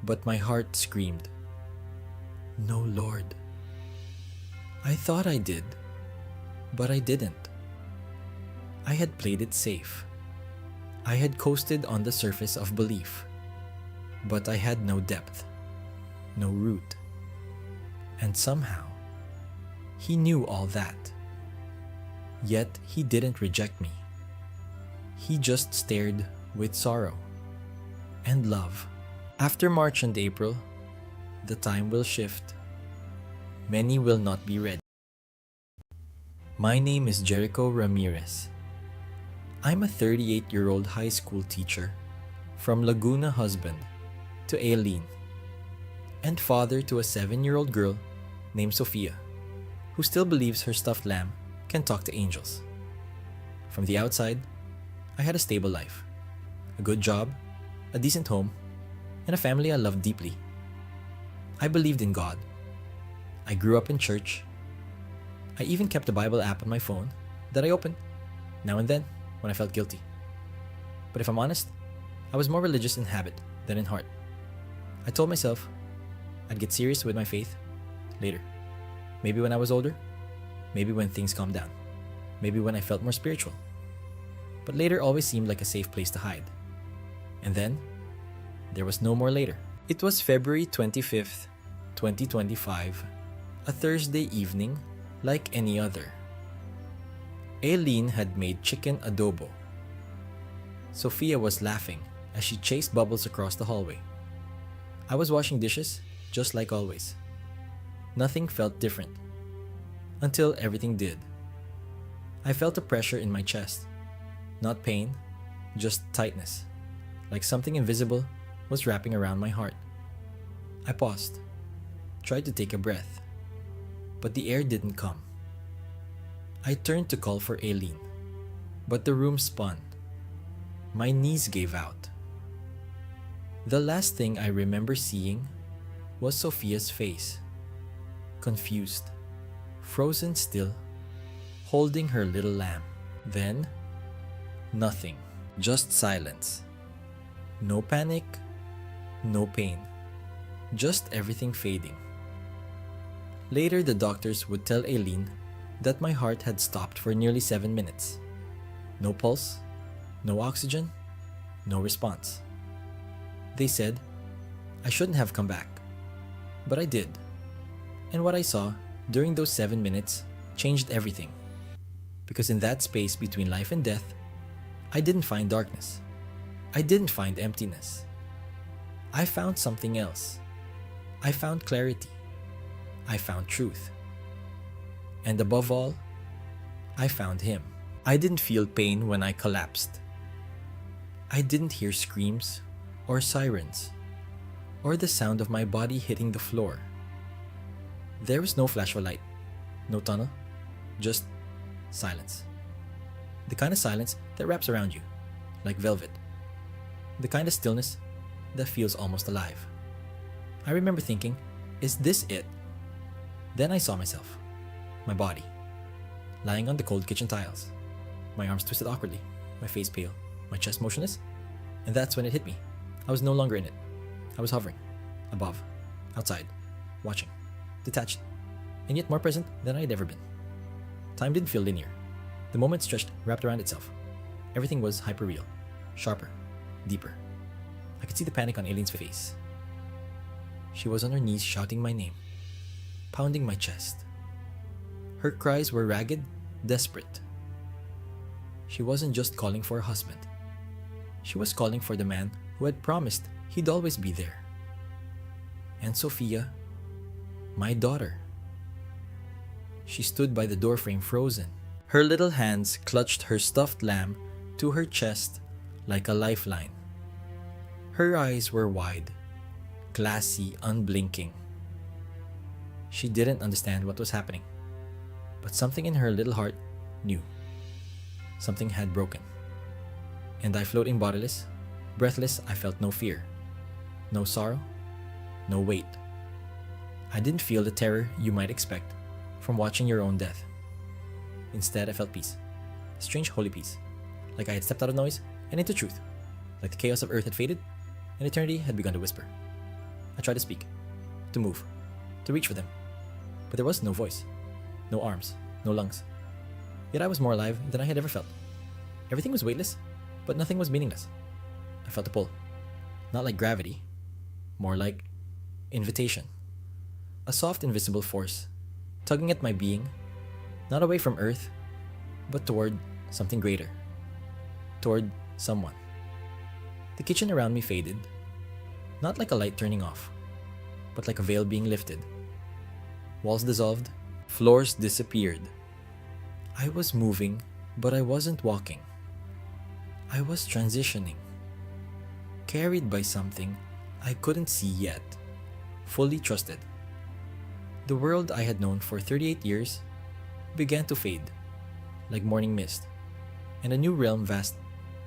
But my heart screamed, "No, Lord." I thought I did, but I didn't. I had played it safe. I had coasted on the surface of belief, but I had no depth, no root. And somehow, He knew all that. Yet He didn't reject me. He just stared with sorrow and love. After March and April, the time will shift. Many will not be ready. My name is Jericho Ramirez. I'm a 38-year-old high school teacher from Laguna husband to Aileen, and father to a 7-year-old girl named Sophia, who still believes her stuffed lamb can talk to angels. From the outside, I had a stable life, a good job, a decent home, and a family I loved deeply. I believed in God. I grew up in church. I even kept a Bible app on my phone that I opened now and then when I felt guilty. But if I'm honest, I was more religious in habit than in heart. I told myself I'd get serious with my faith later. Maybe when I was older, maybe when things calmed down, maybe when I felt more spiritual. But later always seemed like a safe place to hide. And then, there was no more later. It was February 25th, 2025, a Thursday evening like any other. Aileen had made chicken adobo. Sophia was laughing as she chased Bubbles across the hallway. I was washing dishes, just like always. Nothing felt different, until everything did. I felt a pressure in my chest. Not pain, just tightness, like something invisible was wrapping around my heart. I paused, tried to take a breath, but the air didn't come. I turned to call for Aileen, but the room spun. My knees gave out. The last thing I remember seeing was Sophia's face, confused, frozen still, holding her little lamb. Then, nothing, just silence. No panic, no pain, just everything fading. Later, the doctors would tell Aileen that my heart had stopped for nearly 7 minutes. No pulse, no oxygen, no response. They said I shouldn't have come back, but I did. And what I saw during those 7 minutes changed everything. Because in that space between life and death, I didn't find darkness. I didn't find emptiness. I found something else. I found clarity. I found truth. And above all, I found Him. I didn't feel pain when I collapsed. I didn't hear screams or sirens or the sound of my body hitting the floor. There was no flash of light, no tunnel, just silence. The kind of silence that wraps around you, like velvet. The kind of stillness that feels almost alive. I remember thinking, is this it? Then I saw myself, my body, lying on the cold kitchen tiles, my arms twisted awkwardly, my face pale, my chest motionless. And that's when it hit me. I was no longer in it. I was hovering, above, outside, watching, detached, and yet more present than I had ever been. Time didn't feel linear. The moment stretched, wrapped around itself. Everything was hyper-real, sharper, deeper. I could see the panic on Aileen's face. She was on her knees shouting my name, pounding my chest. Her cries were ragged, desperate. She wasn't just calling for a husband. She was calling for the man who had promised he'd always be there. And Sophia, my daughter. She stood by the doorframe frozen. Her little hands clutched her stuffed lamb to her chest like a lifeline. Her eyes were wide, glassy, unblinking. She didn't understand what was happening, but something in her little heart knew. Something had broken. And I floating bodiless, breathless, I felt no fear, no sorrow, no weight. I didn't feel the terror you might expect from watching your own death. Instead, I felt peace, a strange holy peace, like I had stepped out of noise and into truth, like the chaos of earth had faded and eternity had begun to whisper. I tried to speak, to move, to reach for them. But there was no voice, no arms, no lungs. Yet I was more alive than I had ever felt. Everything was weightless, but nothing was meaningless. I felt a pull. Not like gravity, more like invitation. A soft, invisible force, tugging at my being, not away from Earth, but toward something greater. Toward someone. The kitchen around me faded, not like a light turning off, but like a veil being lifted. Walls dissolved, floors disappeared. I was moving, but I wasn't walking. I was transitioning, carried by something I couldn't see yet, fully trusted. The world I had known for 38 years began to fade, like morning mist, and a new realm, vast,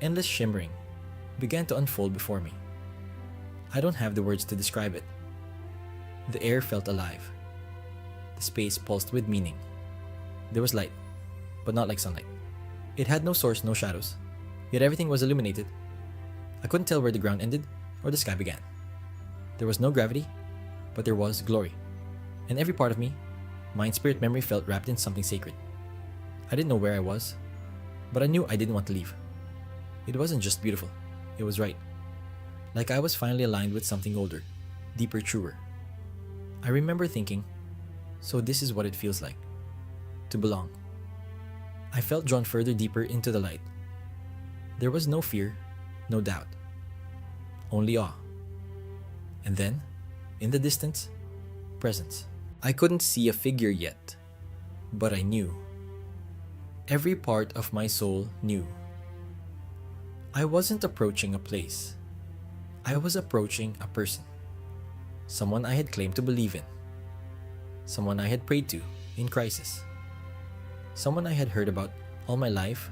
endless, shimmering, began to unfold before me. I don't have the words to describe it. The air felt alive. The space pulsed with meaning. There was light, but not like sunlight. It had no source, no shadows, yet everything was illuminated. I couldn't tell where the ground ended or the sky began. There was no gravity, but there was glory. And every part of me, mind, spirit, memory, felt wrapped in something sacred. I didn't know where I was, but I knew I didn't want to leave. It wasn't just beautiful, it was right. Like I was finally aligned with something older, deeper, truer. I remember thinking, so this is what it feels like, to belong. I felt drawn further, deeper into the light. There was no fear, no doubt, only awe. And then, in the distance, presence. I couldn't see a figure yet, but I knew. Every part of my soul knew. I wasn't approaching a place. I was approaching a person. Someone I had claimed to believe in. Someone I had prayed to in crisis. Someone I had heard about all my life,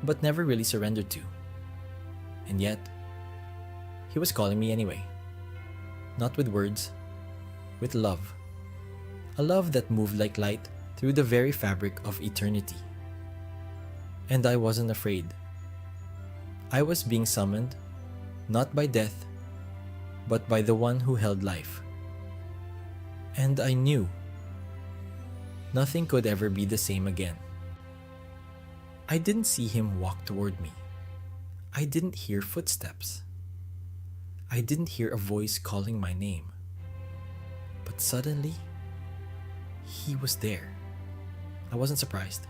but never really surrendered to. And yet, he was calling me anyway. Not with words, with love. A love that moved like light through the very fabric of eternity. And I wasn't afraid. I was being summoned, not by death, but by the one who held life. And I knew nothing could ever be the same again. I didn't see him walk toward me. I didn't hear footsteps. I didn't hear a voice calling my name. But suddenly, he was there. I wasn't surprised.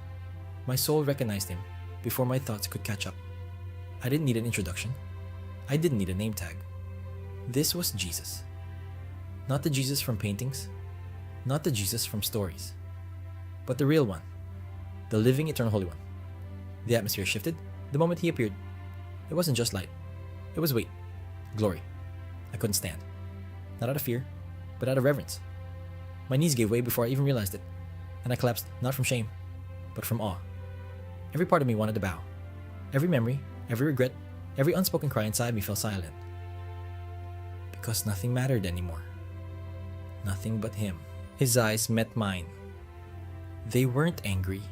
My soul recognized him before my thoughts could catch up. I didn't need an introduction. I didn't need a name tag. This was Jesus. Not the Jesus from paintings, not the Jesus from stories, but the real one, the living, eternal, holy one. The atmosphere shifted the moment he appeared. It wasn't just light. It was weight, glory. I couldn't stand. Not out of fear, but out of reverence. My knees gave way before I even realized it, and I collapsed not from shame, but from awe. Every part of me wanted to bow. Every memory, every regret, every unspoken cry inside me fell silent. Because nothing mattered anymore. Nothing but him. His eyes met mine. They weren't angry.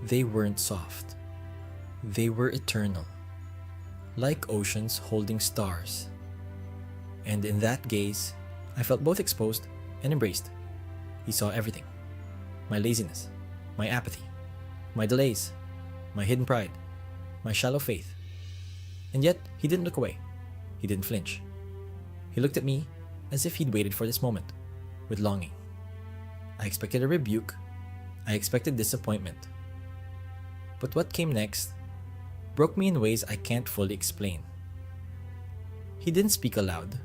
They weren't soft. They were eternal. Like oceans holding stars. And in that gaze, I felt both exposed and embraced. He saw everything. My laziness, my apathy, my delays, my hidden pride, my shallow faith. And yet, he didn't look away. He didn't flinch. He looked at me as if he'd waited for this moment, with longing. I expected a rebuke. I expected disappointment. But what came next broke me in ways I can't fully explain. He didn't speak aloud.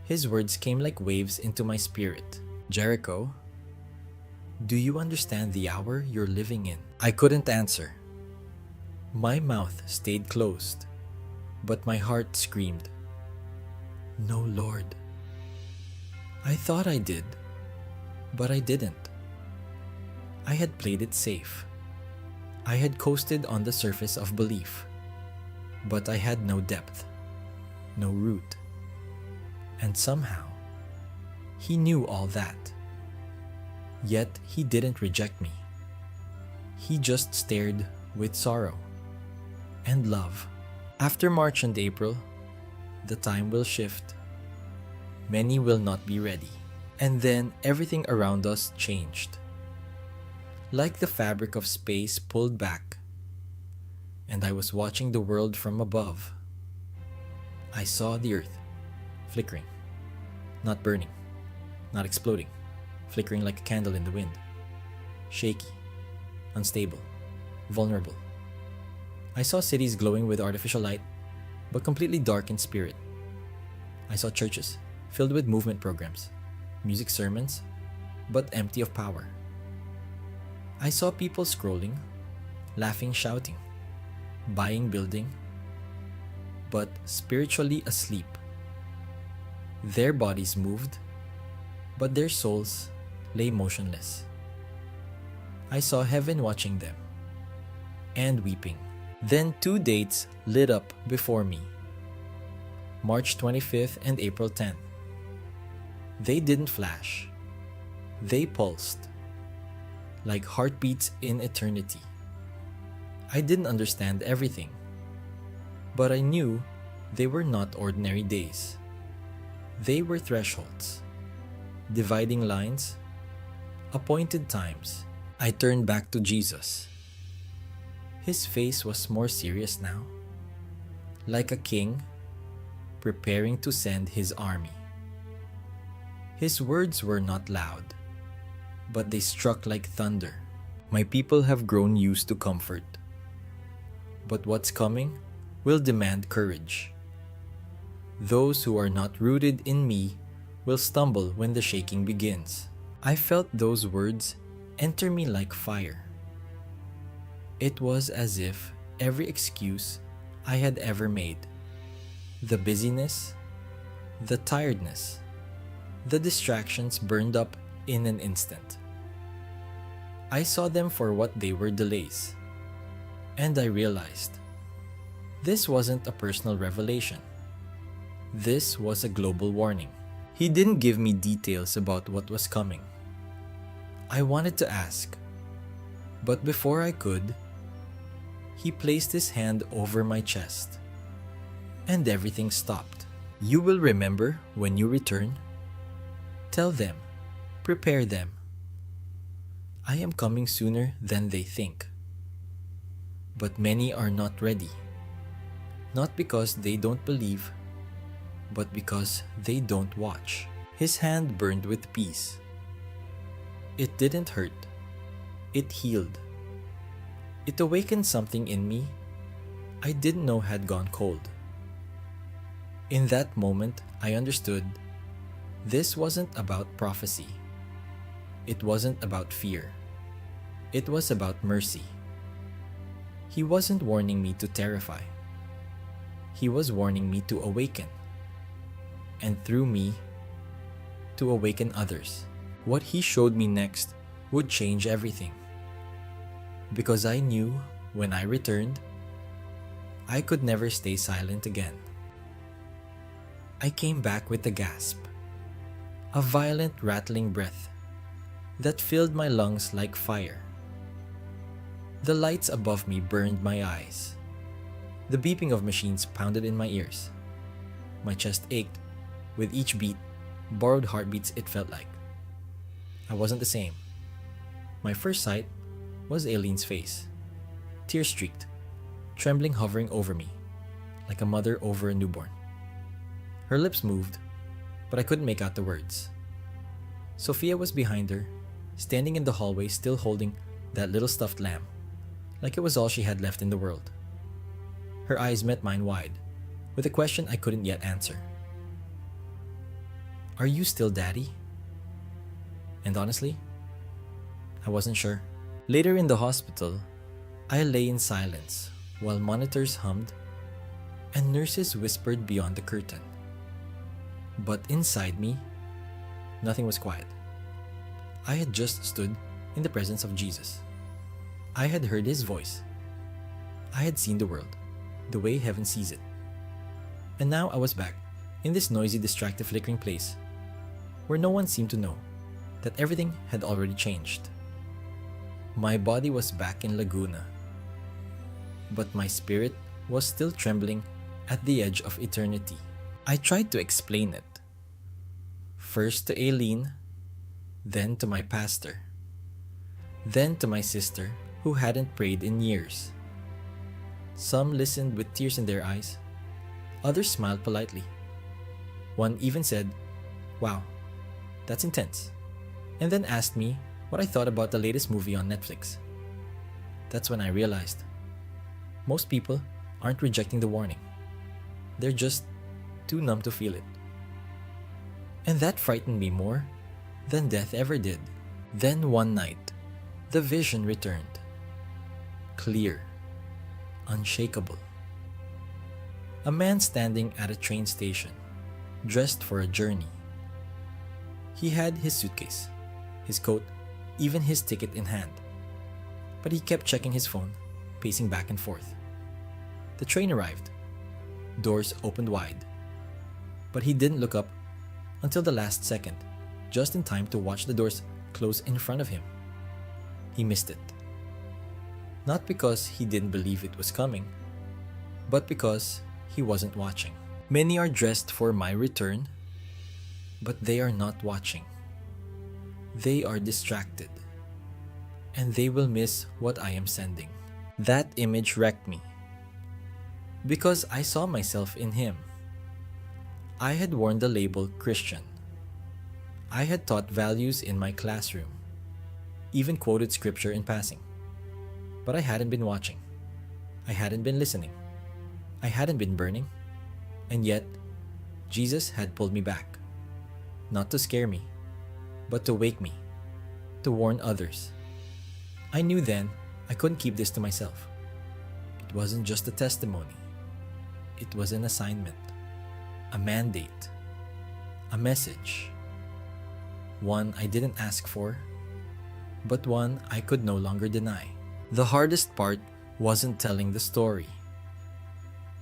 His words came like waves into my spirit. Jericho, do you understand the hour you're living in? I couldn't answer. My mouth stayed closed, but my heart screamed, No, Lord. I thought I did, but I didn't. I had played it safe. I had coasted on the surface of belief, but I had no depth, no root. And somehow, he knew all that. Yet he didn't reject me. He just stared with sorrow and love. After March and April, the time will shift. Many will not be ready. And then everything around us changed. Like the fabric of space pulled back, and I was watching the world from above. I saw the earth flickering, not burning, not exploding, flickering like a candle in the wind, shaky, unstable, vulnerable. I saw cities glowing with artificial light, but completely dark in spirit. I saw churches filled with movement programs, music sermons, but empty of power. I saw people scrolling, laughing, shouting, buying, building, but spiritually asleep. Their bodies moved, but their souls lay motionless. I saw heaven watching them and weeping. Then 2 dates lit up before me, March 25th and April 10th. They didn't flash. They pulsed, like heartbeats in eternity. I didn't understand everything, but I knew they were not ordinary days. They were thresholds, dividing lines, appointed times. I turned back to Jesus. His face was more serious now, like a king preparing to send his army. His words were not loud, but they struck like thunder. My people have grown used to comfort, but what's coming will demand courage. Those who are not rooted in me will stumble when the shaking begins. I felt those words enter me like fire. It was as if every excuse I had ever made, the busyness, the tiredness, the distractions burned up in an instant. I saw them for what they were, delays, and I realized this wasn't a personal revelation. This was a global warning. He didn't give me details about what was coming. I wanted to ask, but before I could, he placed his hand over my chest, and everything stopped. You will remember when you return. Tell them, prepare them. I am coming sooner than they think. But many are not ready, not because they don't believe, but because they don't watch. His hand burned with peace. It didn't hurt. It healed. It awakened something in me I didn't know had gone cold. In that moment, I understood this wasn't about prophecy. It wasn't about fear. It was about mercy. He wasn't warning me to terrify. He was warning me to awaken, and through me, to awaken others. What he showed me next would change everything. Because I knew when I returned, I could never stay silent again. I came back with a gasp, a violent rattling breath that filled my lungs like fire. The lights above me burned my eyes. The beeping of machines pounded in my ears. My chest ached with each beat, borrowed heartbeats it felt like. I wasn't the same. My first sight was Aileen's face, tear-streaked, trembling, hovering over me, like a mother over a newborn. Her lips moved, but I couldn't make out the words. Sophia was behind her, standing in the hallway, still holding that little stuffed lamb, like it was all she had left in the world. Her eyes met mine wide, with a question I couldn't yet answer. Are you still Daddy? And honestly, I wasn't sure. Later in the hospital, I lay in silence while monitors hummed and nurses whispered beyond the curtain. But inside me, nothing was quiet. I had just stood in the presence of Jesus. I had heard his voice. I had seen the world the way heaven sees it. And now I was back in this noisy, distracted, flickering place where no one seemed to know that everything had already changed. My body was back in Laguna, but my spirit was still trembling at the edge of eternity. I tried to explain it, First to Aileen, then to my pastor, then to my sister who hadn't prayed in years. Some listened with tears in their eyes, others smiled politely. One even said, "Wow, that's intense," and then asked me what I thought about the latest movie on Netflix. That's when I realized most people aren't rejecting the warning. They're just too numb to feel it. And that frightened me more than death ever did. Then one night, the vision returned. Clear, unshakable. A man standing at a train station, dressed for a journey. He had his suitcase, his coat, even his ticket in hand. But he kept checking his phone, pacing back and forth. The train arrived. Doors opened wide. But he didn't look up until the last second, just in time to watch the doors close in front of him. He missed it. Not because he didn't believe it was coming, but because he wasn't watching. Many are dressed for my return, but they are not watching. They are distracted, and they will miss what I am sending. That image wrecked me, because I saw myself in him. I had worn the label Christian. I had taught values in my classroom, even quoted scripture in passing. But I hadn't been watching. I hadn't been listening. I hadn't been burning. And yet, Jesus had pulled me back. Not to scare me, but to wake me, to warn others. I knew then I couldn't keep this to myself. It wasn't just a testimony. It was an assignment, a mandate, a message. One I didn't ask for, but one I could no longer deny. The hardest part wasn't telling the story.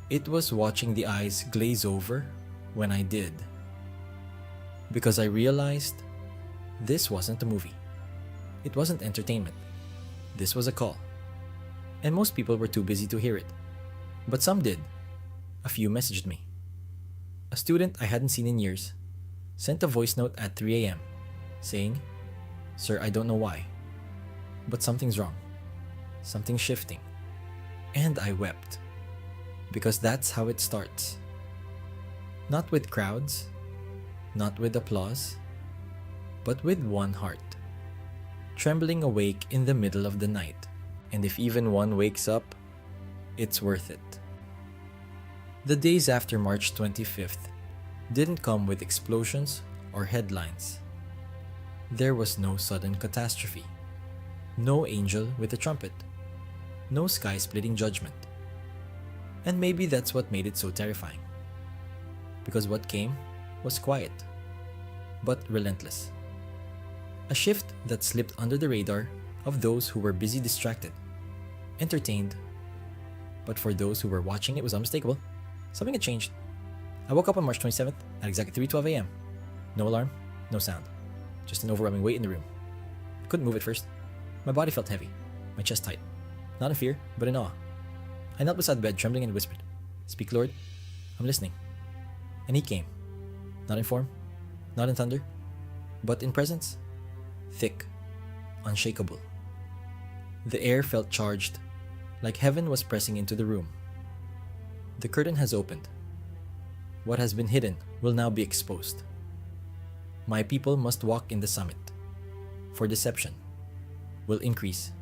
It was watching the eyes glaze over when I did. Because I realized this wasn't a movie. It wasn't entertainment. This was a call. And most people were too busy to hear it. But some did. A few messaged me. A student I hadn't seen in years sent a voice note at 3 a.m. saying, "Sir, I don't know why, but something's wrong. Something's shifting." And I wept. Because that's how it starts. Not with crowds, not with applause, but with one heart, trembling awake in the middle of the night. And if even one wakes up, it's worth it. The days after March 25th didn't come with explosions or headlines. There was no sudden catastrophe, no angel with a trumpet, no sky-splitting judgment. And maybe that's what made it so terrifying. Because what came was quiet, but relentless. A shift that slipped under the radar of those who were busy distracted, entertained. But for those who were watching, it was unmistakable. Something had changed. I woke up on March 27th at exactly 3:12 a.m. No alarm, no sound. Just an overwhelming weight in the room. Couldn't move at first. My body felt heavy, my chest tight. Not in fear, but in awe. I knelt beside the bed, trembling, and whispered, "Speak, Lord, I'm listening." And he came. Not in form, not in thunder, but in presence. Thick, unshakable. The air felt charged, like heaven was pressing into the room. The curtain has opened. What has been hidden will now be exposed. My people must walk in the summit, for deception will increase,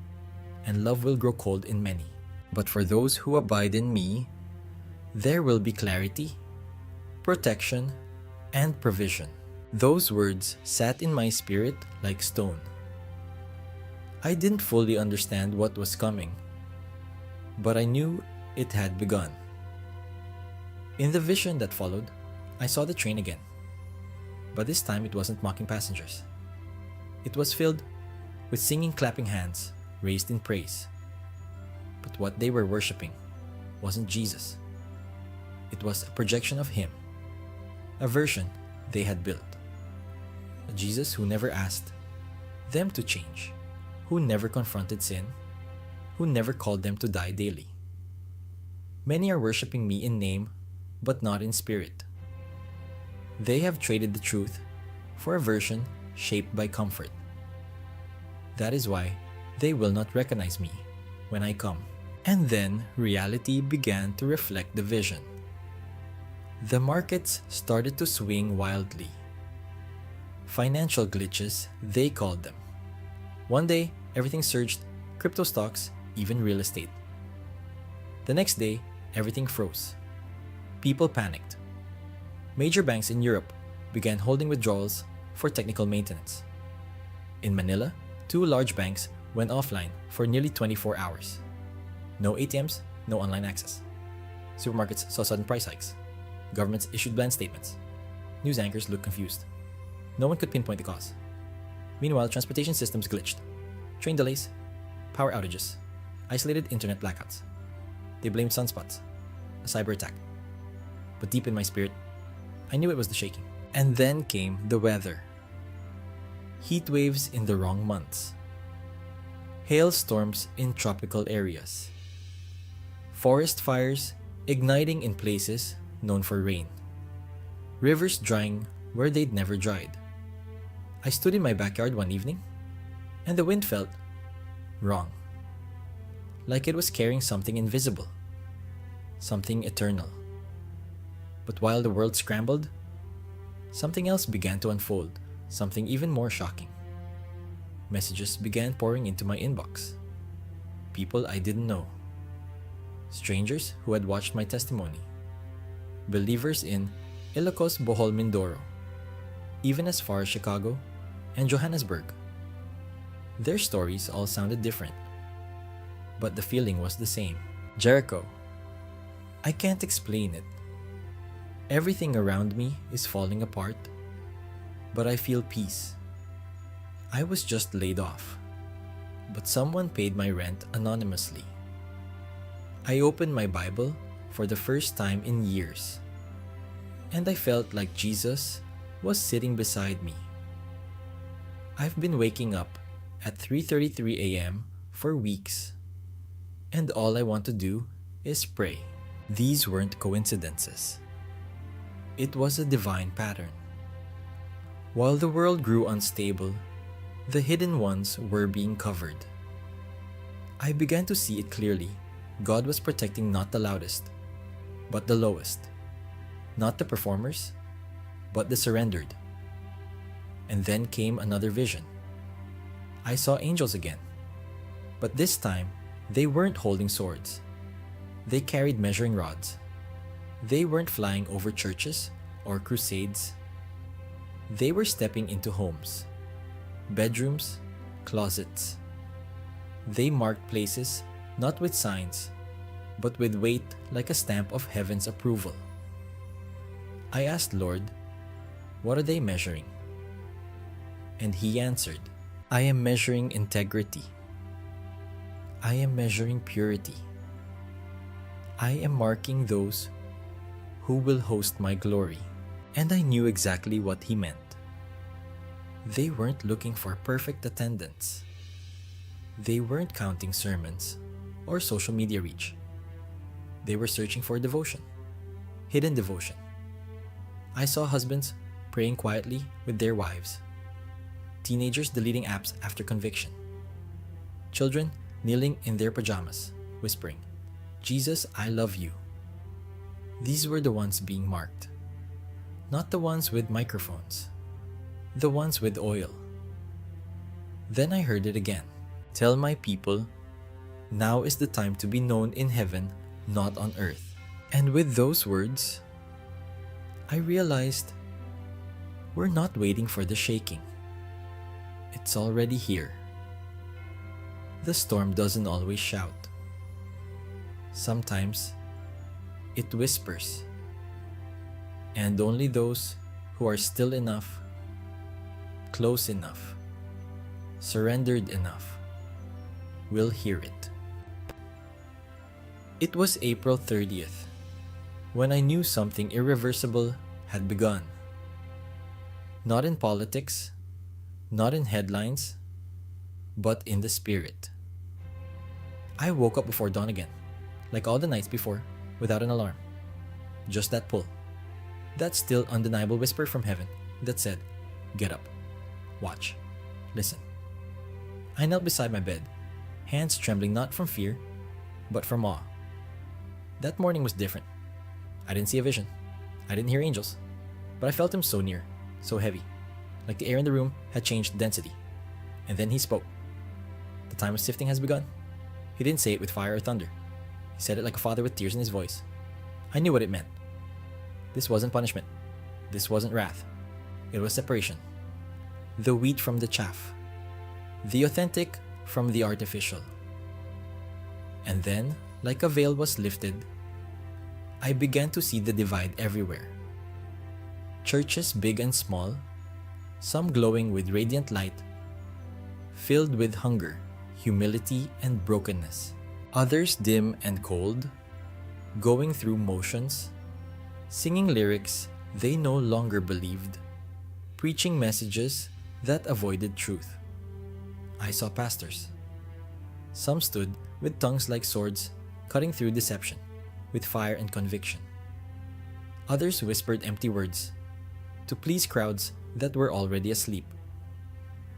and love will grow cold in many. But for those who abide in me, there will be clarity, protection, and provision. Those words sat in my spirit like stone. I didn't fully understand what was coming, but I knew it had begun. In the vision that followed, I saw the train again. But this time it wasn't mocking passengers. It was filled with singing, clapping hands raised in praise. But what they were worshiping wasn't Jesus. It was a projection of Him, a version they had built. A Jesus who never asked them to change, who never confronted sin, who never called them to die daily. Many are worshiping me in name, but not in spirit. They have traded the truth for a version shaped by comfort. That is why they will not recognize me when I come. And then reality began to reflect the vision. The markets started to swing wildly. Financial glitches, they called them. One day, everything surged, crypto stocks, even real estate. The next day, everything froze. People panicked. Major banks in Europe began holding withdrawals for technical maintenance. In Manila, 2 large banks went offline for nearly 24 hours. No ATMs, no online access. Supermarkets saw sudden price hikes. Governments issued bland statements. News anchors looked confused. No one could pinpoint the cause. Meanwhile, transportation systems glitched. Train delays, power outages, isolated internet blackouts. They blamed sunspots, a cyber attack. But deep in my spirit, I knew it was the shaking. And then came the weather. Heat waves in the wrong months. Hailstorms in tropical areas. Forest fires igniting in places known for rain. Rivers drying where they'd never dried. I stood in my backyard one evening, and the wind felt wrong. Like it was carrying something invisible, something eternal. But while the world scrambled, something else began to unfold, something even more shocking. Messages began pouring into my inbox. People I didn't know. Strangers who had watched my testimony. Believers in Ilocos, Bohol, Mindoro, even as far as Chicago and Johannesburg. Their stories all sounded different, but the feeling was the same. Jericho. I can't explain it. Everything around me is falling apart, but I feel peace. I was just laid off, but someone paid my rent anonymously. I opened my Bible for the first time in years, and I felt like Jesus was sitting beside me. I've been waking up at 3:33 a.m. for weeks, and all I want to do is pray. These weren't coincidences. It was a divine pattern. While the world grew unstable, the hidden ones were being covered. I began to see it clearly. God was protecting not the loudest, but the lowest. Not the performers, but the surrendered. And then came another vision. I saw angels again. But this time, they weren't holding swords. They carried measuring rods. They weren't flying over churches or crusades. They were stepping into homes, bedrooms, closets. They marked places not with signs, but with weight like a stamp of heaven's approval. I asked, Lord, what are they measuring? And He answered, I am measuring integrity. I am measuring purity. I am marking those who will host my glory. And I knew exactly what He meant. They weren't looking for perfect attendance. They weren't counting sermons or social media reach. They were searching for devotion, hidden devotion. I saw husbands praying quietly with their wives, teenagers deleting apps after conviction, children kneeling in their pajamas, whispering, Jesus, I love you. These were the ones being marked, not the ones with microphones, the ones with oil. Then I heard it again. Tell my people, now is the time to be known in heaven, not on earth. And with those words, I realized we're not waiting for the shaking. It's already here. The storm doesn't always shout. Sometimes it whispers. And only those who are still enough, close enough, surrendered enough, will hear it. It was April 30th, when I knew something irreversible had begun. Not in politics, not in headlines, but in the spirit. I woke up before dawn again, like all the nights before, without an alarm. Just that pull, that still undeniable whisper from heaven that said, Get up. Watch. Listen. I knelt beside my bed, hands trembling not from fear, but from awe. That morning was different. I didn't see a vision. I didn't hear angels. But I felt him so near, so heavy, like the air in the room had changed density. And then he spoke. The time of sifting has begun. He didn't say it with fire or thunder. He said it like a father with tears in his voice. I knew what it meant. This wasn't punishment. This wasn't wrath. It was separation. The wheat from the chaff. The authentic from the artificial. And then, like a veil was lifted, I began to see the divide everywhere. Churches big and small, some glowing with radiant light, filled with hunger, humility, and brokenness. Others dim and cold, going through motions, singing lyrics they no longer believed, preaching messages that avoided truth. I saw pastors. Some stood with tongues like swords, cutting through deception, with fire and conviction. Others whispered empty words to please crowds that were already asleep.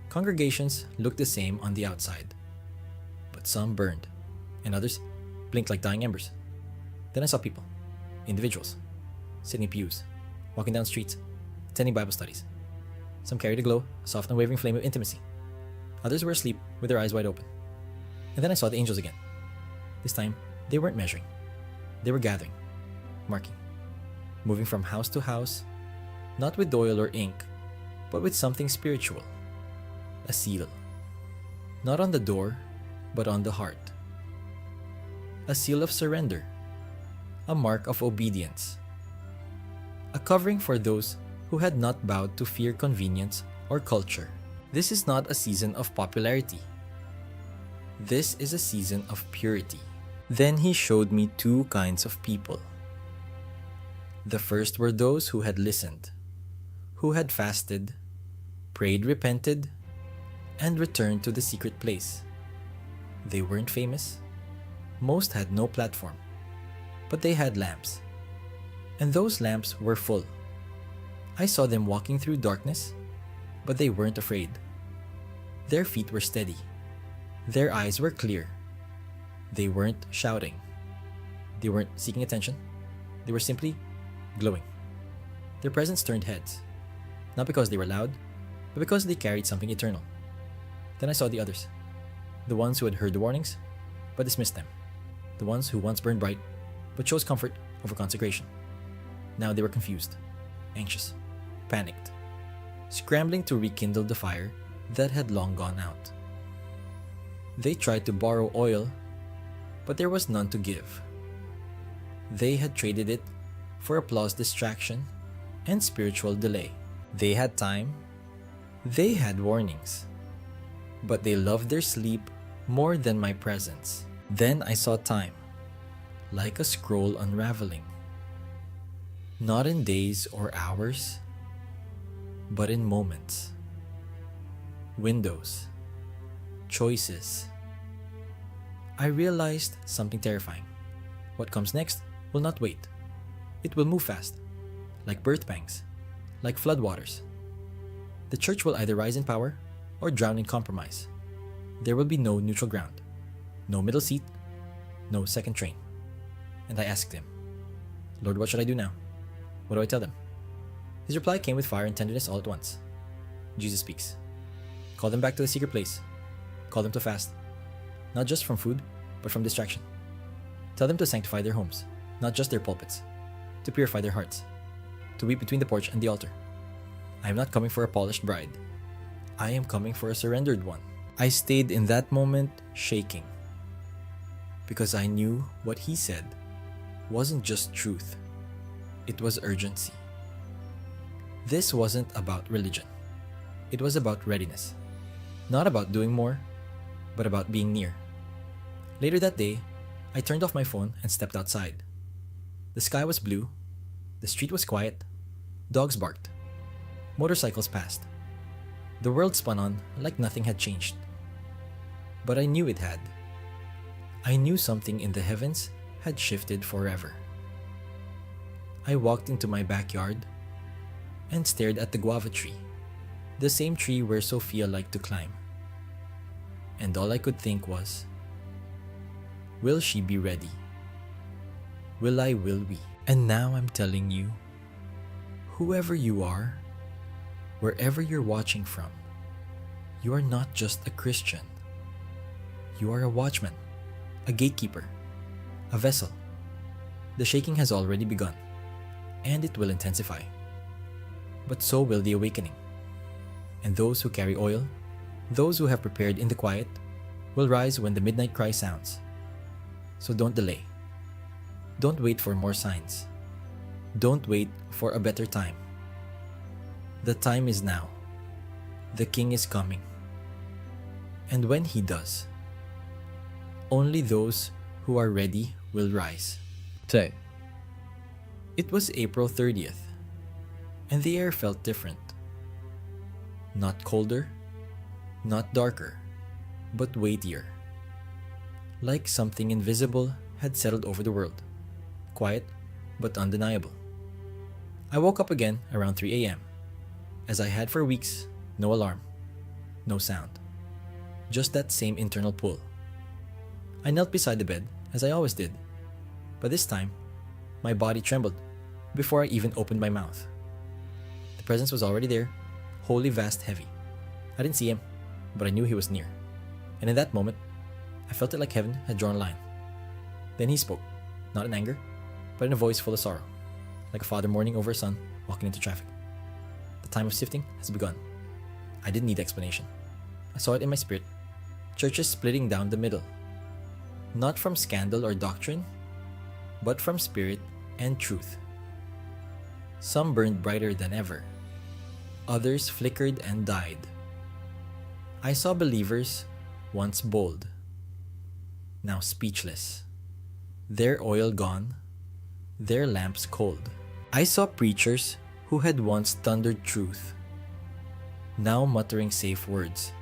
Congregations looked the same on the outside, but some burned, and others blinked like dying embers. Then I saw people, individuals, sitting in pews, walking down streets, attending Bible studies. Some carried a glow, a soft and wavering flame of intimacy. Others were asleep with their eyes wide open. And then I saw the angels again. This time, they weren't measuring. They were gathering, marking, moving from house to house, not with oil or ink, but with something spiritual. A seal. Not on the door, but on the heart. A seal of surrender. A mark of obedience. A covering for those who had not bowed to fear, convenience, or culture. This is not a season of popularity. This is a season of purity. Then he showed me two kinds of people. The first were those who had listened, who had fasted, prayed, repented, and returned to the secret place. They weren't famous. Most had no platform, but they had lamps. And those lamps were full. I saw them walking through darkness, but they weren't afraid. Their feet were steady. Their eyes were clear. They weren't shouting. They weren't seeking attention. They were simply glowing. Their presence turned heads, not because they were loud, but because they carried something eternal. Then I saw the others, the ones who had heard the warnings, but dismissed them, the ones who once burned bright, but chose comfort over consecration. Now they were confused, anxious, panicked, scrambling to rekindle the fire that had long gone out. They tried to borrow oil, but there was none to give. They had traded it for applause, distraction, and spiritual delay. They had time. They had warnings. But they loved their sleep more than my presence. Then I saw time, like a scroll unraveling. Not in days or hours, but in moments. Windows. Choices. I realized something terrifying. What comes next will not wait. It will move fast, like birth pangs, like floodwaters. The church will either rise in power or drown in compromise. There will be no neutral ground, no middle seat, no second train. And I asked him, Lord, what should I do now? What do I tell them? His reply came with fire and tenderness all at once. Jesus speaks. Call them back to the secret place. Call them to fast, not just from food, but from distraction. Tell them to sanctify their homes, not just their pulpits, to purify their hearts, to weep between the porch and the altar. I am not coming for a polished bride. I am coming for a surrendered one. I stayed in that moment shaking, because I knew what he said wasn't just truth. It was urgency. This wasn't about religion. It was about readiness. Not about doing more, but about being near. Later that day, I turned off my phone and stepped outside. The sky was blue. The street was quiet. Dogs barked. Motorcycles passed. The world spun on like nothing had changed. But I knew it had. I knew something in the heavens had shifted forever. I walked into my backyard and stared at the guava tree. the same tree where Sophia liked to climb. And all I could think was, will she be ready? Will we? And now I'm telling you, whoever you are, wherever you're watching from, you are not just a Christian. You are a watchman, a gatekeeper, a vessel. The shaking has already begun, and it will intensify. But so will the awakening. And those who carry oil, those who have prepared in the quiet, will rise when the midnight cry sounds. So don't delay. Don't wait for more signs. Don't wait for a better time. The time is now. The King is coming. And when he does, only those who are ready will rise. Say, it was April 30th, and the air felt different. Not colder, not darker, but weightier. Like something invisible had settled over the world. Quiet, but undeniable. I woke up again around 3 a.m. As I had for weeks, no alarm, no sound. Just that same internal pull. I knelt beside the bed, as I always did. But this time, my body trembled before I even opened my mouth. The presence was already there, wholly vast heavy. I didn't see him, but I knew he was near. And in that moment, I felt it like heaven had drawn a line. Then he spoke, not in anger, but in a voice full of sorrow, like a father mourning over a son walking into traffic. The time of sifting has begun. I didn't need explanation. I saw it in my spirit. Churches splitting down the middle. Not from scandal or doctrine, but from spirit and truth. Some burned brighter than ever. Others flickered and died. I saw believers, once bold, now speechless. Their oil gone, their lamps cold. I saw preachers who had once thundered truth, now muttering safe words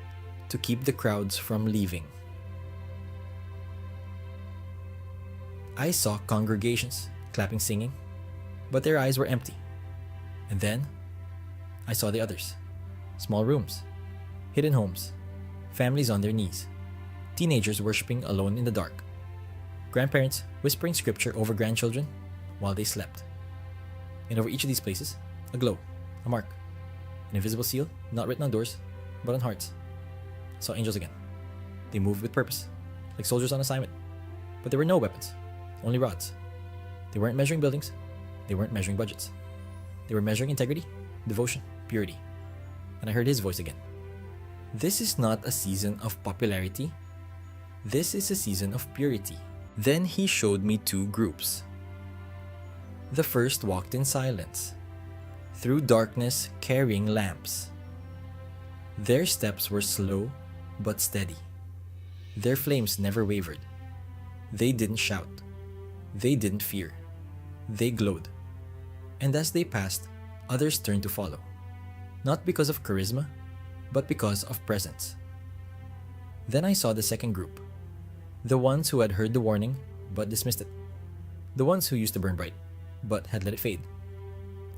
to keep the crowds from leaving. I saw congregations clapping, singing, but their eyes were empty. And then I saw the others. Small rooms, hidden homes, families on their knees, teenagers worshiping alone in the dark, grandparents whispering scripture over grandchildren while they slept. And over each of these places, a glow, a mark, an invisible seal, not written on doors, but on hearts. I saw angels again. They moved with purpose, like soldiers on assignment. But there were no weapons, only rods. They weren't measuring buildings, they weren't measuring budgets. They were measuring integrity, devotion, purity. And I heard his voice again. This is not a season of popularity. This is a season of purity. Then he showed me two groups. The first walked in silence, through darkness carrying lamps. Their steps were slow but steady. Their flames never wavered. They didn't shout. They didn't fear. They glowed. And as they passed, others turned to follow. Not because of charisma, but because of presence. Then I saw the second group. The ones who had heard the warning, but dismissed it. The ones who used to burn bright, but had let it fade.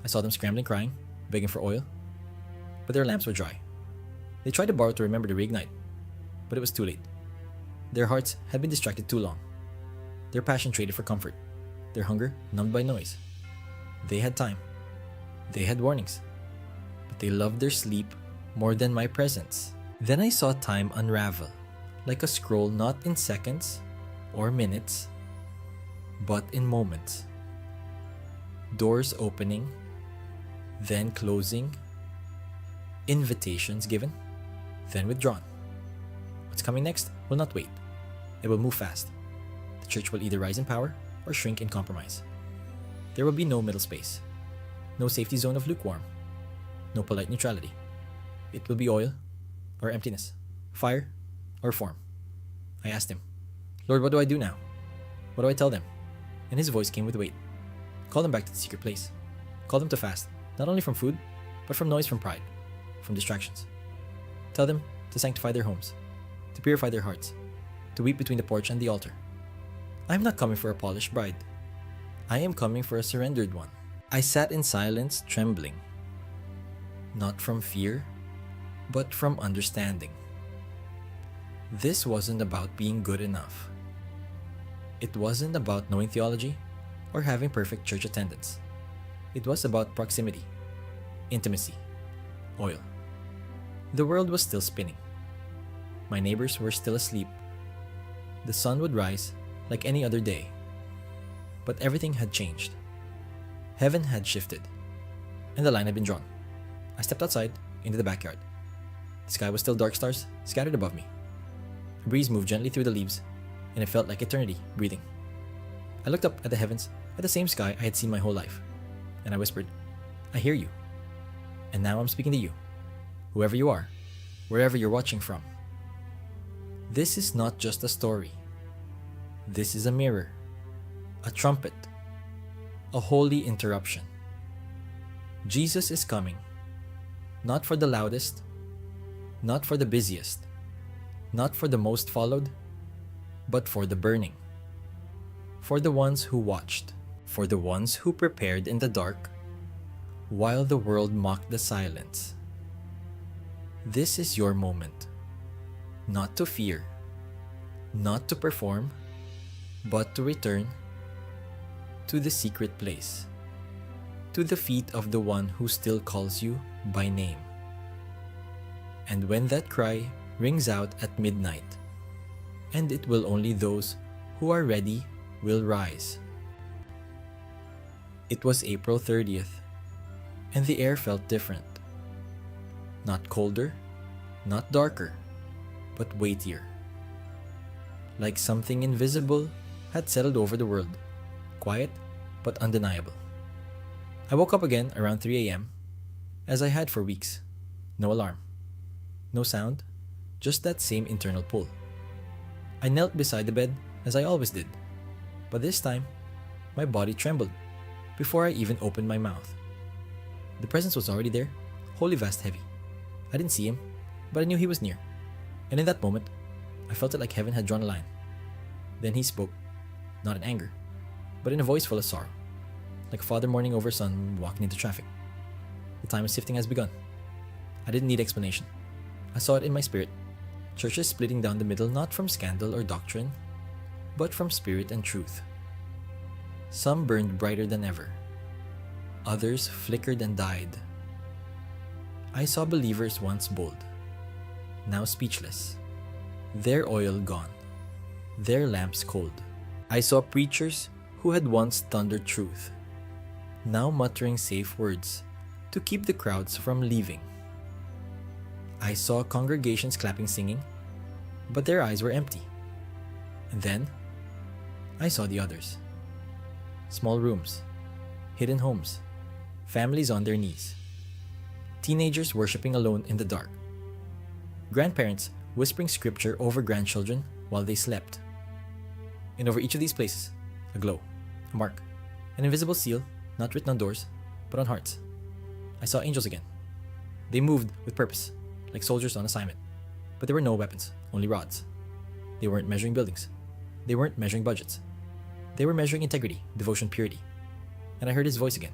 I saw them scrambling, crying, begging for oil, but their lamps were dry. They tried to borrow to remember to reignite, but it was too late. Their hearts had been distracted too long. Their passion traded for comfort. Their hunger numbed by noise. They had time. They had warnings. But they loved their sleep more than my presence. Then I saw time unravel, like a scroll not in seconds or minutes, but in moments. Doors opening, then closing, invitations given, then withdrawn. What's coming next will not wait. It will move fast. The church will either rise in power or shrink in compromise. There will be no middle space, no safety zone of lukewarm, no polite neutrality. It will be oil or emptiness, fire or form. I asked him, Lord, what do I do now? What do I tell them? And his voice came with weight. Call them back to the secret place. Call them to fast, not only from food, but from noise, from pride, from distractions. Tell them to sanctify their homes, to purify their hearts, to weep between the porch and the altar. I am not coming for a polished bride. I am coming for a surrendered one. I sat in silence, trembling. Not from fear, but from understanding. This wasn't about being good enough. It wasn't about knowing theology or having perfect church attendance. It was about proximity, intimacy, oil. The world was still spinning. My neighbors were still asleep. The sun would rise like any other day. But everything had changed. Heaven had shifted, and the line had been drawn. I stepped outside into the backyard. The sky was still dark stars scattered above me. A breeze moved gently through the leaves, and it felt like eternity breathing. I looked up at the heavens, at the same sky I had seen my whole life, and I whispered, "I hear you. And now I'm speaking to you, whoever you are, wherever you're watching from. This is not just a story. This is a mirror, a trumpet, a holy interruption. Jesus is coming, not for the loudest, not for the busiest, not for the most followed, but for the burning, for the ones who watched, for the ones who prepared in the dark, while the world mocked the silence. This is your moment, not to fear, not to perform, but to return to the secret place, to the feet of the one who still calls you by name. And when that cry rings out at midnight, and it will only those who are ready will rise." It was April 30th, and the air felt different. Not colder, not darker, but weightier. Like something invisible had settled over the world, quiet but undeniable. I woke up again around 3 a.m., as I had for weeks. No alarm, no sound, just that same internal pull. I knelt beside the bed as I always did, but this time, my body trembled before I even opened my mouth. The presence was already there, wholly vast heavy. I didn't see him, but I knew he was near, and in that moment, I felt it like heaven had drawn a line. Then he spoke, not in anger, but in a voice full of sorrow, like a father mourning over a son walking into traffic. The time of sifting has begun. I didn't need explanation. I saw it in my spirit. Churches splitting down the middle, not from scandal or doctrine, but from spirit and truth. Some burned brighter than ever. Others flickered and died. I saw believers once bold, now speechless, their oil gone, their lamps cold. I saw preachers who had once thundered truth, now muttering safe words to keep the crowds from leaving. I saw congregations clapping, singing, but their eyes were empty. And then, I saw the others. Small rooms, hidden homes, families on their knees, teenagers worshiping alone in the dark, grandparents whispering scripture over grandchildren while they slept. And over each of these places, a glow, a mark, an invisible seal, not written on doors, but on hearts. I saw angels again. They moved with purpose, like soldiers on assignment. But there were no weapons, only rods. They weren't measuring buildings. They weren't measuring budgets. They were measuring integrity, devotion, purity. And I heard his voice again.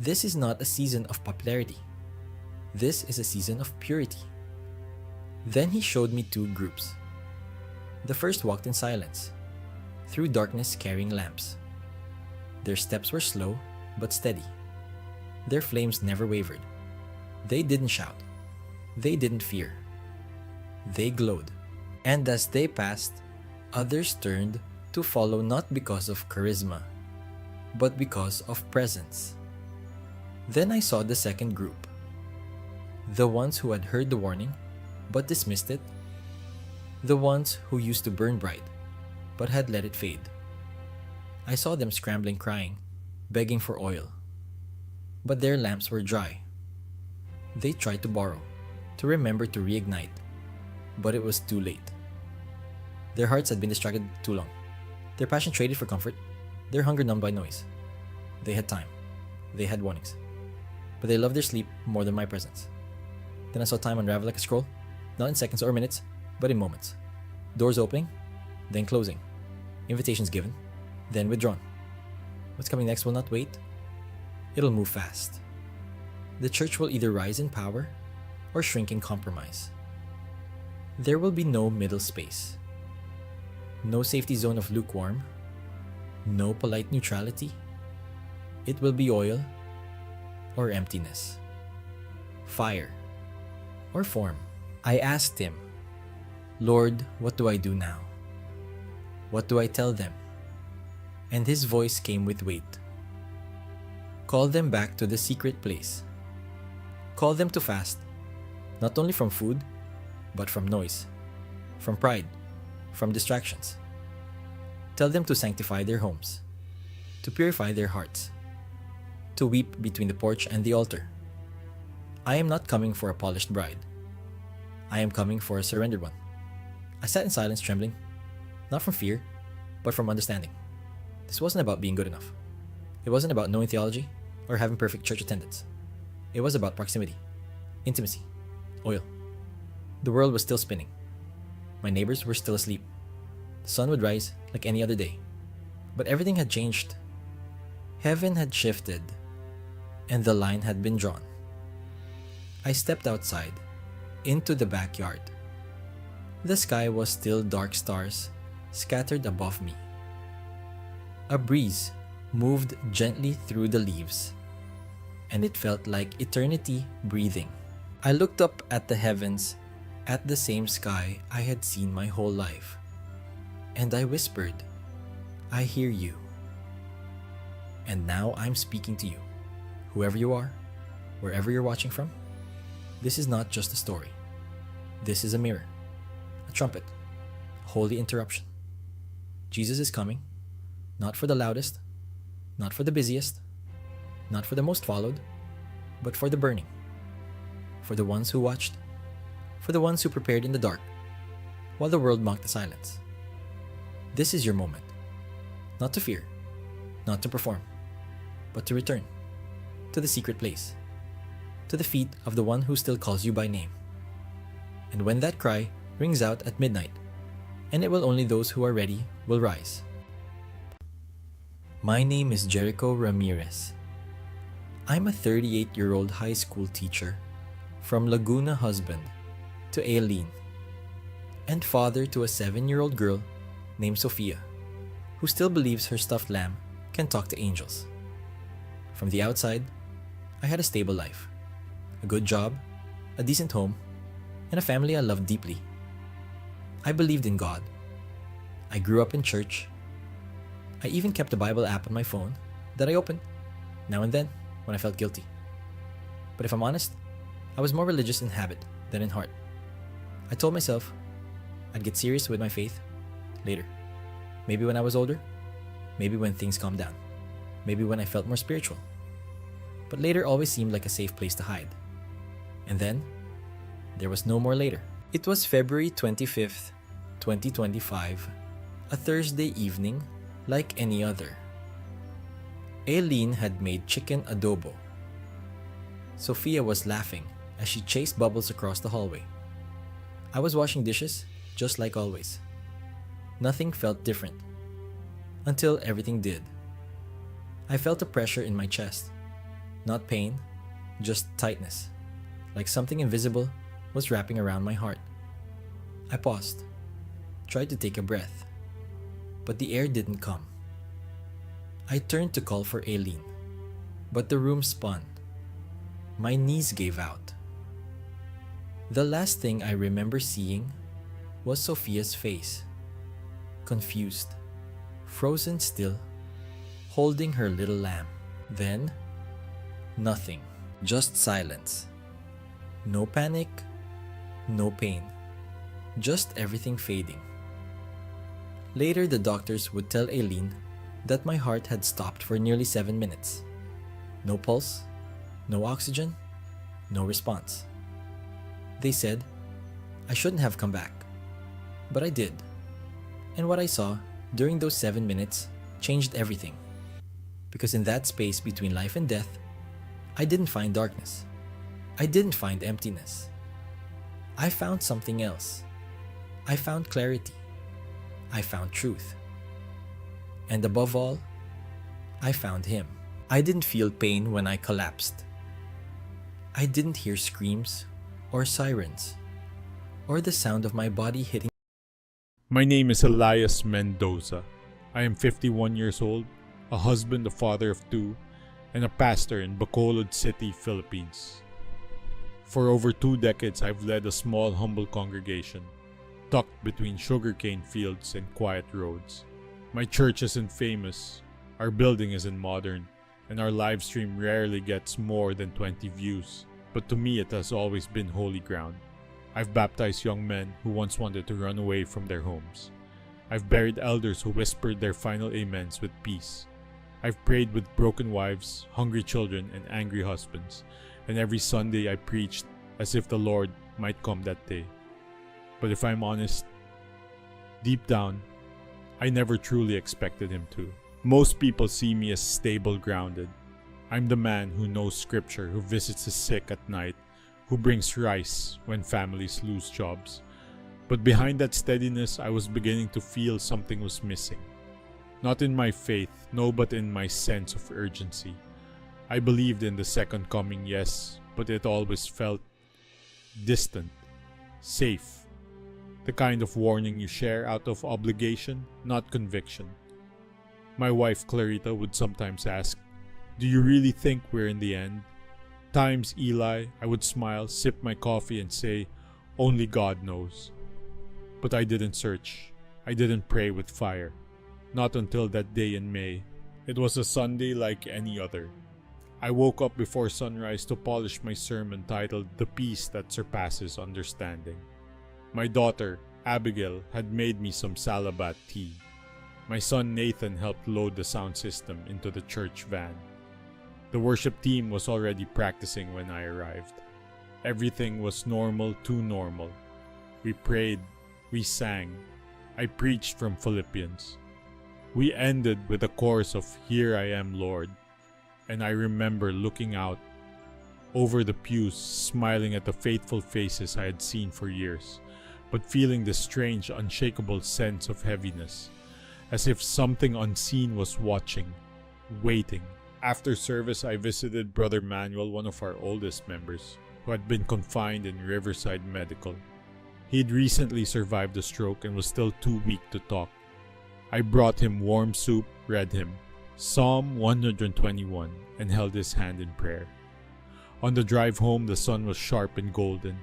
This is not a season of popularity. This is a season of purity. Then he showed me two groups. The first walked in silence, through darkness carrying lamps. Their steps were slow but steady. Their flames never wavered. They didn't shout. They didn't fear. They glowed. And as they passed, others turned to follow not because of charisma, but because of presence. Then I saw the second group. The ones who had heard the warning, but dismissed it. The ones who used to burn bright, but had let it fade. I saw them scrambling, crying, begging for oil. But their lamps were dry. They tried to borrow, to remember to reignite, but it was too late. Their hearts had been distracted too long. Their passion traded for comfort, their hunger numbed by noise. They had time. They had warnings. But they loved their sleep more than my presence. Then I saw time unravel like a scroll, not in seconds or minutes, but in moments. Doors opening, then closing. Invitations given, then withdrawn. What's coming next will not wait. It'll move fast. The church will either rise in power or shrinking compromise. There will be no middle space. No safety zone of lukewarm. No polite neutrality. It will be oil or emptiness. Fire or form. I asked him, Lord, what do I do now? What do I tell them? And his voice came with weight. Call them back to the secret place. Call them to fast, not only from food, but from noise, from pride, from distractions. Tell them to sanctify their homes, to purify their hearts, to weep between the porch and the altar. I am not coming for a polished bride. I am coming for a surrendered one. I sat in silence, trembling, not from fear, but from understanding. This wasn't about being good enough. It wasn't about knowing theology or having perfect church attendance. It was about proximity, intimacy, oil. The world was still spinning. My neighbors were still asleep. The sun would rise like any other day. But everything had changed. Heaven had shifted, and the line had been drawn. I stepped outside, into the backyard. The sky was still dark stars scattered above me. A breeze moved gently through the leaves, and it felt like eternity breathing. I looked up at the heavens, at the same sky I had seen my whole life, and I whispered, I hear you. And now I'm speaking to you, whoever you are, wherever you're watching from. This is not just a story. This is a mirror, a trumpet, a holy interruption. Jesus is coming, not for the loudest, not for the busiest, not for the most followed, but for the burning, for the ones who watched, for the ones who prepared in the dark, while the world mocked the silence. This is your moment, not to fear, not to perform, but to return to the secret place, to the feet of the one who still calls you by name. And when that cry rings out at midnight, and it will only those who are ready will rise. My name is Jericho Ramirez. I'm a 38-year-old high school teacher, from Laguna husband to Aileen, and father to a 7-year-old girl named Sophia, who still believes her stuffed lamb can talk to angels. From the outside, I had a stable life, a good job, a decent home, and a family I loved deeply. I believed in God. I grew up in church. I even kept a Bible app on my phone that I opened now and then when I felt guilty. But if I'm honest, I was more religious in habit than in heart. I told myself I'd get serious with my faith later. Maybe when I was older, maybe when things calmed down, maybe when I felt more spiritual. But later always seemed like a safe place to hide. And then, there was no more later. It was February 25th, 2025, a Thursday evening like any other. Aileen had made chicken adobo. Sophia was laughing as she chased bubbles across the hallway. I was washing dishes, just like always. Nothing felt different, until everything did. I felt a pressure in my chest, not pain, just tightness, like something invisible was wrapping around my heart. I paused, tried to take a breath, but the air didn't come. I turned to call for Aileen, but the room spun. My knees gave out. The last thing I remember seeing was Sophia's face, confused, frozen still, holding her little lamb. Then, nothing, just silence. No panic, no pain, just everything fading. Later, the doctors would tell Aileen that my heart had stopped for nearly 7 minutes. No pulse, no oxygen, no response. They said I shouldn't have come back, but I did. And what I saw during those 7 minutes changed everything. Because in that space between life and death, I didn't find darkness. I didn't find emptiness. I found something else. I found clarity. I found truth. And above all, I found him. I didn't feel pain when I collapsed. I didn't hear screams or sirens, or the sound of my body hitting. My name is Elias Mendoza. I am 51 years old, a husband, a father of two, and a pastor in Bacolod City, Philippines. For over 2 decades, I've led a small, humble congregation, tucked between sugarcane fields and quiet roads. My church isn't famous, our building isn't modern, and our live stream rarely gets more than 20 views, but to me it has always been holy ground. I've baptized young men who once wanted to run away from their homes. I've buried elders who whispered their final amens with peace. I've prayed with broken wives, hungry children, and angry husbands, and every Sunday I preached as if the Lord might come that day. But if I'm honest, deep down, I never truly expected him to. Most people see me as stable, grounded. I'm the man who knows scripture, who visits the sick at night, who brings rice when families lose jobs. But behind that steadiness, I was beginning to feel something was missing. Not in my faith, no, but in my sense of urgency. I believed in the second coming, yes, but it always felt distant, safe. The kind of warning you share out of obligation, not conviction. My wife Clarita would sometimes ask, "Do you really think we're in the end?" Times, Eli, I would smile, sip my coffee and say, "Only God knows." But I didn't search. I didn't pray with fire. Not until that day in May. It was a Sunday like any other. I woke up before sunrise to polish my sermon titled "The Peace That Surpasses Understanding." My daughter, Abigail, had made me some Salabat tea. My son Nathan helped load the sound system into the church van. The worship team was already practicing when I arrived. Everything was normal, too normal. We prayed, we sang. I preached from Philippians. We ended with a chorus of "Here I Am, Lord." And I remember looking out over the pews, smiling at the faithful faces I had seen for years, but feeling this strange, unshakable sense of heaviness, as if something unseen was watching, waiting. After service, I visited Brother Manuel, one of our oldest members, who had been confined in Riverside Medical. He had recently survived a stroke and was still too weak to talk. I brought him warm soup, read him Psalm 121, and held his hand in prayer. On the drive home, the sun was sharp and golden.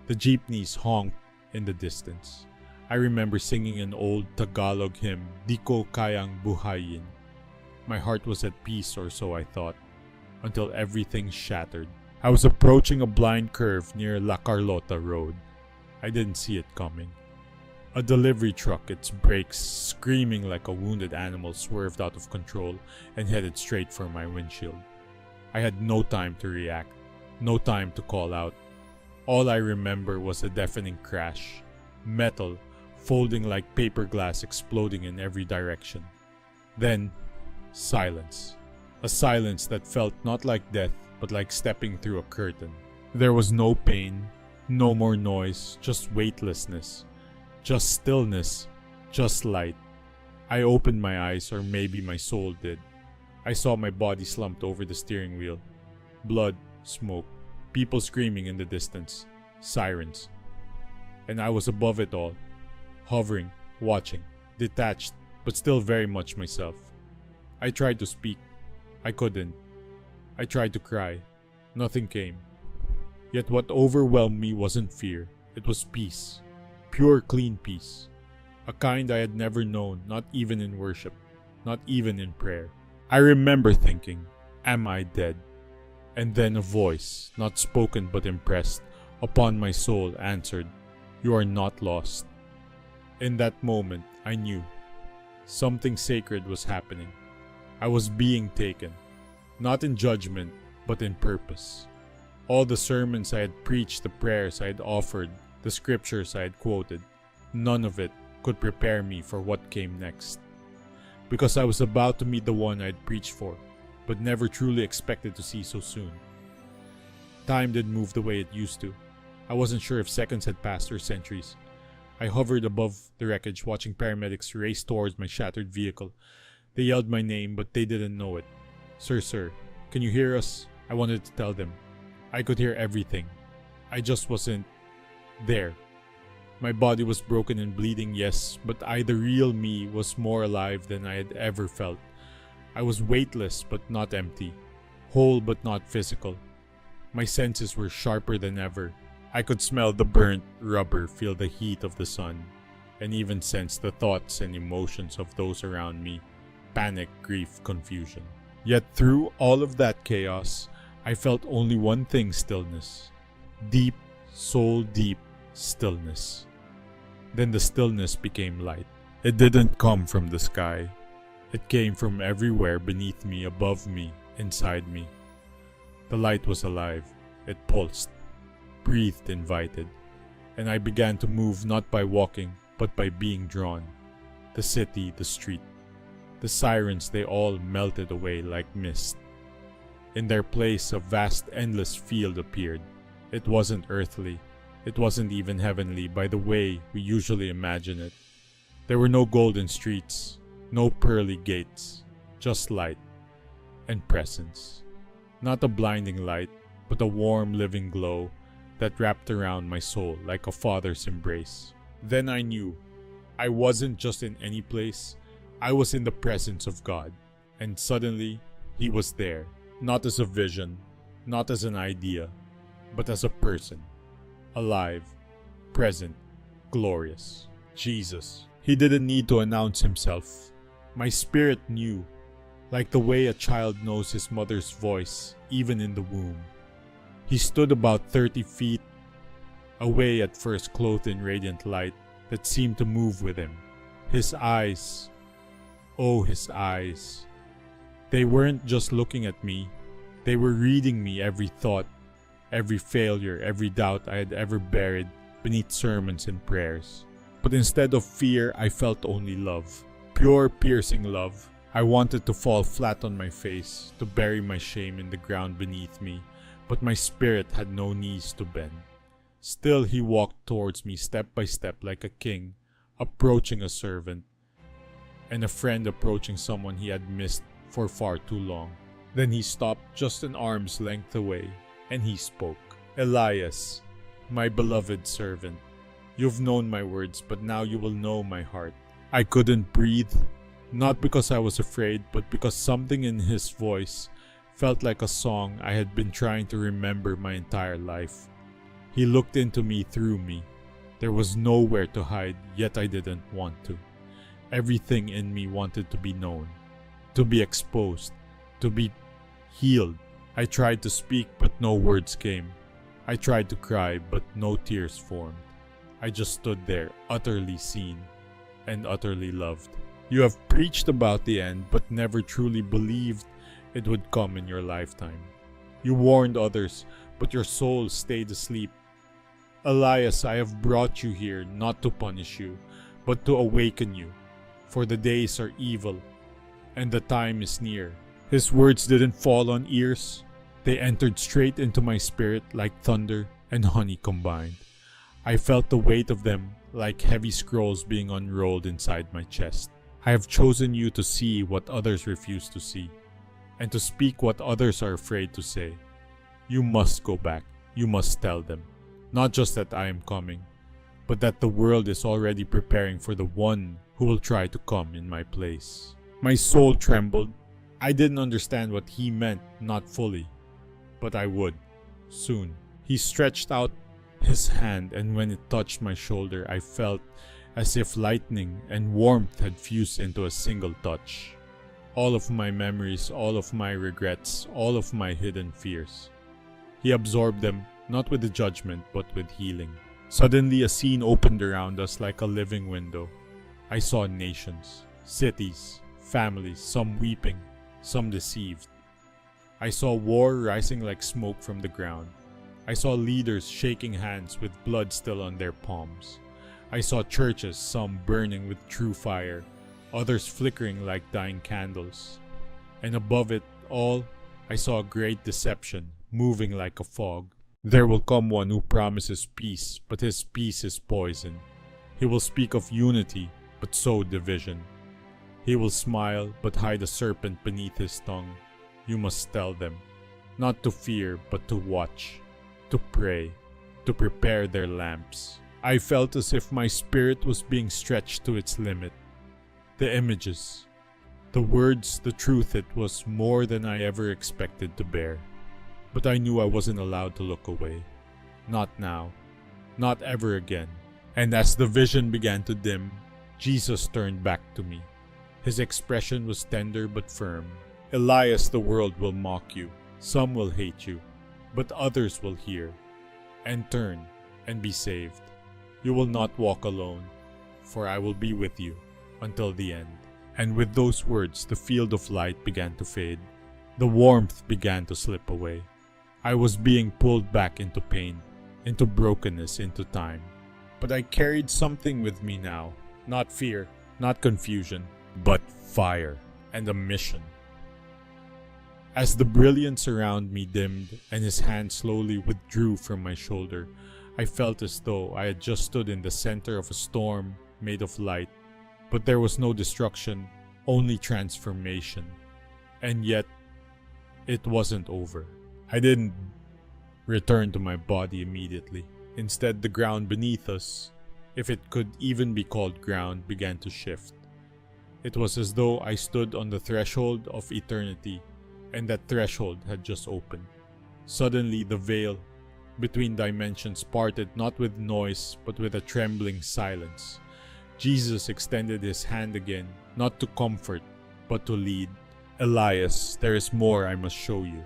The jeepneys honked in the distance. I remember singing an old Tagalog hymn, "Di ko kayang buhayin." My heart was at peace, or so I thought, until everything shattered. I was approaching a blind curve near La Carlota Road. I didn't see it coming. A delivery truck, its brakes screaming like a wounded animal, swerved out of control and headed straight for my windshield. I had no time to react, no time to call out. All I remember was a deafening crash, metal folding like paper glass, exploding in every direction. Then, silence. A silence that felt not like death, but like stepping through a curtain. There was no pain, no more noise, just weightlessness, just stillness, just light. I opened my eyes, or maybe my soul did. I saw my body slumped over the steering wheel. Blood, smoke, people screaming in the distance, sirens. And I was above it all, hovering, watching, detached, but still very much myself. I tried to speak. I couldn't. I tried to cry. Nothing came. Yet what overwhelmed me wasn't fear. It was peace. Pure, clean peace. A kind I had never known, not even in worship, not even in prayer. I remember thinking, "Am I dead?" And then a voice, not spoken but impressed upon my soul, answered, "You are not lost." In that moment, I knew something sacred was happening. I was being taken, not in judgment, but in purpose. All the sermons I had preached, the prayers I had offered, the scriptures I had quoted, none of it could prepare me for what came next. Because I was about to meet the one I had preached for, but never truly expected to see so soon. Time didn't move the way it used to. I wasn't sure if seconds had passed or centuries. I hovered above the wreckage, watching paramedics race towards my shattered vehicle. They yelled my name, but they didn't know it. "Sir, can you hear us?" I wanted to tell them. I could hear everything. I just wasn't there. My body was broken and bleeding, yes, but the real me was more alive than I had ever felt. I was weightless but not empty, whole but not physical. My senses were sharper than ever. I could smell the burnt rubber, feel the heat of the sun, and even sense the thoughts and emotions of those around me. Panic, grief, confusion. Yet through all of that chaos, I felt only one thing: stillness. Deep, soul deep stillness. Then the stillness became light. It didn't come from the sky. It came from everywhere beneath me, above me, inside me. The light was alive. It pulsed, breathed, invited. And I began to move not by walking, but by being drawn. The city, the street, the sirens, they all melted away like mist. In their place, a vast, endless field appeared. It wasn't earthly. It wasn't even heavenly by the way we usually imagine it. There were no golden streets, no pearly gates, just light and presence. Not a blinding light, but a warm, living glow that wrapped around my soul like a father's embrace. Then I knew I wasn't just in any place. I was in the presence of God. And suddenly, He was there, not as a vision, not as an idea, but as a person. Alive, present, glorious. Jesus. He didn't need to announce Himself. My spirit knew, like the way a child knows his mother's voice, even in the womb. He stood about 30 feet away at first, clothed in radiant light that seemed to move with Him. His eyes, oh His eyes. They weren't just looking at me, they were reading me, every thought, every failure, every doubt I had ever buried beneath sermons and prayers. But instead of fear, I felt only love. Pure, piercing love. I wanted to fall flat on my face, to bury my shame in the ground beneath me, but my spirit had no knees to bend. Still He walked towards me step by step like a king, approaching a servant, and a friend approaching someone he had missed for far too long. Then He stopped just an arm's length away, and He spoke. Elias, my beloved servant, you've known my words, but now you will know my heart. I couldn't breathe, not because I was afraid, but because something in His voice felt like a song I had been trying to remember my entire life. He looked into me through me. There was nowhere to hide, yet I didn't want to. Everything in me wanted to be known, to be exposed, to be healed. I tried to speak, but no words came. I tried to cry, but no tears formed. I just stood there, utterly seen and utterly loved. You have preached about the end, but never truly believed it would come in your lifetime. You warned others, but your soul stayed asleep. Elias, I have brought you here not to punish you, but to awaken you. For the days are evil, and the time is near. His words didn't fall on ears. They entered straight into my spirit like thunder and honey combined. I felt the weight of them like heavy scrolls being unrolled inside my chest. I have chosen you to see what others refuse to see, and to speak what others are afraid to say. You must go back. You must tell them, not just that I am coming, but that the world is already preparing for the one who will try to come in my place. My soul trembled. I didn't understand what He meant, not fully, but I would, soon. He stretched out His hand, and when it touched my shoulder, I felt as if lightning and warmth had fused into a single touch. All of my memories, all of my regrets, all of my hidden fears. He absorbed them, not with a judgment, but with healing. Suddenly, a scene opened around us like a living window. I saw nations, cities, families, some weeping, some deceived. I saw war rising like smoke from the ground. I saw leaders shaking hands with blood still on their palms. I saw churches, some burning with true fire, others flickering like dying candles. And above it all, I saw a great deception, moving like a fog. There will come one who promises peace, but his peace is poison. He will speak of unity, but sow division. He will smile, but hide a serpent beneath his tongue. You must tell them, not to fear, but to watch, to pray, to prepare their lamps. I felt as if my spirit was being stretched to its limit. The images, the words, the truth, it was more than I ever expected to bear. But I knew I wasn't allowed to look away. Not now. Not ever again. And as the vision began to dim, Jesus turned back to me. His expression was tender but firm. Elias, the world will mock you. Some will hate you. But others will hear and turn and be saved. You will not walk alone, for I will be with you until the end. And with those words, the field of light began to fade. The warmth began to slip away. I was being pulled back into pain, into brokenness, into time. But I carried something with me now. Not fear, not confusion, but fire and a mission. As the brilliance around me dimmed and his hand slowly withdrew from my shoulder, I felt as though I had just stood in the center of a storm made of light. But there was no destruction, only transformation. And yet, it wasn't over. I didn't return to my body immediately. Instead, the ground beneath us, if it could even be called ground, began to shift. It was as though I stood on the threshold of eternity, and that threshold had just opened. Suddenly, the veil between dimensions parted, not with noise, but with a trembling silence. Jesus extended his hand again, not to comfort, but to lead. Elias, there is more I must show you.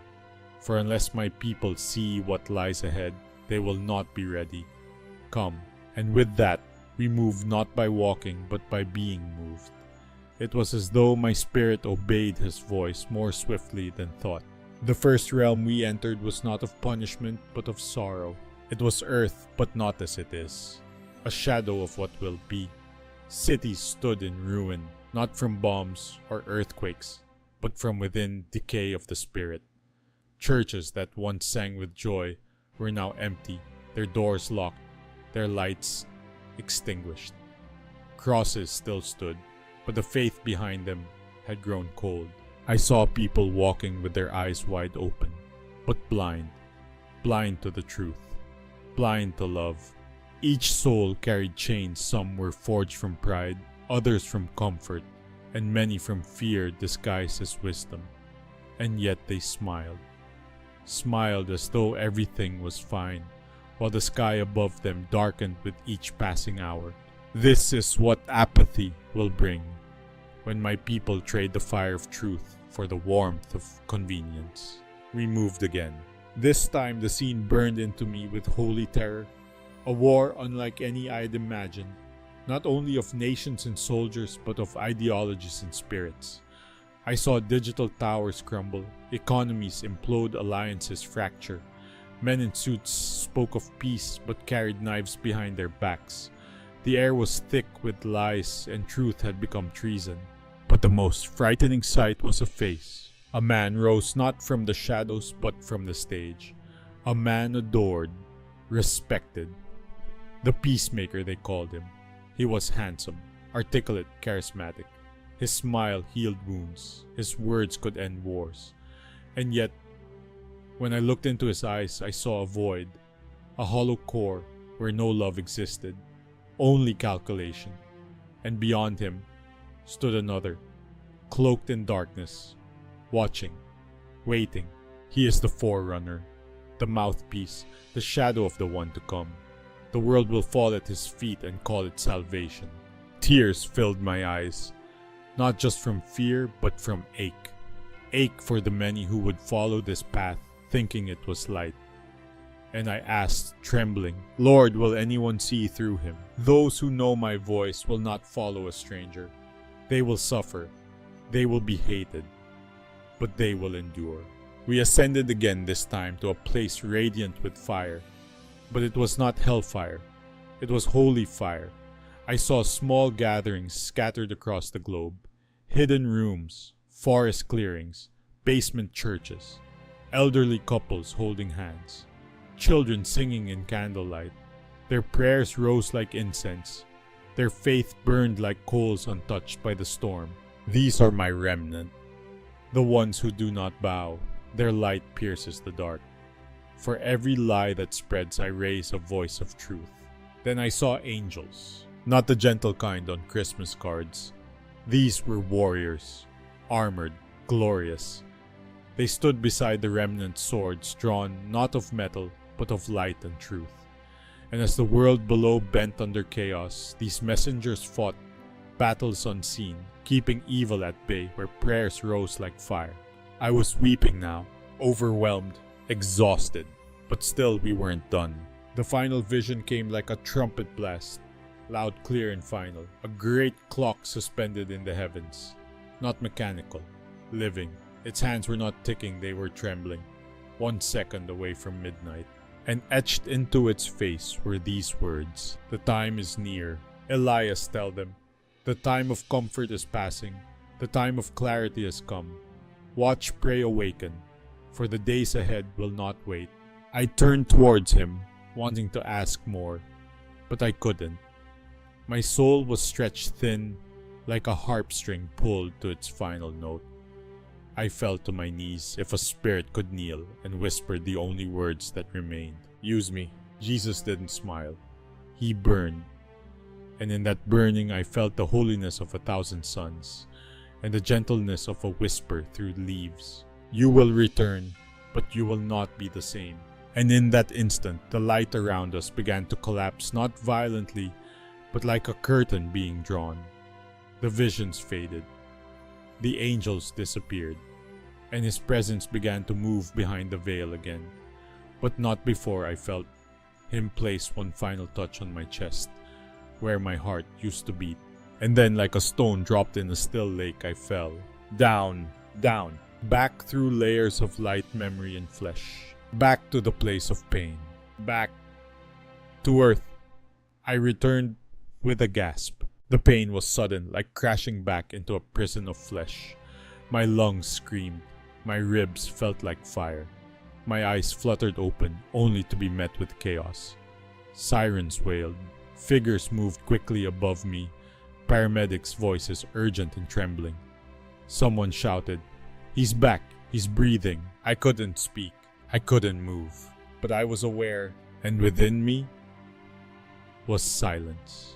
For unless my people see what lies ahead, they will not be ready. Come. And with that, we moved not by walking, but by being moved. It was as though my spirit obeyed his voice more swiftly than thought. The first realm we entered was not of punishment, but of sorrow. It was earth, but not as it is. A shadow of what will be. Cities stood in ruin, not from bombs or earthquakes, but from within decay of the spirit. Churches that once sang with joy were now empty, their doors locked, their lights extinguished. Crosses still stood, but the faith behind them had grown cold. I saw people walking with their eyes wide open, but blind to the truth, blind to love. Each soul carried chains. Some were forged from pride, others from comfort, and many from fear disguised as wisdom. And yet they smiled as though everything was fine, while the sky above them darkened with each passing hour. This is what apathy will bring, when my people trade the fire of truth for the warmth of convenience. We moved again. This time the scene burned into me with holy terror. A war unlike any I had imagined, not only of nations and soldiers, but of ideologies and spirits. I saw digital towers crumble, economies implode, alliances fracture. Men in suits spoke of peace but carried knives behind their backs. The air was thick with lies, and truth had become treason. But the most frightening sight was a face. A man rose not from the shadows but from the stage. A man adored, respected. The peacemaker, they called him. He was handsome, articulate, charismatic. His smile healed wounds. His words could end wars. And yet, when I looked into his eyes, I saw a void, a hollow core where no love existed, only calculation. And beyond him stood another, cloaked in darkness, watching, waiting. He is the forerunner, the mouthpiece, the shadow of the one to come. The world will fall at his feet and call it salvation. Tears filled my eyes, not just from fear, but from ache. Ache for the many who would follow this path, thinking it was light. And I asked, trembling, Lord, will anyone see through him? Those who know my voice will not follow a stranger. They will suffer. They will be hated. But they will endure. We ascended again, this time to a place radiant with fire. But it was not hellfire. It was holy fire. I saw small gatherings scattered across the globe. Hidden rooms, forest clearings, basement churches. Elderly couples holding hands. Children singing in candlelight. Their prayers rose like incense. Their faith burned like coals untouched by the storm. These are my remnant. The ones who do not bow. Their light pierces the dark. For every lie that spreads, I raise a voice of truth. Then I saw angels, not the gentle kind on Christmas cards. These were warriors, armored, glorious. They stood beside the remnant swords drawn not of metal, but of light and truth. And as the world below bent under chaos, these messengers fought battles unseen, keeping evil at bay where prayers rose like fire. I was weeping now, overwhelmed, exhausted, but still we weren't done. The final vision came like a trumpet blast, loud, clear, and final. A great clock suspended in the heavens, not mechanical, living. Its hands were not ticking, they were trembling, 1 second away from midnight. And etched into its face were these words: "The time is near." Elias, tell them, the time of comfort is passing. The time of clarity has come. Watch, pray, awaken, for the days ahead will not wait. I turned towards him, wanting to ask more, but I couldn't. My soul was stretched thin, like a harp string pulled to its final note. I fell to my knees, if a spirit could kneel, and whispered the only words that remained. Use me. Jesus didn't smile. He burned. And in that burning I felt the holiness of 1,000 suns, and the gentleness of a whisper through leaves. You will return, but you will not be the same. And in that instant, the light around us began to collapse, not violently, but like a curtain being drawn. The visions faded. The angels disappeared, and his presence began to move behind the veil again. But not before I felt him place one final touch on my chest, where my heart used to beat. And then, like a stone dropped in a still lake, I fell. Down, down, back through layers of light, memory, and flesh. Back to the place of pain. Back to earth. I returned with a gasp. The pain was sudden, like crashing back into a prison of flesh. My lungs screamed. My ribs felt like fire. My eyes fluttered open, only to be met with chaos. Sirens wailed. Figures moved quickly above me. Paramedics' voices urgent and trembling. Someone shouted, "He's back! He's breathing!" I couldn't speak. I couldn't move. But I was aware, and within me was silence.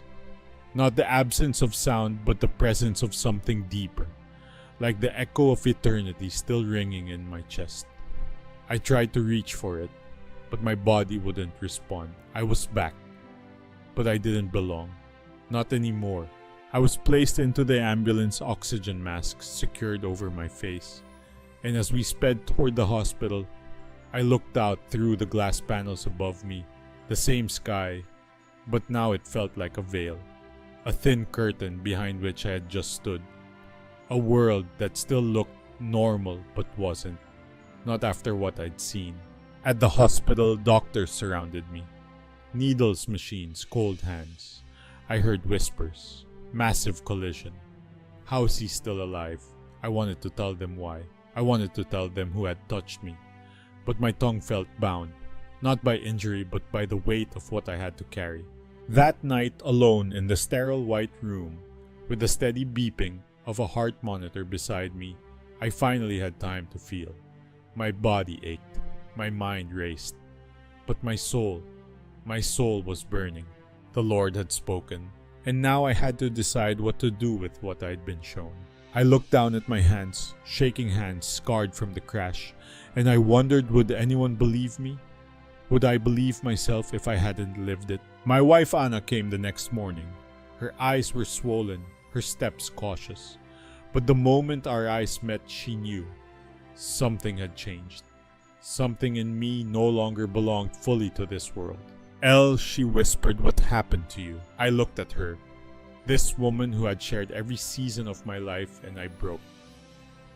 Not the absence of sound, but the presence of something deeper, like the echo of eternity still ringing in my chest. I tried to reach for it, but my body wouldn't respond. I was back, but I didn't belong. Not anymore. I was placed into the ambulance, oxygen masks secured over my face, and as we sped toward the hospital, I looked out through the glass panels above me, the same sky, but now it felt like a veil. A thin curtain behind which I had just stood. A world that still looked normal but wasn't. Not after what I'd seen. At the hospital, doctors surrounded me. Needles, machines, cold hands. I heard whispers. Massive collision. How is he still alive? I wanted to tell them why. I wanted to tell them who had touched me. But my tongue felt bound. Not by injury, but by the weight of what I had to carry. That night, alone in the sterile white room, with the steady beeping of a heart monitor beside me, I finally had time to feel. My body ached. My mind raced. But my soul was burning. The Lord had spoken, and now I had to decide what to do with what I'd been shown. I looked down at my hands, shaking hands scarred from the crash, and I wondered, would anyone believe me? Would I believe myself if I hadn't lived it? My wife Anna came the next morning. Her eyes were swollen, her steps cautious. But the moment our eyes met, she knew. Something had changed. Something in me no longer belonged fully to this world. "Elle," she whispered, "what happened to you?" I looked at her. This woman who had shared every season of my life, and I broke.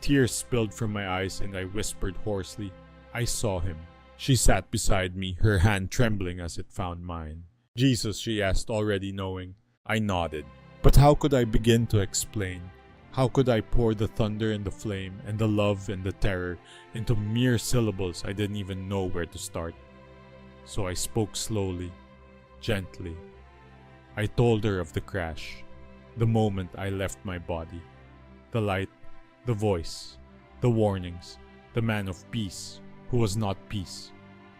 Tears spilled from my eyes and I whispered hoarsely, "I saw him." She sat beside me, her hand trembling as it found mine. "Jesus?" she asked, already knowing. I nodded. But how could I begin to explain? How could I pour the thunder and the flame and the love and the terror into mere syllables I didn't even know where to start? So I spoke slowly, gently. I told her of the crash, the moment I left my body, the light, the voice, the warnings, the man of peace who was not peace.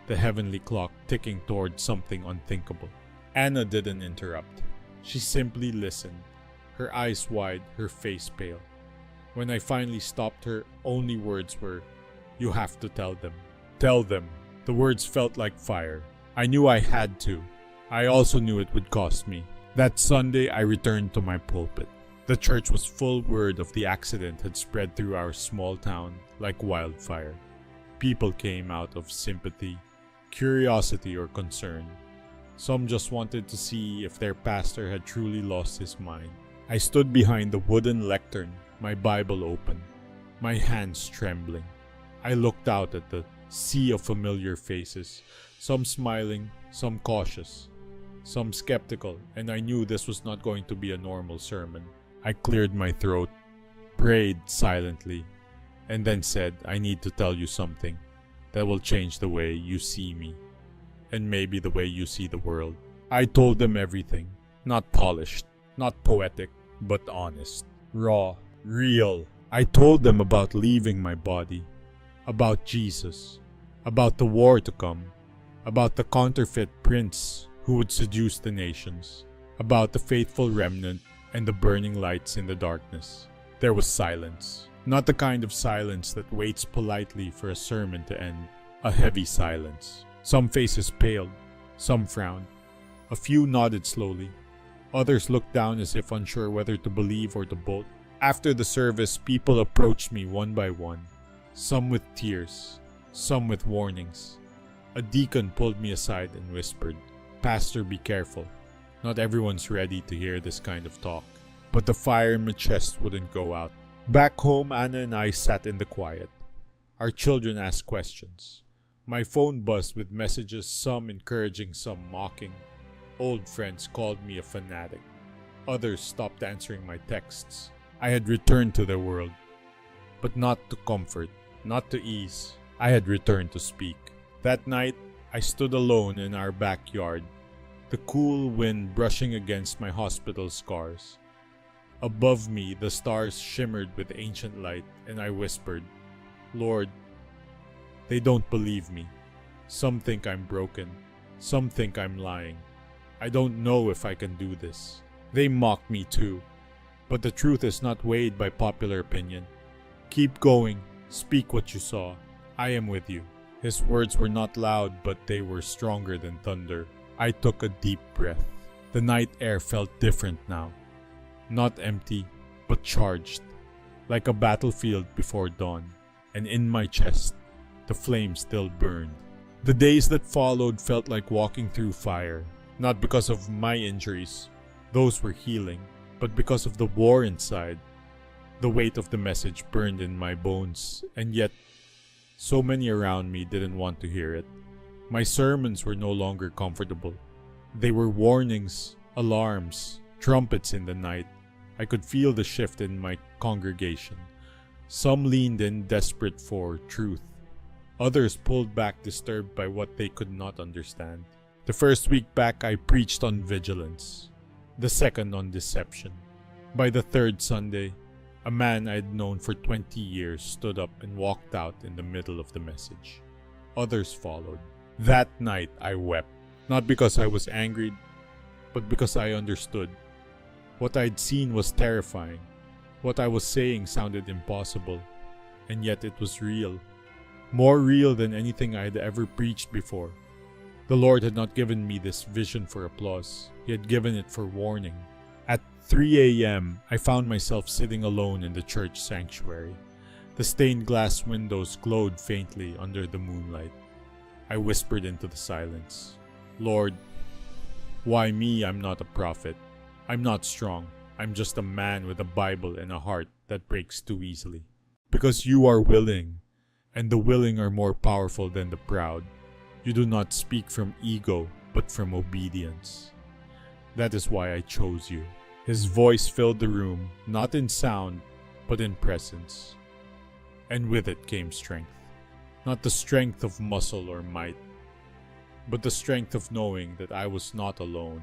the heavenly clock ticking toward something unthinkable. Anna didn't interrupt. She simply listened, her eyes wide, her face pale. When I finally stopped, her only words were, "You have to tell them." Tell them. The words felt like fire. I knew I had to. I also knew it would cost me. That Sunday, I returned to my pulpit. The church was full. Word of the accident had spread through our small town like wildfire. People came out of sympathy, curiosity, or concern. Some just wanted to see if their pastor had truly lost his mind. I stood behind the wooden lectern, my Bible open, my hands trembling. I looked out at the sea of familiar faces, some smiling, some cautious, some skeptical, and I knew this was not going to be a normal sermon. I cleared my throat, prayed silently, and then said, "I need to tell you something that will change the way you see me, and maybe the way you see the world." I told them everything, not polished, not poetic, but honest, raw, real. I told them about leaving my body, about Jesus, about the war to come, about the counterfeit prince who would seduce the nations, about the faithful remnant and the burning lights in the darkness. There was silence, not the kind of silence that waits politely for a sermon to end, a heavy silence. Some faces paled, some frowned. A few nodded slowly. Others looked down as if unsure whether to believe or to bolt. After the service, people approached me one by one, some with tears, some with warnings. A deacon pulled me aside and whispered, "Pastor, be careful. Not everyone's ready to hear this kind of talk." But the fire in my chest wouldn't go out. Back home, Anna and I sat in the quiet. Our children asked questions. My phone buzzed with messages, some encouraging, some mocking. Old friends called me a fanatic. Others stopped answering my texts. I had returned to their world, but not to comfort, not to ease. I had returned to speak. That night, I stood alone in our backyard, the cool wind brushing against my hospital scars. Above me, the stars shimmered with ancient light, and I whispered, "Lord, they don't believe me. Some think I'm broken. Some think I'm lying. I don't know if I can do this. They mock me too. But the truth is not weighed by popular opinion. Keep going. Speak what you saw. I am with you." His words were not loud, but they were stronger than thunder. I took a deep breath. The night air felt different now. Not empty, but charged, like a battlefield before dawn. And in my chest, the flame still burned. The days that followed felt like walking through fire, not because of my injuries, those were healing, but because of the war inside. The weight of the message burned in my bones, and yet so many around me didn't want to hear it. My sermons were no longer comfortable. They were warnings, alarms, trumpets in the night. I could feel the shift in my congregation. Some leaned in desperate for truth. Others pulled back disturbed by what they could not understand. The first week back, I preached on vigilance. The second on deception. By the third Sunday, a man I had known for 20 years stood up and walked out in the middle of the message. Others followed. That night I wept, not because I was angry, but because I understood. What I'd seen was terrifying. What I was saying sounded impossible, and yet it was real. More real than anything I had ever preached before. The Lord had not given me this vision for applause. He had given it for warning. At 3 a.m., I found myself sitting alone in the church sanctuary. The stained glass windows glowed faintly under the moonlight. I whispered into the silence, "Lord, why me? I'm not a prophet. I'm not strong. I'm just a man with a Bible and a heart that breaks too easily. Because you are willing, and the willing are more powerful than the proud. You do not speak from ego, but from obedience. That is why I chose you." His voice filled the room, not in sound, but in presence. And with it came strength. Not the strength of muscle or might, but the strength of knowing that I was not alone.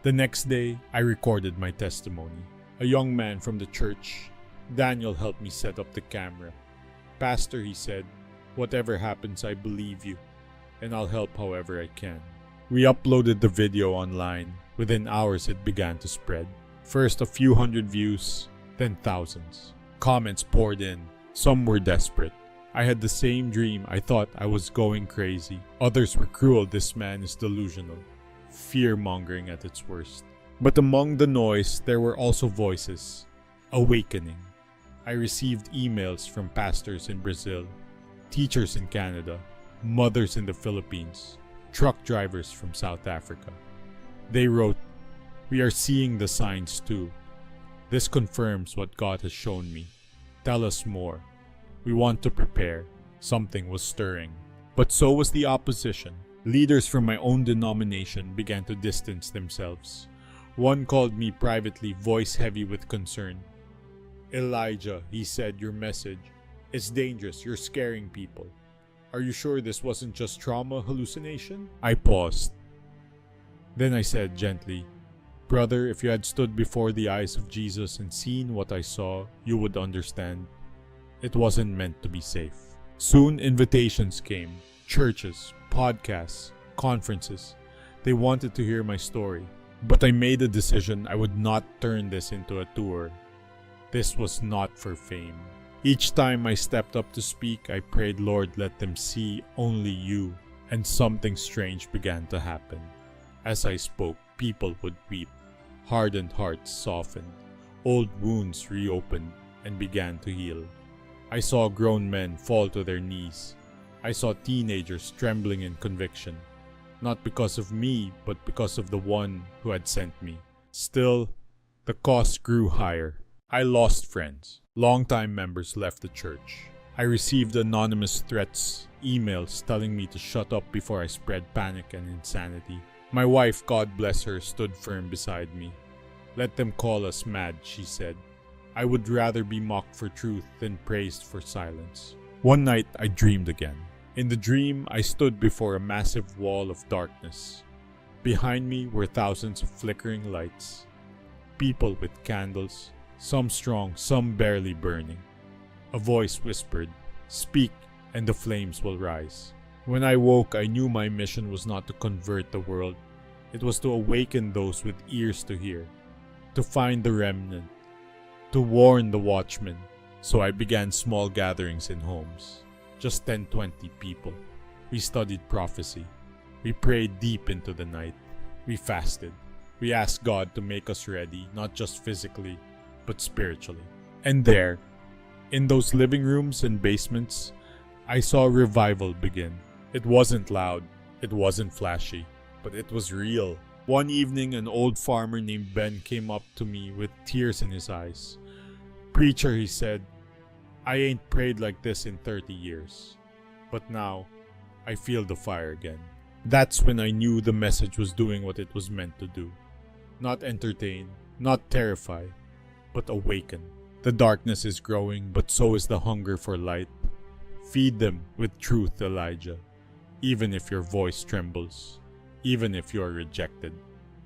The next day, I recorded my testimony. A young man from the church, Daniel, helped me set up the camera. "Pastor," he said, "whatever happens, I believe you. and I'll help however I can. We uploaded the video online. Within hours it began to spread. First a few hundred views, then thousands. Comments poured in. Some were desperate. I had the same dream. I thought I was going crazy. Others were cruel. This man is delusional. Fear-mongering at its worst. But among the noise, there were also voices. Awakening. I received emails from pastors in Brazil, teachers in Canada, mothers in the Philippines, truck drivers from South Africa. They wrote, "We are seeing the signs too. This confirms what God has shown me. Tell us more. We want to prepare." Something was stirring. But so was the opposition. Leaders from my own denomination began to distance themselves. One called me privately, voice heavy with concern. "Elijah," he said, "your message is dangerous. You're scaring people. Are you sure this wasn't just trauma hallucination?" I paused. Then I said gently, "Brother, if you had stood before the eyes of Jesus and seen what I saw, you would understand. It wasn't meant to be safe." Soon invitations came. Churches, podcasts, conferences. They wanted to hear my story. But I made a decision. I would not turn this into a tour. This was not for fame. Each time I stepped up to speak, I prayed, "Lord, let them see only you." And something strange began to happen. As I spoke, people would weep. Hardened hearts softened. Old wounds reopened and began to heal. I saw grown men fall to their knees. I saw teenagers trembling in conviction. Not because of me, but because of the one who had sent me. Still, the cost grew higher. I lost friends. Longtime members left the church. I received anonymous threats, emails telling me to shut up before I spread panic and insanity. My wife, God bless her, stood firm beside me. "Let them call us mad," she said. "I would rather be mocked for truth than praised for silence." One night, I dreamed again. In the dream, I stood before a massive wall of darkness. Behind me were thousands of flickering lights. People with candles, some strong, some barely burning. A voice whispered, "Speak, and the flames will rise." When I woke, I knew my mission was not to convert the world. It was to awaken those with ears to hear, to find the remnant, to warn the watchmen. So I began small gatherings in homes. Just 10-20 people. We studied prophecy. We prayed deep into the night. We fasted. We asked God to make us ready, not just physically, but spiritually. And there, in those living rooms and basements, I saw revival begin. It wasn't loud, it wasn't flashy, but it was real. One evening, an old farmer named Ben came up to me with tears in his eyes. "Preacher," he said, "I ain't prayed like this in 30 years. But now, I feel the fire again." That's when I knew the message was doing what it was meant to do. Not entertain, not terrify, but awaken. The darkness is growing, but so is the hunger for light. Feed them with truth, Elijah. Even if your voice trembles, even if you are rejected,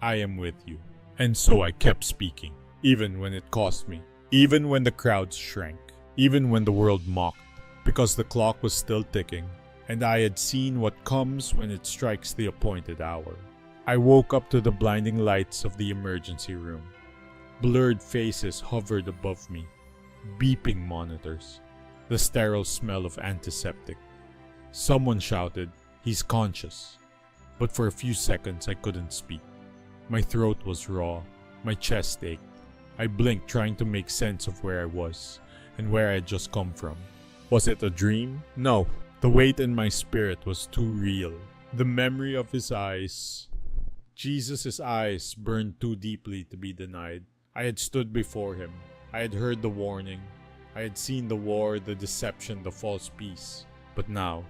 I am with you. And so I kept speaking, even when it cost me, even when the crowds shrank, even when the world mocked, because the clock was still ticking, and I had seen what comes when it strikes the appointed hour. I woke up to the blinding lights of the emergency room. Blurred faces hovered above me, beeping monitors, the sterile smell of antiseptic. Someone shouted, "He's conscious." But for a few seconds I couldn't speak. My throat was raw, my chest ached. I blinked, trying to make sense of where I was and where I had just come from. Was it a dream? No. The weight in my spirit was too real. The memory of his eyes, Jesus' eyes, burned too deeply to be denied. I had stood before him. I had heard the warning. I had seen the war, the deception, the false peace. But now,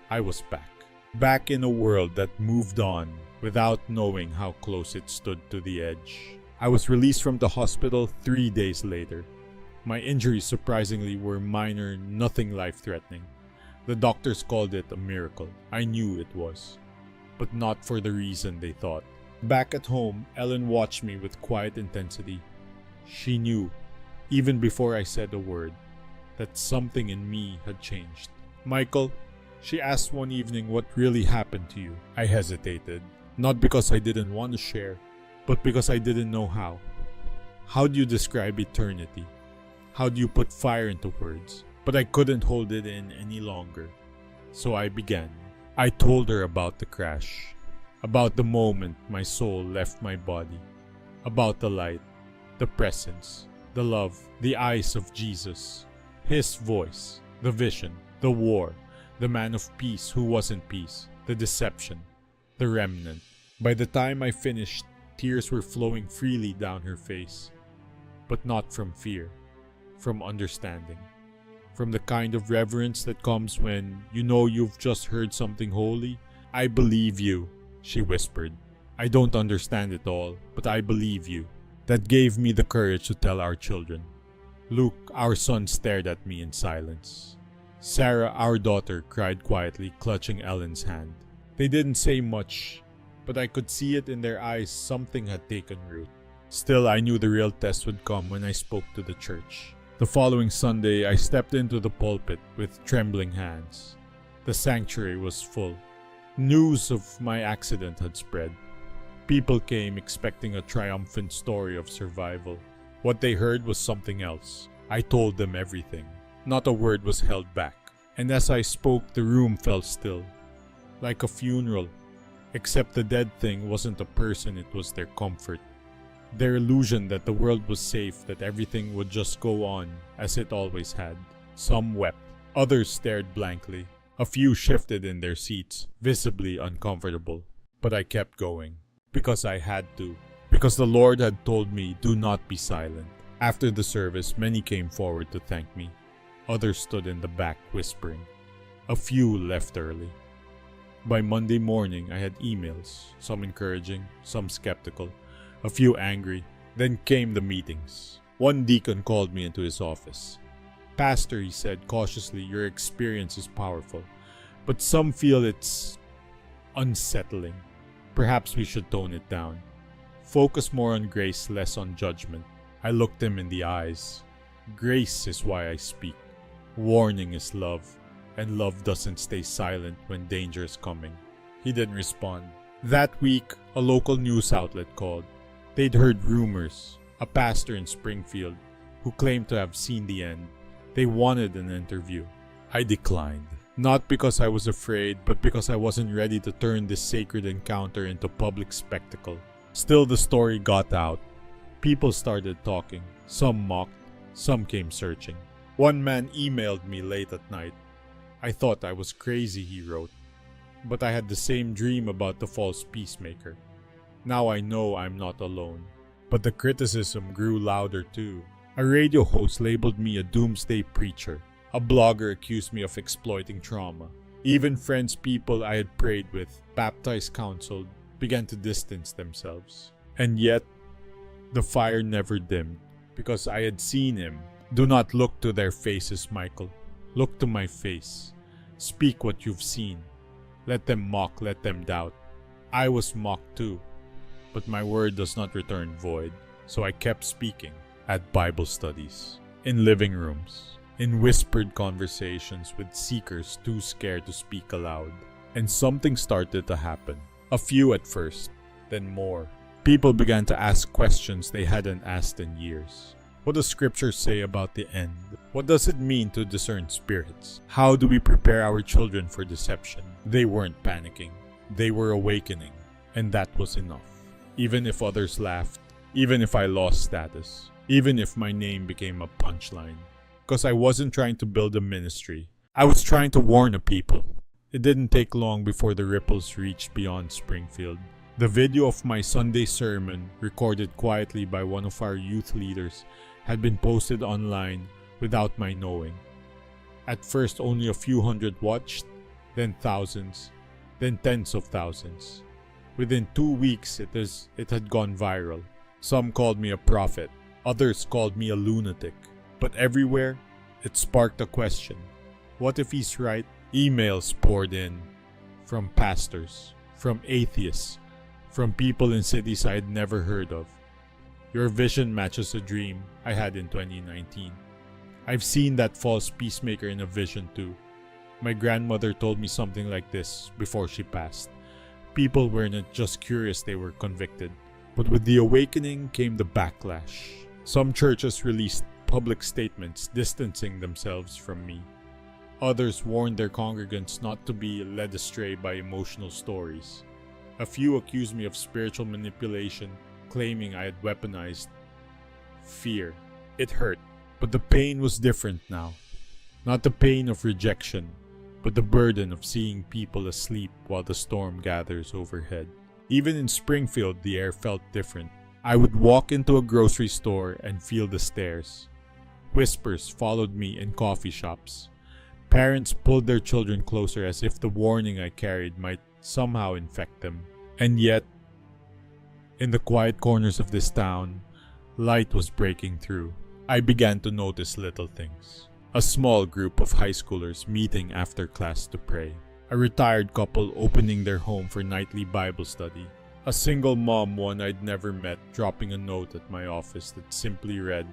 I was back. Back in a world that moved on without knowing how close it stood to the edge. I was released from the hospital 3 days later. My injuries surprisingly were minor, nothing life-threatening. The doctors called it a miracle. I knew it was. But not for the reason they thought. Back at home, Ellen watched me with quiet intensity. She knew, even before I said a word, that something in me had changed. "Michael, She asked one evening what really happened to you. I hesitated, not because I didn't want to share, but because I didn't know how. How do you describe eternity? How do you put fire into words? But I couldn't hold it in any longer. So I began. I told her about the crash, about the moment my soul left my body, about the light, the presence, the love, the eyes of Jesus, His voice, the vision, the war, the man of peace who wasn't peace, the deception, the remnant. By the time I finished, tears were flowing freely down her face, but not from fear, from understanding, from the kind of reverence that comes when you know you've just heard something holy. I believe you, she whispered. I don't understand it all, but I believe you. That gave me the courage to tell our children. Luke, our son, stared at me in silence. Sarah, our daughter, cried quietly, clutching Ellen's hand. They didn't say much, but I could see it in their eyes. Something had taken root. Still, I knew the real test would come when I spoke to the church. The following Sunday, I stepped into the pulpit with trembling hands. The sanctuary was full. News of my accident had spread. People came expecting a triumphant story of survival. What they heard was something else. I told them everything. Not a word was held back. And as I spoke, the room fell still, like a funeral. Except the dead thing wasn't a person, it was their comfort. Their illusion that the world was safe, that everything would just go on as it always had. Some wept. Others stared blankly. A few shifted in their seats, visibly uncomfortable. But I kept going. Because I had to. Because the Lord had told me, do not be silent. After the service, many came forward to thank me. Others stood in the back whispering. A few left early. By Monday morning, I had emails, some encouraging, some skeptical, a few angry. Then came the meetings. One deacon called me into his office. Pastor, he said cautiously, your experience is powerful, but some feel it's unsettling. Perhaps we should tone it down. Focus more on grace, less on judgment. I looked him in the eyes. Grace is why I speak. Warning is love, and love doesn't stay silent when danger is coming. He didn't respond. That week, a local news outlet called. They'd heard rumors. A pastor in Springfield who claimed to have seen the end. They wanted an interview. I declined. Not because I was afraid, but because I wasn't ready to turn this sacred encounter into public spectacle. Still, the story got out. People started talking. Some mocked. Some came searching. One man emailed me late at night. I thought I was crazy, he wrote. But I had the same dream about the false peacemaker. Now I know I'm not alone. But the criticism grew louder too. A radio host labeled me a doomsday preacher. A blogger accused me of exploiting trauma. Even friends, people I had prayed with, baptized, counseled, began to distance themselves. And yet, the fire never dimmed, because I had seen him. Do not look to their faces, Michael. Look to my face. Speak what you've seen. Let them mock, let them doubt. I was mocked too, but my word does not return void. So I kept speaking at Bible studies, in living rooms, in whispered conversations with seekers too scared to speak aloud. And something started to happen. A few at first, then more. People began to ask questions they hadn't asked in years. What does Scripture say about the end? What does it mean to discern spirits? How do we prepare our children for deception? They weren't panicking. They were awakening. And that was enough. Even if others laughed, even if I lost status, even if my name became a punchline. Because I wasn't trying to build a ministry. I was trying to warn a people. It didn't take long before the ripples reached beyond Springfield. The video of my Sunday sermon, recorded quietly by one of our youth leaders, had been posted online without my knowing. At first, only a few hundred watched, then thousands, then tens of thousands. Within 2 weeks, it had gone viral. Some called me a prophet. Others called me a lunatic. But everywhere, it sparked a question. What if he's right? Emails poured in from pastors, from atheists, from people in cities I had never heard of. Your vision matches a dream I had in 2019. I've seen that false peacemaker in a vision too. My grandmother told me something like this before she passed. People weren't just curious, they were convicted. But with the awakening came the backlash. Some churches released public statements distancing themselves from me. Others warned their congregants not to be led astray by emotional stories. A few accused me of spiritual manipulation, claiming I had weaponized fear. It hurt, but the pain was different now. Not the pain of rejection, but the burden of seeing people asleep while the storm gathers overhead. Even in Springfield, the air felt different. I would walk into a grocery store and feel the stares. Whispers followed me in coffee shops. Parents pulled their children closer as if the warning I carried might somehow infect them. And yet, in the quiet corners of this town, light was breaking through. I began to notice little things. A small group of high schoolers meeting after class to pray. A retired couple opening their home for nightly Bible study. A single mom, one I'd never met, dropping a note at my office that simply read,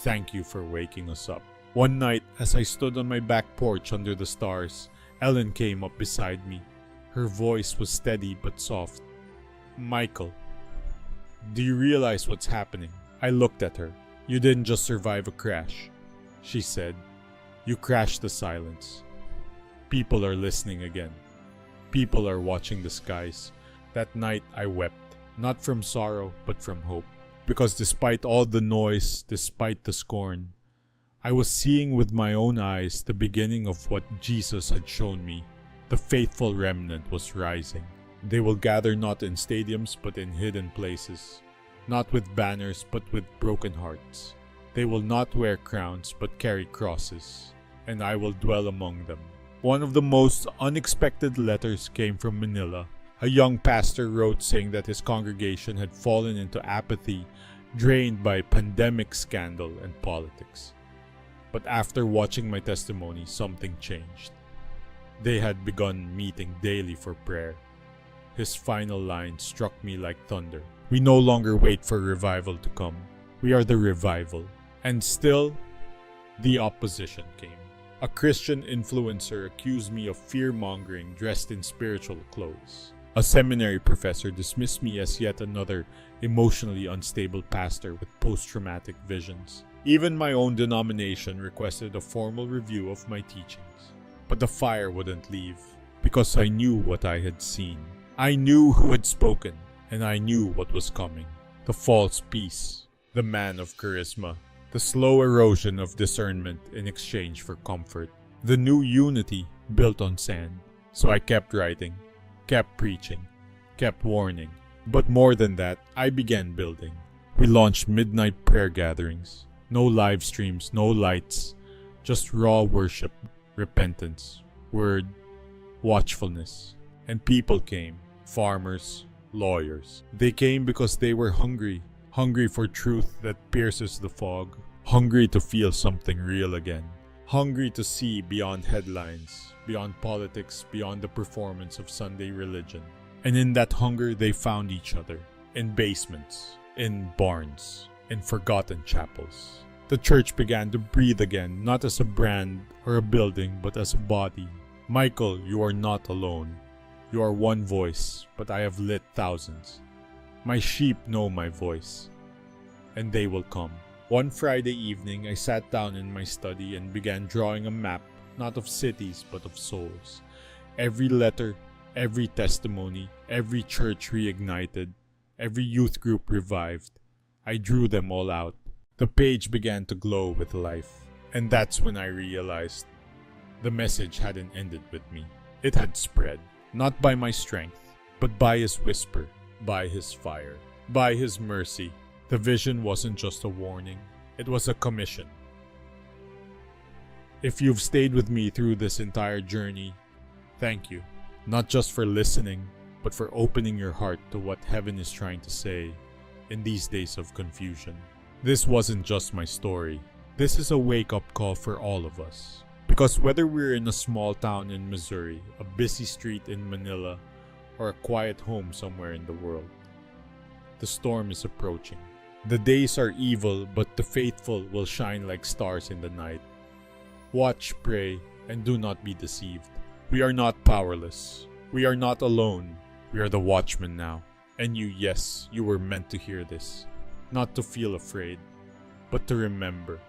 "Thank you for waking us up." One night, as I stood on my back porch under the stars, Ellen came up beside me. Her voice was steady but soft. "Michael, do you realize what's happening?" I looked at her. "You didn't just survive a crash," she said. "You crashed the silence. People are listening again. People are watching the skies." That night I wept, not from sorrow, but from hope. Because despite all the noise, despite the scorn, I was seeing with my own eyes the beginning of what Jesus had shown me. The faithful remnant was rising. They will gather not in stadiums, but in hidden places. Not with banners, but with broken hearts. They will not wear crowns, but carry crosses, and I will dwell among them. One of the most unexpected letters came from Manila. A young pastor wrote saying that his congregation had fallen into apathy, drained by pandemic scandal and politics. But after watching my testimony, something changed. They had begun meeting daily for prayer. His final line struck me like thunder. We no longer wait for revival to come. We are the revival. And still, the opposition came. A Christian influencer accused me of fear-mongering dressed in spiritual clothes. A seminary professor dismissed me as yet another emotionally unstable pastor with post-traumatic visions. Even my own denomination requested a formal review of my teachings. But the fire wouldn't leave, because I knew what I had seen. I knew who had spoken, and I knew what was coming. The false peace, the man of charisma, the slow erosion of discernment in exchange for comfort, the new unity built on sand. So I kept writing, kept preaching, kept warning. But more than that, I began building. We launched midnight prayer gatherings. No live streams, no lights, just raw worship, repentance, word, watchfulness. And people came, farmers, lawyers. They came because they were hungry for truth that pierces the fog, hungry to feel something real again, hungry to see beyond headlines, beyond politics, beyond the performance of Sunday religion. And in that hunger, they found each other, in basements, in barns, in forgotten chapels. The church began to breathe again, not as a brand or a building, but as a body. Michael, you are not alone. You are one voice, but I have lit thousands. My sheep know my voice, and they will come. One Friday evening, I sat down in my study and began drawing a map, not of cities, but of souls. Every letter, every testimony, every church reignited, every youth group revived. I drew them all out. The page began to glow with life. And that's when I realized the message hadn't ended with me. It had spread, not by my strength, but by his whisper, by his fire, by his mercy. The vision wasn't just a warning, it was a commission. If you've stayed with me through this entire journey, thank you. Not just for listening, but for opening your heart to what heaven is trying to say in these days of confusion. This wasn't just my story. This is a wake-up call for all of us. Because whether we're in a small town in Missouri, a busy street in Manila, or a quiet home somewhere in the world, the storm is approaching. The days are evil, but the faithful will shine like stars in the night. Watch, pray, and do not be deceived. We are not powerless. We are not alone. We are the watchmen now. And you, yes, you were meant to hear this. Not to feel afraid, but to remember.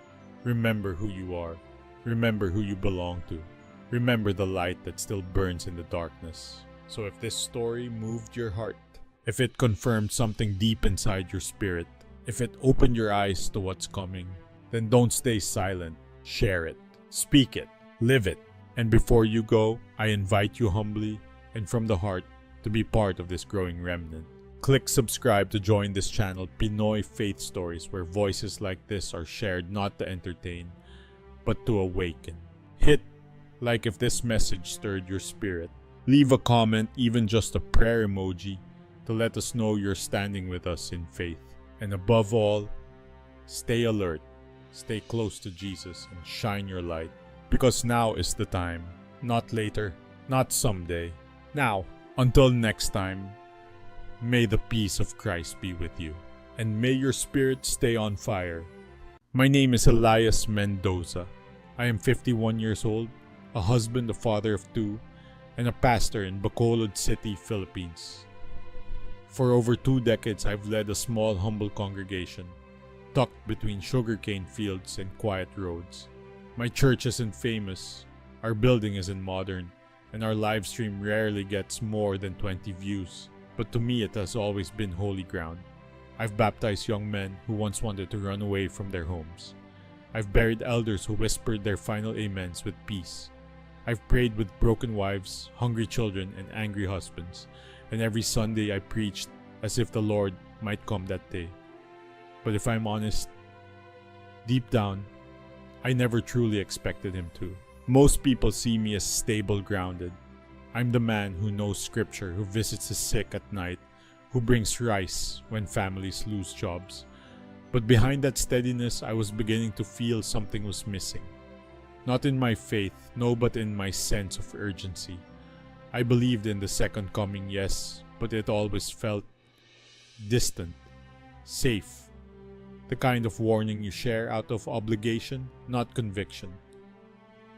Remember who you are. Remember who you belong to. Remember the light that still burns in the darkness. So if this story moved your heart, if it confirmed something deep inside your spirit, if it opened your eyes to what's coming, then don't stay silent. Share it. Speak it. Live it. And before you go, I invite you humbly and from the heart to be part of this growing remnant. Click subscribe to join this channel, Pinoy Faith Stories, where voices like this are shared not to entertain, but to awaken. Hit like if this message stirred your spirit. Leave a comment, even just a prayer emoji, to let us know you're standing with us in faith. And above all, stay alert, stay close to Jesus, and shine your light. Because now is the time, not later, not someday. Now, until next time, may the peace of Christ be with you, and may your spirit stay on fire. My name is Elias Mendoza. I am 51 years old, a husband, a father of two, and a pastor in Bacolod City, Philippines. For over 2 decades, I've led a small, humble congregation, tucked between sugarcane fields and quiet roads. My church isn't famous, our building isn't modern, and our live stream rarely gets more than 20 views. But to me, it has always been holy ground. I've baptized young men who once wanted to run away from their homes. I've buried elders who whispered their final amens with peace. I've prayed with broken wives, hungry children, and angry husbands. And every Sunday I preached as if the Lord might come that day. But if I'm honest, deep down, I never truly expected him to. Most people see me as stable, grounded. I'm the man who knows scripture, who visits the sick at night, who brings rice when families lose jobs. But behind that steadiness, I was beginning to feel something was missing. Not in my faith, no, but in my sense of urgency. I believed in the second coming, yes, but it always felt distant, safe. The kind of warning you share out of obligation, not conviction.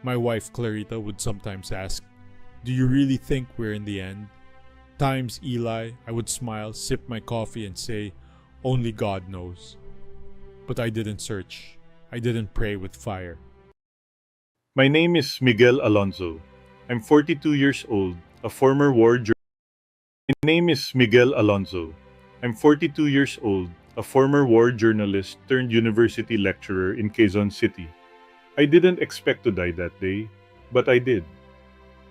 My wife Clarita would sometimes ask, "Do you really think we're in the end?" Times, Eli, I would smile, sip my coffee and say, "Only God knows." But I didn't search. I didn't pray with fire. My name is Miguel Alonzo. I'm 42 years old, a former war journalist. My name is Miguel Alonzo. I'm 42 years old, a former war journalist turned university lecturer in Quezon City. I didn't expect to die that day, but I did.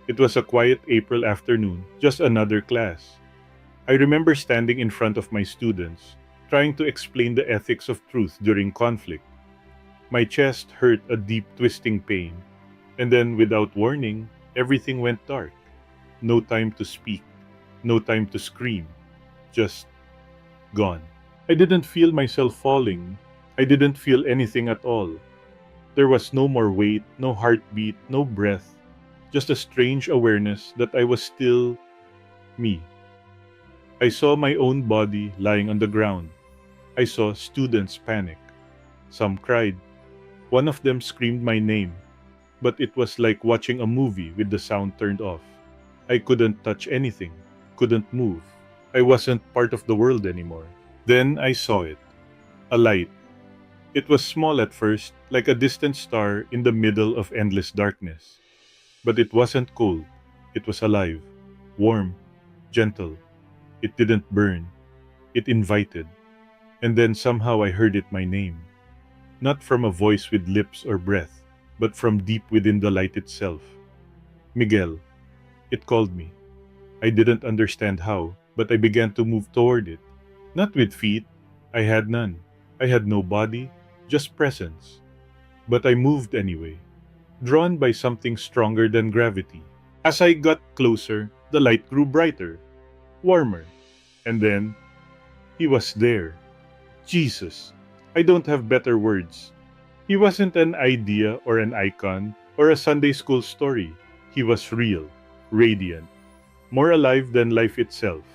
It was a quiet April afternoon, just another class. I remember standing in front of my students, trying to explain the ethics of truth during conflict. My chest hurt a deep, twisting pain, and then, without warning, everything went dark. No time to speak, no time to scream, just gone. I didn't feel myself falling. I didn't feel anything at all. There was no more weight, no heartbeat, no breath, just a strange awareness that I was still me. I saw my own body lying on the ground. I saw students panic. Some cried. One of them screamed my name, but it was like watching a movie with the sound turned off. I couldn't touch anything, couldn't move. I wasn't part of the world anymore. Then I saw it. A light. It was small at first, like a distant star in the middle of endless darkness. But it wasn't cold. It was alive, warm, gentle. It didn't burn. It invited. And then somehow I heard it my name. Not from a voice with lips or breath, but from deep within the light itself. Miguel. It called me. I didn't understand how, but I began to move toward it. Not with feet. I had none. I had no body, just presence. But I moved anyway, drawn by something stronger than gravity. As I got closer, the light grew brighter, warmer. And then, he was there. Jesus. I don't have better words. He wasn't an idea or an icon or a Sunday school story. He was real, radiant, more alive than life itself.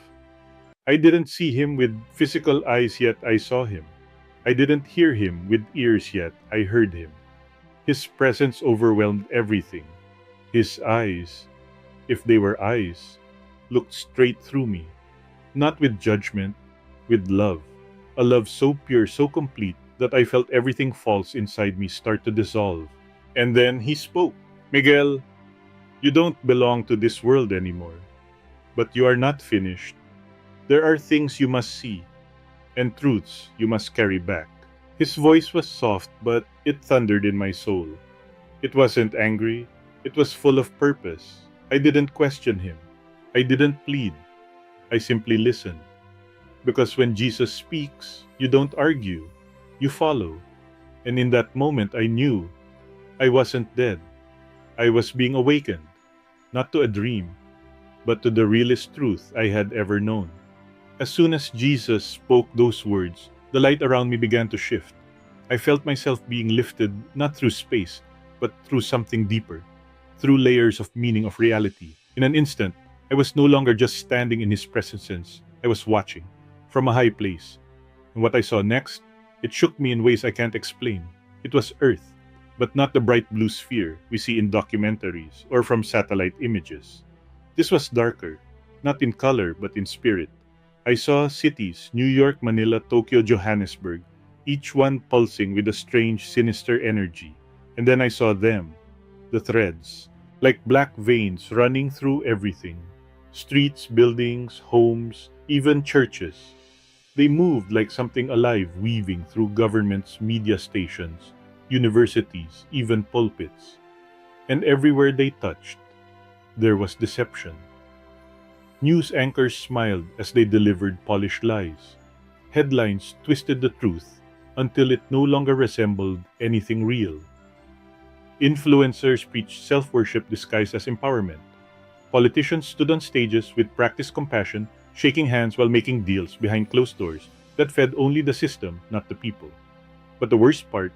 I didn't see him with physical eyes, yet I saw him. I didn't hear him with ears, yet I heard him. His presence overwhelmed everything. His eyes, if they were eyes, looked straight through me, not with judgment, with love. A love so pure, so complete, that I felt everything false inside me start to dissolve. And then he spoke. Miguel, you don't belong to this world anymore, but you are not finished. There are things you must see, and truths you must carry back. His voice was soft, but it thundered in my soul. It wasn't angry, it was full of purpose. I didn't question him. I didn't plead. I simply listened. Because when Jesus speaks, you don't argue, you follow. And in that moment, I knew I wasn't dead. I was being awakened, not to a dream, but to the realest truth I had ever known. As soon as Jesus spoke those words, the light around me began to shift. I felt myself being lifted not through space, but through something deeper, through layers of meaning of reality. In an instant, I was no longer just standing in his presence, I was watching from a high place. And what I saw next, it shook me in ways I can't explain. It was Earth, but not the bright blue sphere we see in documentaries or from satellite images. This was darker, not in color but in spirit. I saw cities, New York, Manila, Tokyo, Johannesburg, each one pulsing with a strange, sinister energy. And then I saw them, the threads, like black veins running through everything. Streets, buildings, homes, even churches. They moved like something alive weaving through governments, media stations, universities, even pulpits. And everywhere they touched, there was deception. News anchors smiled as they delivered polished lies. Headlines twisted the truth until it no longer resembled anything real. Influencers preached self-worship disguised as empowerment. Politicians stood on stages with practiced compassion, shaking hands while making deals behind closed doors that fed only the system, not the people. But the worst part,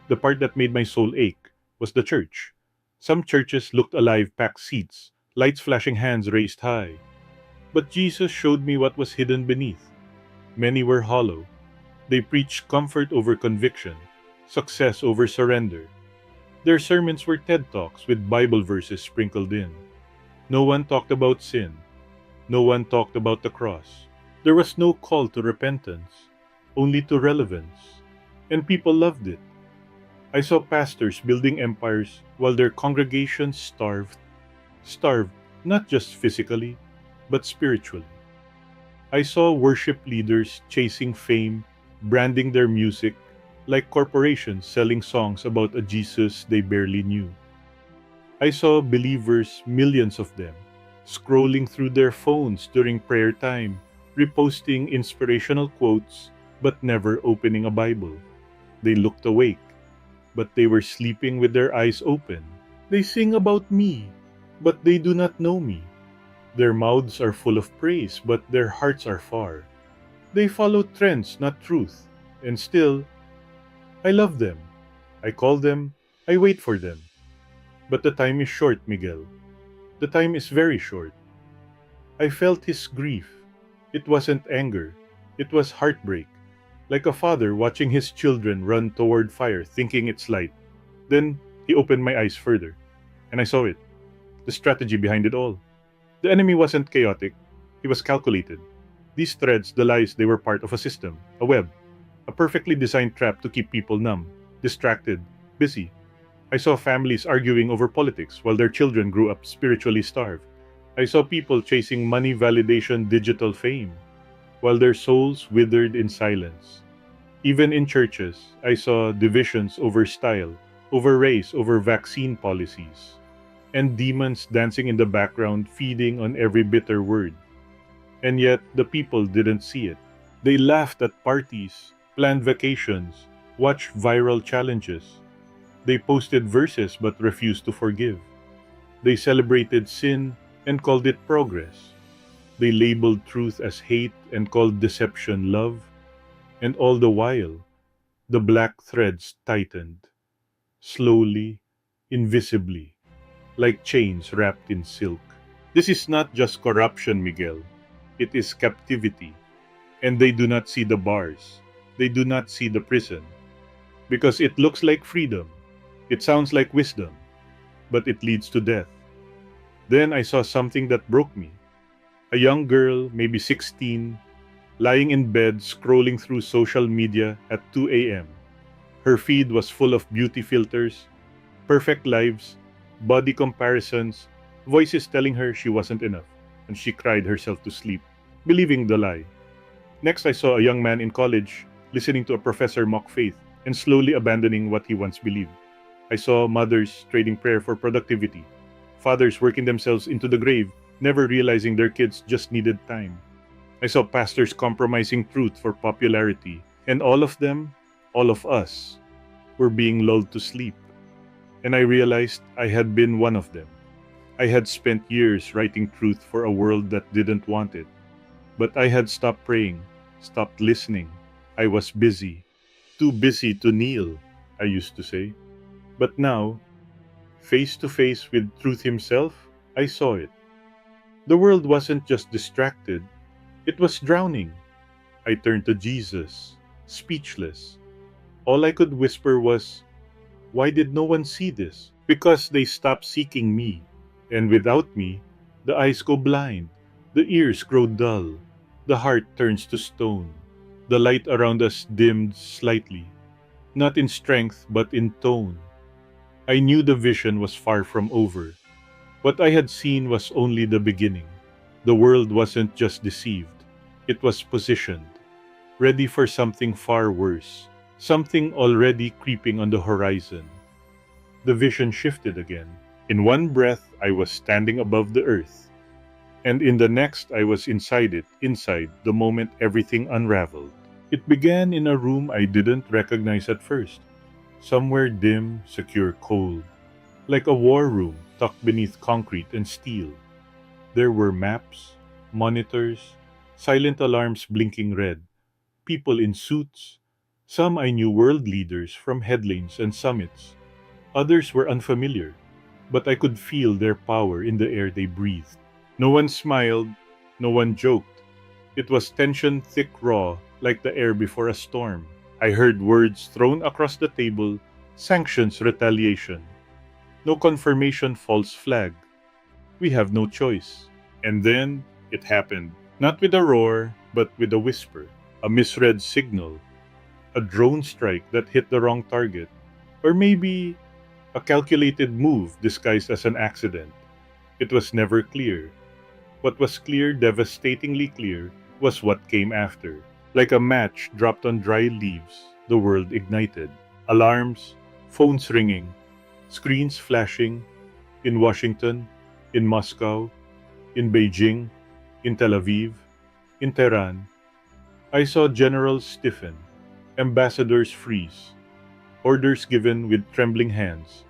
the part that made my soul ache, was the church. Some churches looked alive, packed seats, lights flashing, hands raised high. But Jesus showed me what was hidden beneath. Many were hollow. They preached comfort over conviction, success over surrender. Their sermons were TED Talks with Bible verses sprinkled in. No one talked about sin. No one talked about the cross. There was no call to repentance, only to relevance. And people loved it. I saw pastors building empires while their congregations starved. Starved not just physically, but spiritually. I saw worship leaders chasing fame, branding their music, like corporations selling songs about a Jesus they barely knew. I saw believers, millions of them, scrolling through their phones during prayer time, reposting inspirational quotes, but never opening a Bible. They looked awake, but they were sleeping with their eyes open. They sing about me, but they do not know me. Their mouths are full of praise, but their hearts are far. They follow trends, not truth. And still, I love them. I call them, I wait for them. But the time is short, Miguel. The time is very short. I felt his grief. It wasn't anger. It was heartbreak. Like a father watching his children run toward fire, thinking it's light. Then he opened my eyes further, and I saw it. The strategy behind it all. The enemy wasn't chaotic. He was calculated. These threads, the lies, they were part of a system, a web, a perfectly designed trap to keep people numb, distracted, busy. I saw families arguing over politics while their children grew up spiritually starved. I saw people chasing money, validation, digital fame, while their souls withered in silence. Even in churches, I saw divisions over style, over race, over vaccine policies, and demons dancing in the background, feeding on every bitter word. And yet, the people didn't see it. They laughed at parties, planned vacations, watched viral challenges. They posted verses but refused to forgive. They celebrated sin and called it progress. They labeled truth as hate and called deception love. And all the while, the black threads tightened, slowly, invisibly, like chains wrapped in silk. This is not just corruption, Miguel. It is captivity. And they do not see the bars. They do not see the prison. Because it looks like freedom. It sounds like wisdom. But it leads to death. Then I saw something that broke me. A young girl, maybe 16, lying in bed scrolling through social media at 2 a.m. Her feed was full of beauty filters, perfect lives, body comparisons, voices telling her she wasn't enough, and she cried herself to sleep, believing the lie. Next, I saw a young man in college listening to a professor mock faith and slowly abandoning what he once believed. I saw mothers trading prayer for productivity, fathers working themselves into the grave, never realizing their kids just needed time. I saw pastors compromising truth for popularity, and all of them, all of us, were being lulled to sleep. And I realized I had been one of them. I had spent years writing truth for a world that didn't want it. But I had stopped praying, stopped listening. I was busy, too busy to kneel, I used to say. But now, face to face with truth himself, I saw it. The world wasn't just distracted, it was drowning. I turned to Jesus, speechless. All I could whisper was, "Why did no one see this?" Because they stopped seeking me. And without me, the eyes go blind, the ears grow dull, the heart turns to stone. The light around us dimmed slightly, not in strength but in tone. I knew the vision was far from over. What I had seen was only the beginning. The world wasn't just deceived, it was positioned, ready for something far worse, something already creeping on the horizon. The vision shifted again. In one breath, I was standing above the earth, and in the next, I was inside it, inside, the moment everything unraveled. It began in a room I didn't recognize at first, somewhere dim, secure, cold, like a war room tucked beneath concrete and steel. There were maps, monitors, silent alarms blinking red, people in suits. Some I knew world leaders from headlines and summits. Others were unfamiliar, but I could feel their power in the air they breathed. No one smiled, no one joked. It was tension thick raw, like the air before a storm. I heard words thrown across the table, sanctions, retaliation. No confirmation, false flag. We have no choice. And then it happened. Not with a roar, but with a whisper. A misread signal. A drone strike that hit the wrong target. Or maybe a calculated move disguised as an accident. It was never clear. What was clear, devastatingly clear, was what came after. Like a match dropped on dry leaves, the world ignited. Alarms, phones ringing, screens flashing, in Washington, in Moscow, in Beijing, in Tel Aviv, in Tehran. I saw generals stiffen, ambassadors freeze, orders given with trembling hands.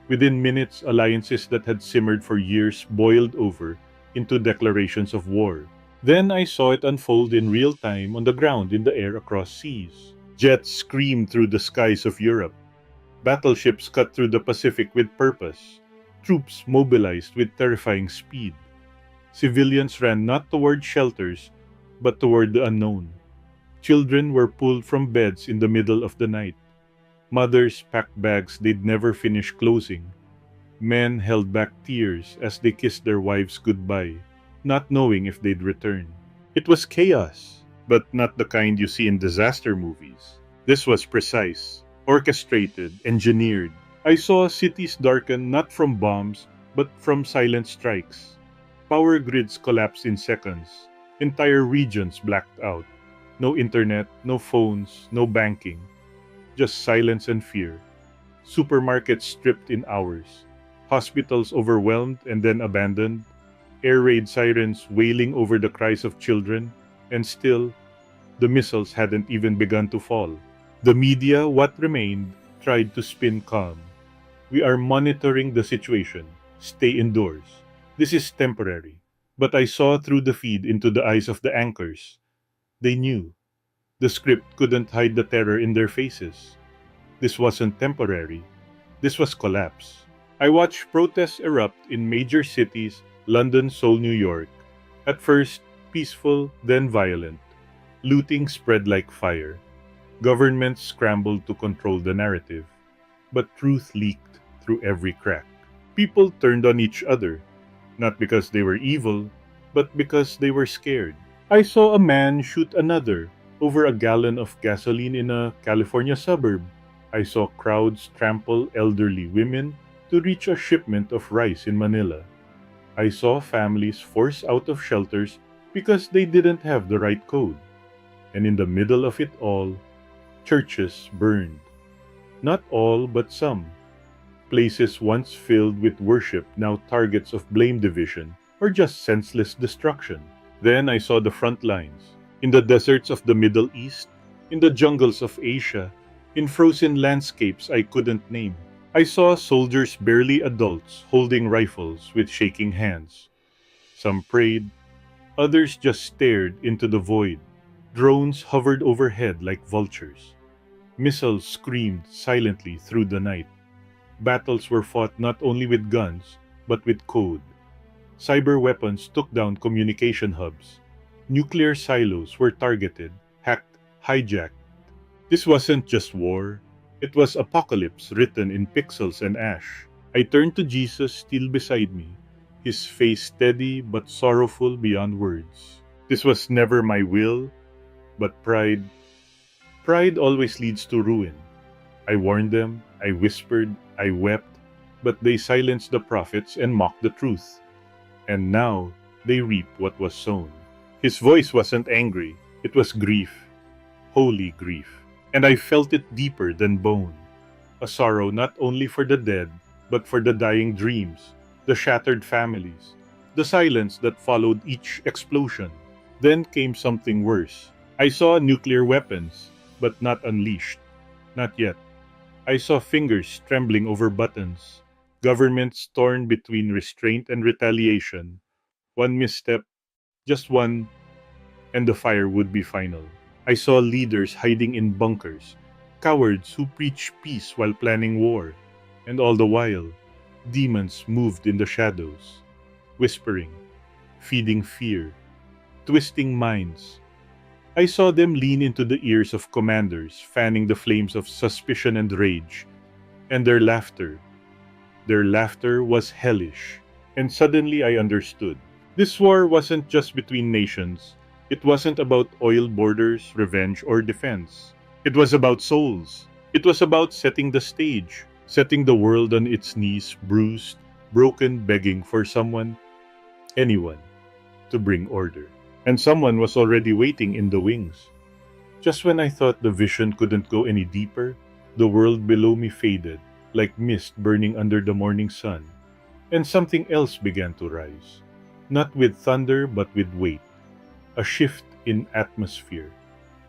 Within minutes, alliances that had simmered for years boiled over into declarations of war. Then I saw it unfold in real time on the ground, in the air, across seas. Jets screamed through the skies of Europe. Battleships cut through the Pacific with purpose. Troops mobilized with terrifying speed. Civilians ran not toward shelters, but toward the unknown. Children were pulled from beds in the middle of the night. Mothers packed bags they'd never finish closing. Men held back tears as they kissed their wives goodbye, not knowing if they'd return. It was chaos, but not the kind you see in disaster movies. This was precise, orchestrated, engineered. I saw cities darken not from bombs, but from silent strikes. Power grids collapsed in seconds. Entire regions blacked out. No internet, no phones, no banking. Just silence and fear. Supermarkets stripped in hours. Hospitals overwhelmed and then abandoned. Air raid sirens wailing over the cries of children. And still, the missiles hadn't even begun to fall. The media, what remained, tried to spin calm. We are monitoring the situation. Stay indoors. This is temporary. But I saw through the feed into the eyes of the anchors. They knew. The script couldn't hide the terror in their faces. This wasn't temporary. This was collapse. I watched protests erupt in major cities, London, Seoul, New York. At first, peaceful, then violent. Looting spread like fire. Governments scrambled to control the narrative. But truth leaked through every crack. People turned on each other. not because they were evil, but because they were scared. I saw a man shoot another over a gallon of gasoline in a California suburb. I saw crowds trample elderly women to reach a shipment of rice in Manila. I saw families forced out of shelters because they didn't have the right code. And in the middle of it all, churches burned. Not all, but some. Places once filled with worship, now targets of blame division or just senseless destruction. Then I saw the front lines. In the deserts of the Middle East, in the jungles of Asia, in frozen landscapes I couldn't name. I saw soldiers, barely adults, holding rifles with shaking hands. Some prayed, others just stared into the void. Drones hovered overhead like vultures. Missiles screamed silently through the night. Battles were fought not only with guns, but with code. Cyber weapons took down communication hubs. Nuclear silos were targeted, hacked, hijacked. This wasn't just war. It was apocalypse written in pixels and ash. I turned to Jesus still beside me, his face steady but sorrowful beyond words. This was never my will, but pride. Pride always leads to ruin. I warned them, I whispered, I wept, but they silenced the prophets and mocked the truth. And now they reap what was sown. His voice wasn't angry, it was grief, holy grief. And I felt it deeper than bone. A sorrow not only for the dead, but for the dying dreams, the shattered families, the silence that followed each explosion. Then came something worse. I saw nuclear weapons, but not unleashed. Not yet. I saw fingers trembling over buttons, governments torn between restraint and retaliation. One misstep, just one, and the fire would be final. I saw leaders hiding in bunkers, cowards who preach peace while planning war, and all the while, demons moved in the shadows, whispering, feeding fear, twisting minds. I saw them lean into the ears of commanders, fanning the flames of suspicion and rage, and their laughter was hellish. And suddenly I understood. This war wasn't just between nations. It wasn't about oil borders, revenge, or defense. It was about souls. It was about setting the stage, setting the world on its knees, bruised, broken, begging for someone, anyone, to bring order. And someone was already waiting in the wings. Just when I thought the vision couldn't go any deeper, the world below me faded, like mist burning under the morning sun, and something else began to rise. Not with thunder, but with weight. A shift in atmosphere.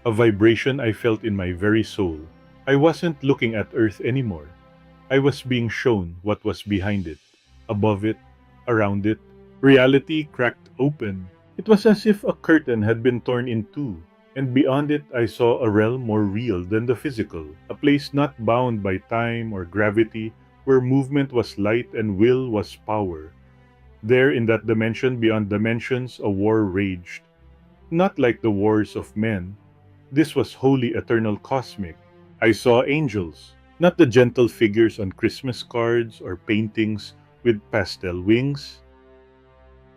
A vibration I felt in my very soul. I wasn't looking at Earth anymore. I was being shown what was behind it, above it, around it. Reality cracked open. It was as if a curtain had been torn in two, and beyond it I saw a realm more real than the physical, a place not bound by time or gravity, where movement was light and will was power. There in that dimension beyond dimensions, a war raged. Not like the wars of men. This was holy, eternal, cosmic. I saw angels, not the gentle figures on Christmas cards or paintings with pastel wings.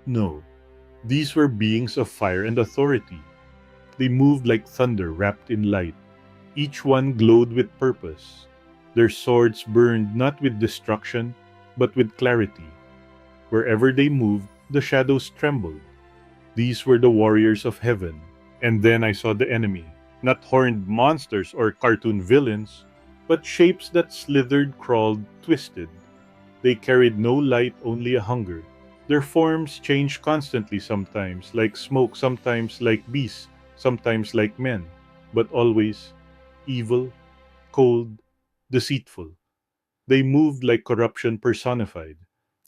No. These were beings of fire and authority. They moved like thunder wrapped in light. Each one glowed with purpose. Their swords burned not with destruction, but with clarity. Wherever they moved, the shadows trembled. These were the warriors of heaven. And then I saw the enemy, not horned monsters or cartoon villains, but shapes that slithered, crawled, twisted. They carried no light, only a hunger. Their forms changed constantly, sometimes like smoke, sometimes like beasts, sometimes like men, but always evil, cold, deceitful. They moved like corruption personified,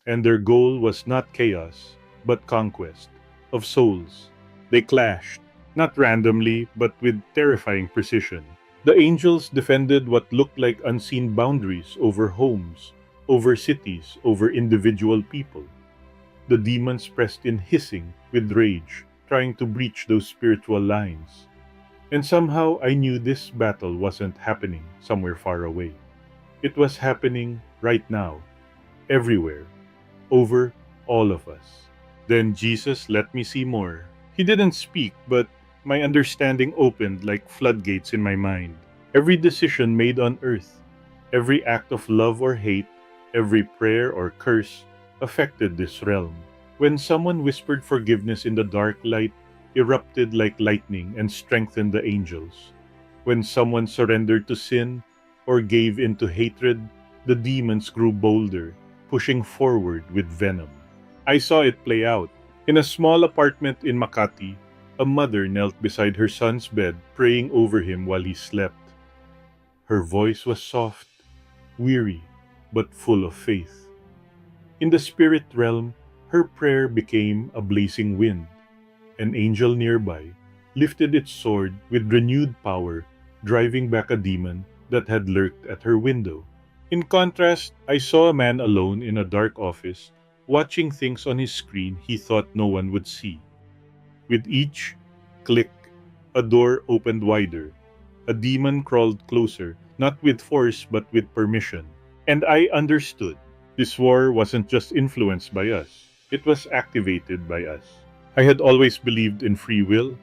and their goal was not chaos, but conquest of souls. They clashed, not randomly, but with terrifying precision. The angels defended what looked like unseen boundaries over homes, over cities, over individual people. The demons pressed in hissing with rage, trying to breach those spiritual lines. And somehow I knew this battle wasn't happening somewhere far away. It was happening right now, everywhere, over all of us. Then Jesus let me see more. He didn't speak, but my understanding opened like floodgates in my mind. Every decision made on earth, every act of love or hate, every prayer or curse affected this realm. When someone whispered forgiveness in the dark, light erupted like lightning and strengthened the angels. When someone surrendered to sin or gave in to hatred, the demons grew bolder, pushing forward with venom. I saw it play out. In a small apartment in Makati, a mother knelt beside her son's bed, praying over him while he slept. Her voice was soft, weary, but full of faith. In the spirit realm, her prayer became a blazing wind. An angel nearby lifted its sword with renewed power, driving back a demon that had lurked at her window. In contrast, I saw a man alone in a dark office, watching things on his screen he thought no one would see. With each click, a door opened wider. A demon crawled closer, not with force but with permission. And I understood. This war wasn't just influenced by us, it was activated by us. I had always believed in free will,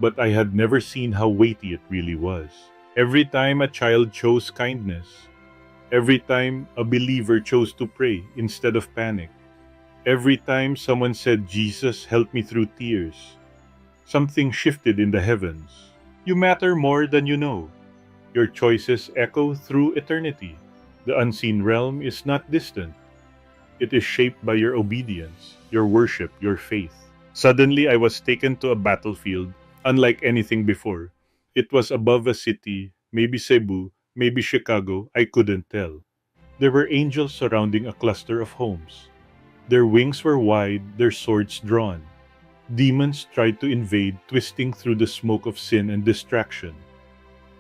but I had never seen how weighty it really was. Every time a child chose kindness, every time a believer chose to pray instead of panic, every time someone said, "Jesus, help me through tears," something shifted in the heavens. You matter more than you know. Your choices echo through eternity. The unseen realm is not distant. It is shaped by your obedience, your worship, your faith. Suddenly, I was taken to a battlefield unlike anything before. It was above a city, maybe Cebu, maybe Chicago, I couldn't tell. There were angels surrounding a cluster of homes. Their wings were wide, their swords drawn. Demons tried to invade, twisting through the smoke of sin and distraction.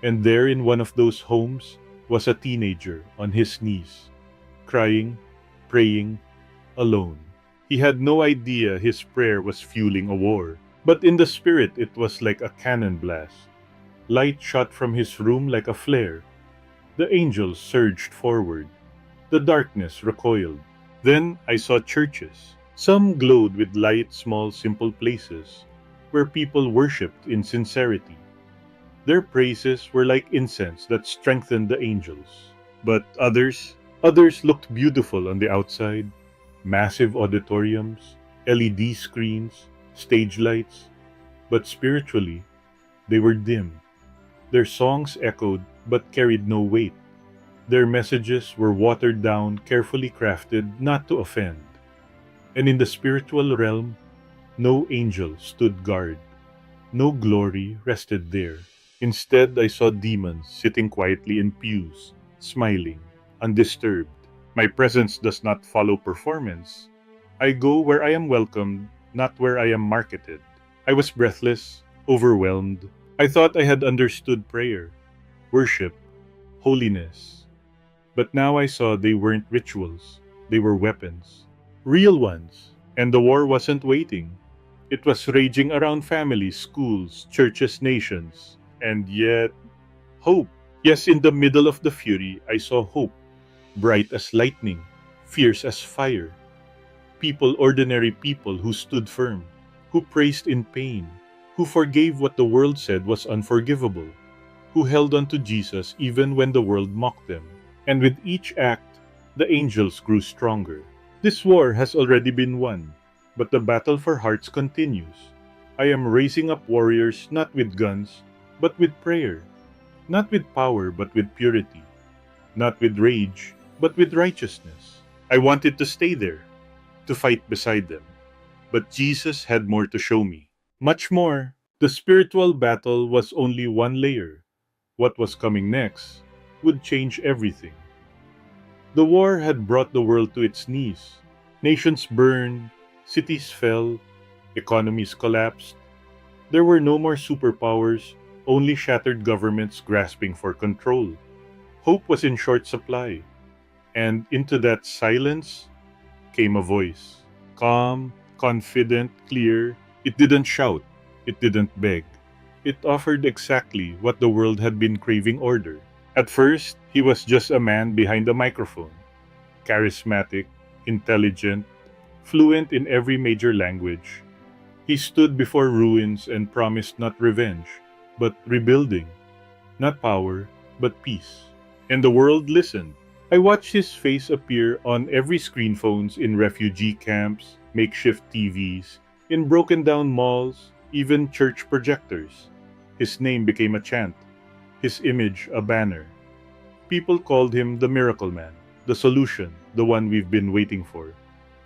And there in one of those homes was a teenager on his knees, crying, praying, alone. He had no idea his prayer was fueling a war, but in the spirit it was like a cannon blast. Light shot from his room like a flare. The angels surged forward. The darkness recoiled. Then I saw churches. Some glowed with light, small, simple places where people worshipped in sincerity. Their praises were like incense that strengthened the angels. But others looked beautiful on the outside. Massive auditoriums, LED screens, stage lights. But spiritually, they were dim. Their songs echoed but carried no weight. Their messages were watered down, carefully crafted, not to offend. And in the spiritual realm, no angel stood guard. No glory rested there. Instead, I saw demons sitting quietly in pews, smiling, undisturbed. My presence does not follow performance. I go where I am welcomed, not where I am marketed. I was breathless, overwhelmed. I thought I had understood prayer, worship, holiness. But now I saw they weren't rituals, they were weapons. Real ones. And the war wasn't waiting. It was raging around families, schools, churches, nations. And yet, hope. Yes, in the middle of the fury, I saw hope. Bright as lightning, fierce as fire. People, ordinary people who stood firm, who praised in pain, who forgave what the world said was unforgivable, who held on to Jesus even when the world mocked them. And with each act, the angels grew stronger. This war has already been won, but the battle for hearts continues. I am raising up warriors not with guns, but with prayer. Not with power, but with purity. Not with rage, but with righteousness. I wanted to stay there, to fight beside them. But Jesus had more to show me. Much more. The spiritual battle was only one layer. What was coming next would change everything. The war had brought the world to its knees. Nations burned, cities fell, economies collapsed. There were no more superpowers, only shattered governments grasping for control. Hope was in short supply. And into that silence came a voice. Calm, confident, clear. It didn't shout. It didn't beg. It offered exactly what the world had been craving: order. At first, he was just a man behind a microphone. Charismatic, intelligent, fluent in every major language. He stood before ruins and promised not revenge, but rebuilding, not power, but peace. And the world listened. I watched his face appear on every screen phones in refugee camps, makeshift TVs, in broken down malls, even church projectors. His name became a chant, his image a banner. People called him the miracle man, the solution, the one we've been waiting for.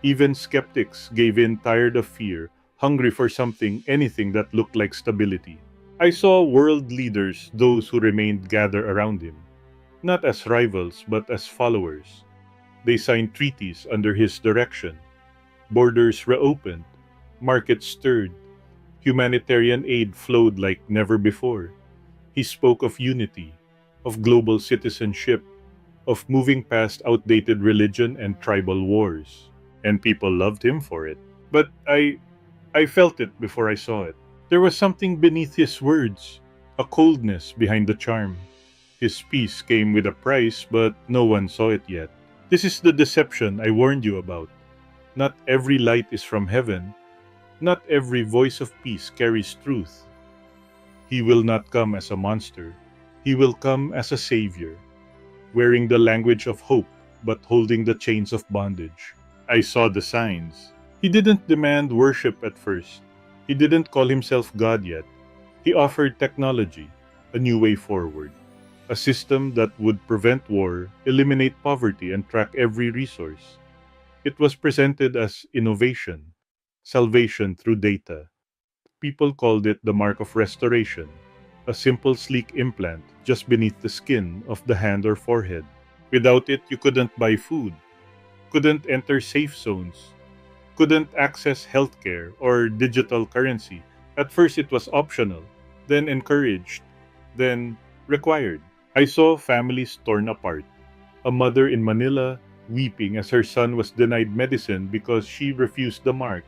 Even skeptics gave in, tired of fear, hungry for something, anything that looked like stability. I saw world leaders, those who remained, gather around him, not as rivals but as followers. They signed treaties under his direction. Borders reopened, markets stirred, humanitarian aid flowed like never before. He spoke of unity, of global citizenship, of moving past outdated religion and tribal wars. And people loved him for it. But I felt it before I saw it. There was something beneath his words, a coldness behind the charm. His peace came with a price, but no one saw it yet. This is the deception I warned you about. Not every light is from heaven. Not every voice of peace carries truth. He will not come as a monster. He will come as a savior, wearing the language of hope, but holding the chains of bondage. I saw the signs. He didn't demand worship at first. He didn't call himself God yet. He offered technology, a new way forward, a system that would prevent war, eliminate poverty, and track every resource. It was presented as innovation, salvation through data. People called it the mark of restoration, a simple sleek implant just beneath the skin of the hand or forehead. Without it, you couldn't buy food, couldn't enter safe zones, couldn't access healthcare or digital currency. At first, it was optional, then encouraged, then required. I saw families torn apart. A mother in Manila weeping as her son was denied medicine because she refused the mark.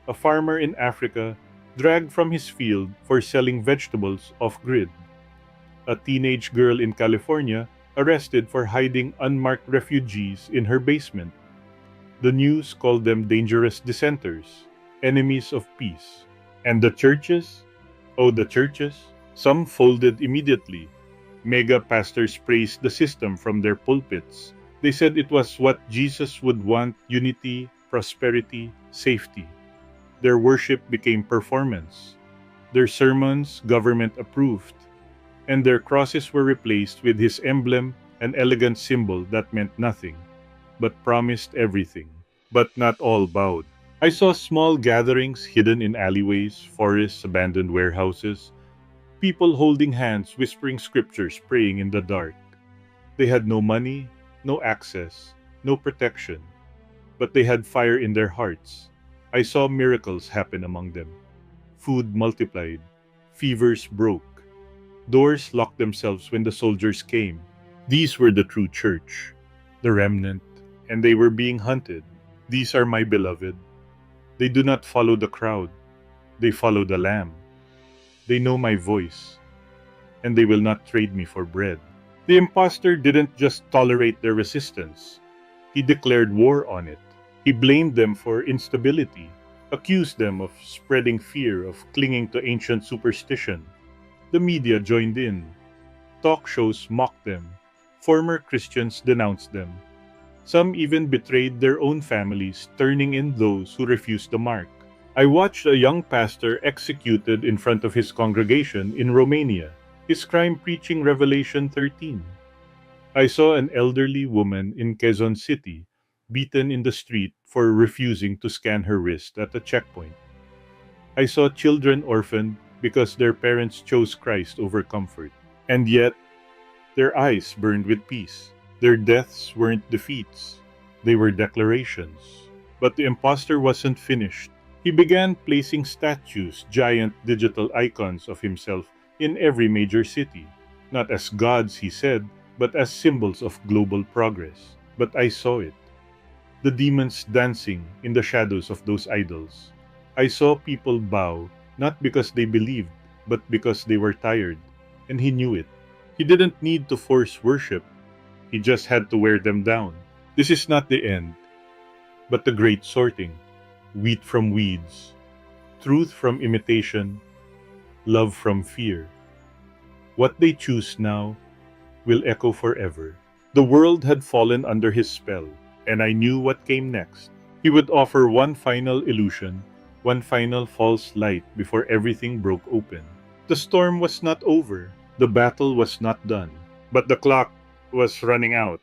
A farmer in Africa dragged from his field for selling vegetables off-grid. A teenage girl in California arrested for hiding unmarked refugees in her basement. The news called them dangerous dissenters, enemies of peace. And the churches? Oh, the churches? Some folded immediately. Mega pastors praised the system from their pulpits. They said it was what Jesus would want: unity, prosperity, safety. Their worship became performance. Their sermons, government approved. And their crosses were replaced with his emblem, an elegant symbol that meant nothing, but promised everything. But not all bowed. I saw small gatherings hidden in alleyways, forests, abandoned warehouses. People holding hands, whispering scriptures, praying in the dark. They had no money, no access, no protection, but they had fire in their hearts. I saw miracles happen among them. Food multiplied, fevers broke, doors locked themselves when the soldiers came. These were the true church, the remnant, and they were being hunted. These are my beloved. They do not follow the crowd, they follow the Lamb. They know my voice, and they will not trade me for bread. The impostor didn't just tolerate their resistance, he declared war on it. He blamed them for instability, accused them of spreading fear, of clinging to ancient superstition. The media joined in. Talk shows mocked them. Former Christians denounced them. Some even betrayed their own families, turning in those who refused the mark. I watched a young pastor executed in front of his congregation in Romania, his crime preaching Revelation 13. I saw an elderly woman in Quezon City beaten in the street for refusing to scan her wrist at a checkpoint. I saw children orphaned because their parents chose Christ over comfort. And yet, their eyes burned with peace. Their deaths weren't defeats, they were declarations. But the impostor wasn't finished. He began placing statues, giant digital icons of himself, in every major city. Not as gods, he said, but as symbols of global progress. But I saw it. The demons dancing in the shadows of those idols. I saw people bow, not because they believed, but because they were tired. And he knew it. He didn't need to force worship. He just had to wear them down. This is not the end, but the great sorting. wheat from weeds, truth from imitation, love from fear. What they choose now will echo forever. The world had fallen under his spell, and I knew what came next. He would offer one final illusion, one final false light before everything broke open. The storm was not over, the battle was not done, but the clock was running out.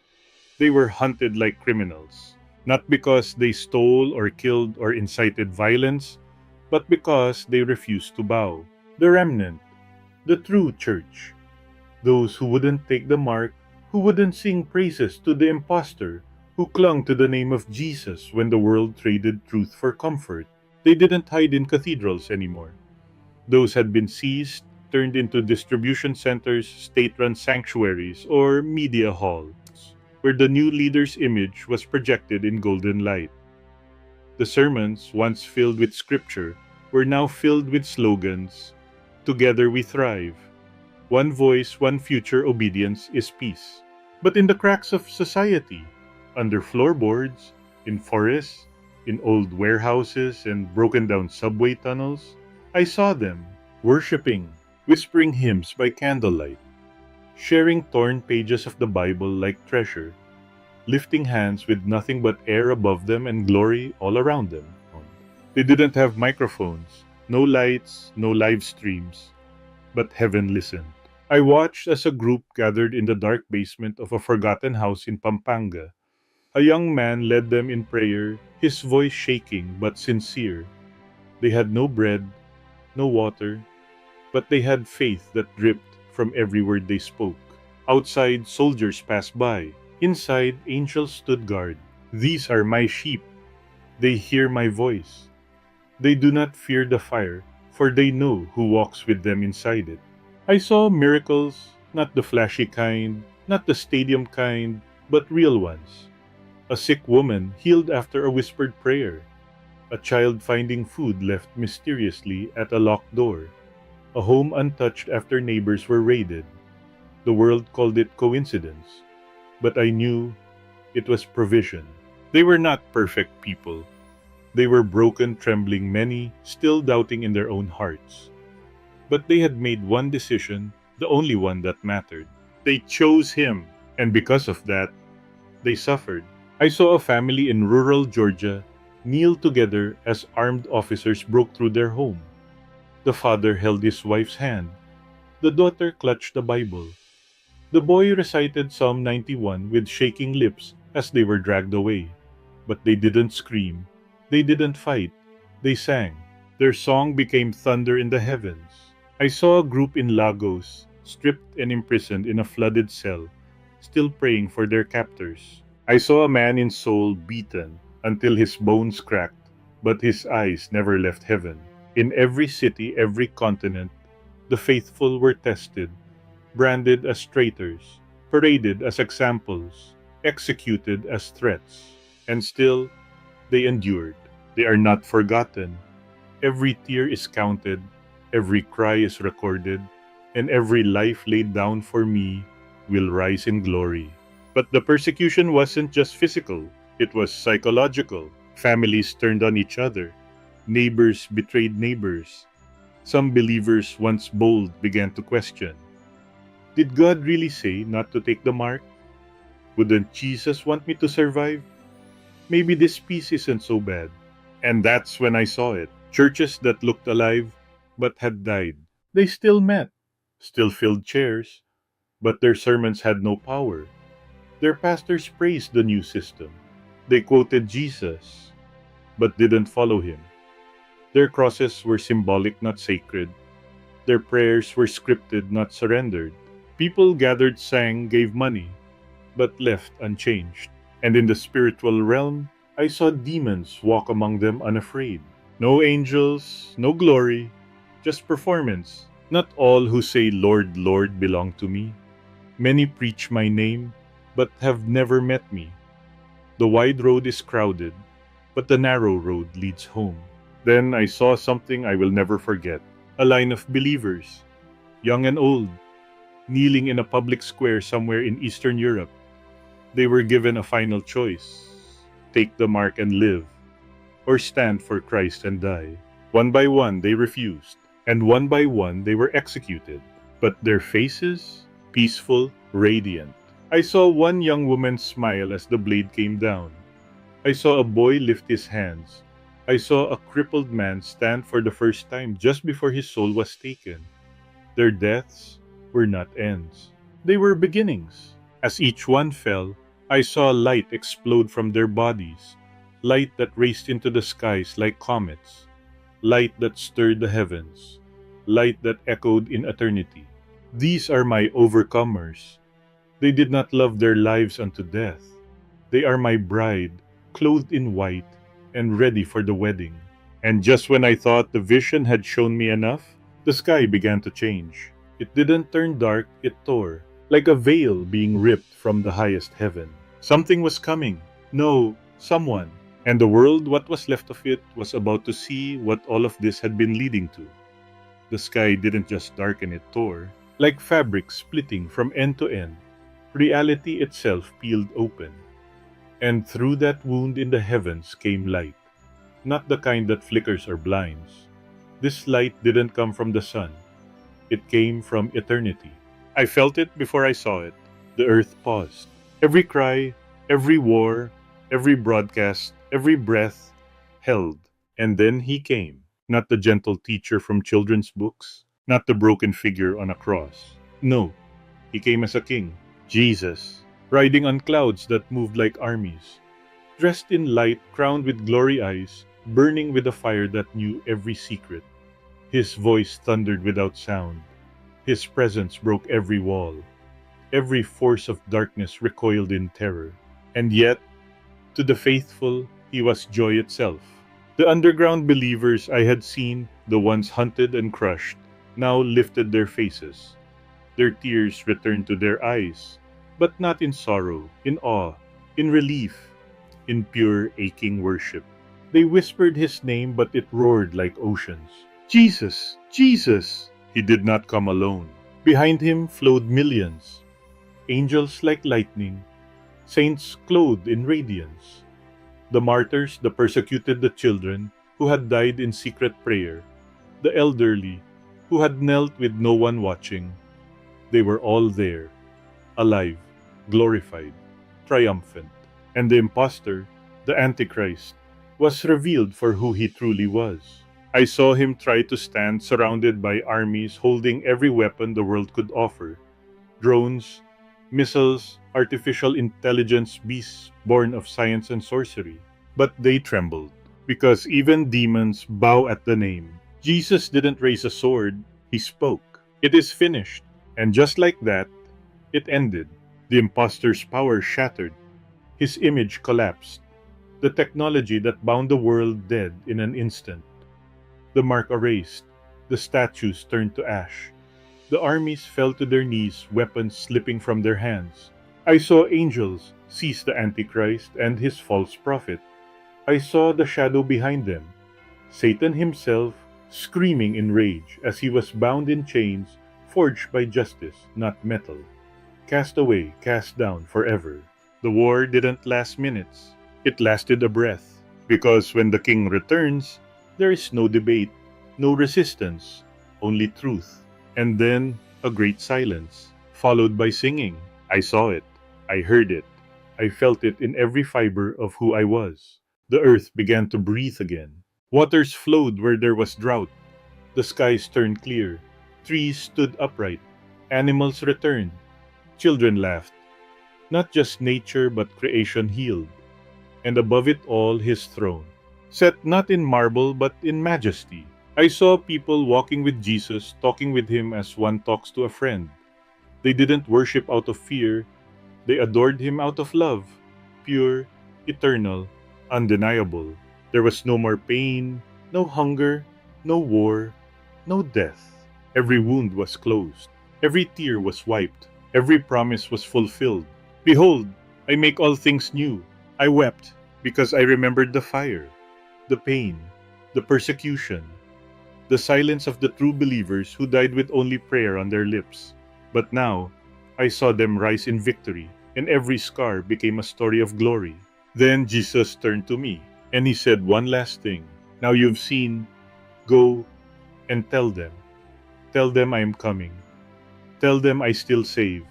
They were hunted like criminals, not because they stole or killed or incited violence, but because they refused to bow. The remnant, the true church, those who wouldn't take the mark, who wouldn't sing praises to the impostor, who clung to the name of Jesus when the world traded truth for comfort. They didn't hide in cathedrals anymore. Those had been seized, turned into distribution centers, state-run sanctuaries, or media halls, where the new leader's image was projected in golden light. The sermons, once filled with scripture, were now filled with slogans. Together we thrive. One voice, one future, obedience is peace. But in the cracks of society, under floorboards, in forests, in old warehouses and broken down subway tunnels, I saw them, worshiping, whispering hymns by candlelight, sharing torn pages of the Bible like treasure, lifting hands with nothing but air above them and glory all around them. They didn't have microphones, no lights, no live streams, but heaven listened. I watched as a group gathered in the dark basement of a forgotten house in Pampanga. A young man led them in prayer, his voice shaking but sincere. They had no bread, no water, but they had faith that dripped from every word they spoke. Outside, soldiers passed by. Inside, angels stood guard. These are my sheep. They hear my voice. They do not fear the fire, for they know who walks with them inside it. I saw miracles, not the flashy kind, not the stadium kind, but real ones. A sick woman healed after a whispered prayer. A child finding food left mysteriously at a locked door. A home untouched after neighbors were raided. The world called it coincidence, but I knew it was provision. They were not perfect people. They were broken, trembling, many still doubting in their own hearts. But they had made one decision, the only one that mattered. They chose him, and because of that, they suffered. I saw a family in rural Georgia kneel together as armed officers broke through their home. The father held his wife's hand. The daughter clutched the Bible. The boy recited Psalm 91 with shaking lips as they were dragged away. But they didn't scream. They didn't fight. They sang. Their song became thunder in the heavens. I saw a group in Lagos, stripped and imprisoned in a flooded cell, still praying for their captors. I saw a man in Seoul beaten until his bones cracked, but his eyes never left heaven. In every city, every continent, the faithful were tested, branded as traitors, paraded as examples, executed as threats, and still they endured. They are not forgotten. Every tear is counted, every cry is recorded, and every life laid down for me will rise in glory. But the persecution wasn't just physical, it was psychological. Families turned on each other. Neighbors betrayed neighbors. Some believers, once bold, began to question. Did God really say not to take the mark? Wouldn't Jesus want me to survive? Maybe this peace isn't so bad. And that's when I saw it. Churches that looked alive but had died. They still met, still filled chairs, but their sermons had no power. Their pastors praised the new system. They quoted Jesus, but didn't follow him. Their crosses were symbolic, not sacred. Their prayers were scripted, not surrendered. People gathered, sang, gave money, but left unchanged. And in the spiritual realm, I saw demons walk among them unafraid. No angels, no glory, just performance. Not all who say, Lord, Lord, belong to me. Many preach my name, but have never met me. The wide road is crowded, but the narrow road leads home. Then I saw something I will never forget. A line of believers, young and old, kneeling in a public square somewhere in Eastern Europe. They were given a final choice. Take the mark and live, or stand for Christ and die. One by one they refused, and one by one they were executed. But their faces, peaceful, radiant. I saw one young woman smile as the blade came down. I saw a boy lift his hands. I saw a crippled man stand for the first time just before his soul was taken. Their deaths were not ends. They were beginnings. As each one fell, I saw light explode from their bodies, light that raced into the skies like comets, light that stirred the heavens, light that echoed in eternity. These are my overcomers. They did not love their lives unto death. They are my bride, clothed in white and ready for the wedding. And just when I thought the vision had shown me enough, the sky began to change. It didn't turn dark, it tore, like a veil being ripped from the highest heaven. Something was coming. No, someone. And the world, what was left of it, was about to see what all of this had been leading to. The sky didn't just darken, it tore. Like fabric splitting from end to end, reality itself peeled open. And through that wound in the heavens came light. Not the kind that flickers or blinds. This light didn't come from the sun. It came from eternity. I felt it before I saw it. The earth paused. Every cry, every war, every broadcast, every breath held. And then he came. Not the gentle teacher from children's books. Not the broken figure on a cross. No, he came as a king. Jesus, riding on clouds that moved like armies. Dressed in light, crowned with glory eyes, burning with a fire that knew every secret. His voice thundered without sound. His presence broke every wall. Every force of darkness recoiled in terror. And yet, to the faithful, he was joy itself. The underground believers I had seen, the ones hunted and crushed, now lifted their faces. Their tears returned to their eyes, but not in sorrow, in awe, in relief, in pure aching worship. They whispered his name, but it roared like oceans. Jesus! Jesus! He did not come alone. Behind him flowed millions. Angels like lightning, saints clothed in radiance. The martyrs, the persecuted, the children who had died in secret prayer, the elderly who had knelt with no one watching. They were all there, alive, glorified, triumphant. And the impostor, the Antichrist, was revealed for who he truly was. I saw him try to stand surrounded by armies holding every weapon the world could offer. Drones, missiles, artificial intelligence beasts born of science and sorcery. But they trembled, because even demons bow at the name. Jesus didn't raise a sword, he spoke. It is finished. And just like that, it ended. The impostor's power shattered. His image collapsed. The technology that bound the world dead in an instant. The mark erased. The statues turned to ash. The armies fell to their knees, weapons slipping from their hands. I saw angels seize the Antichrist and his false prophet. I saw the shadow behind them, Satan himself screaming in rage as he was bound in chains forged by justice, not metal. Cast away, cast down forever. The war didn't last minutes. It lasted a breath. Because when the king returns, there is no debate, no resistance, only truth. And then a great silence, followed by singing. I saw it. I heard it. I felt it in every fiber of who I was. The earth began to breathe again. Waters flowed where there was drought. The skies turned clear. Trees stood upright. Animals returned. Children laughed. Not just nature, but creation healed. And above it all, his throne, set not in marble, but in majesty. I saw people walking with Jesus, talking with him as one talks to a friend. They didn't worship out of fear. They adored him out of love, pure, eternal, undeniable. There was no more pain, no hunger, no war, no death. Every wound was closed. Every tear was wiped. Every promise was fulfilled. Behold, I make all things new. I wept because I remembered the fire, the pain, the persecution, the silence of the true believers who died with only prayer on their lips. But now, I saw them rise in victory, and every scar became a story of glory. Then Jesus turned to me. And he said one last thing. Now you've seen, go and tell them. Tell them I am coming. Tell them I still save.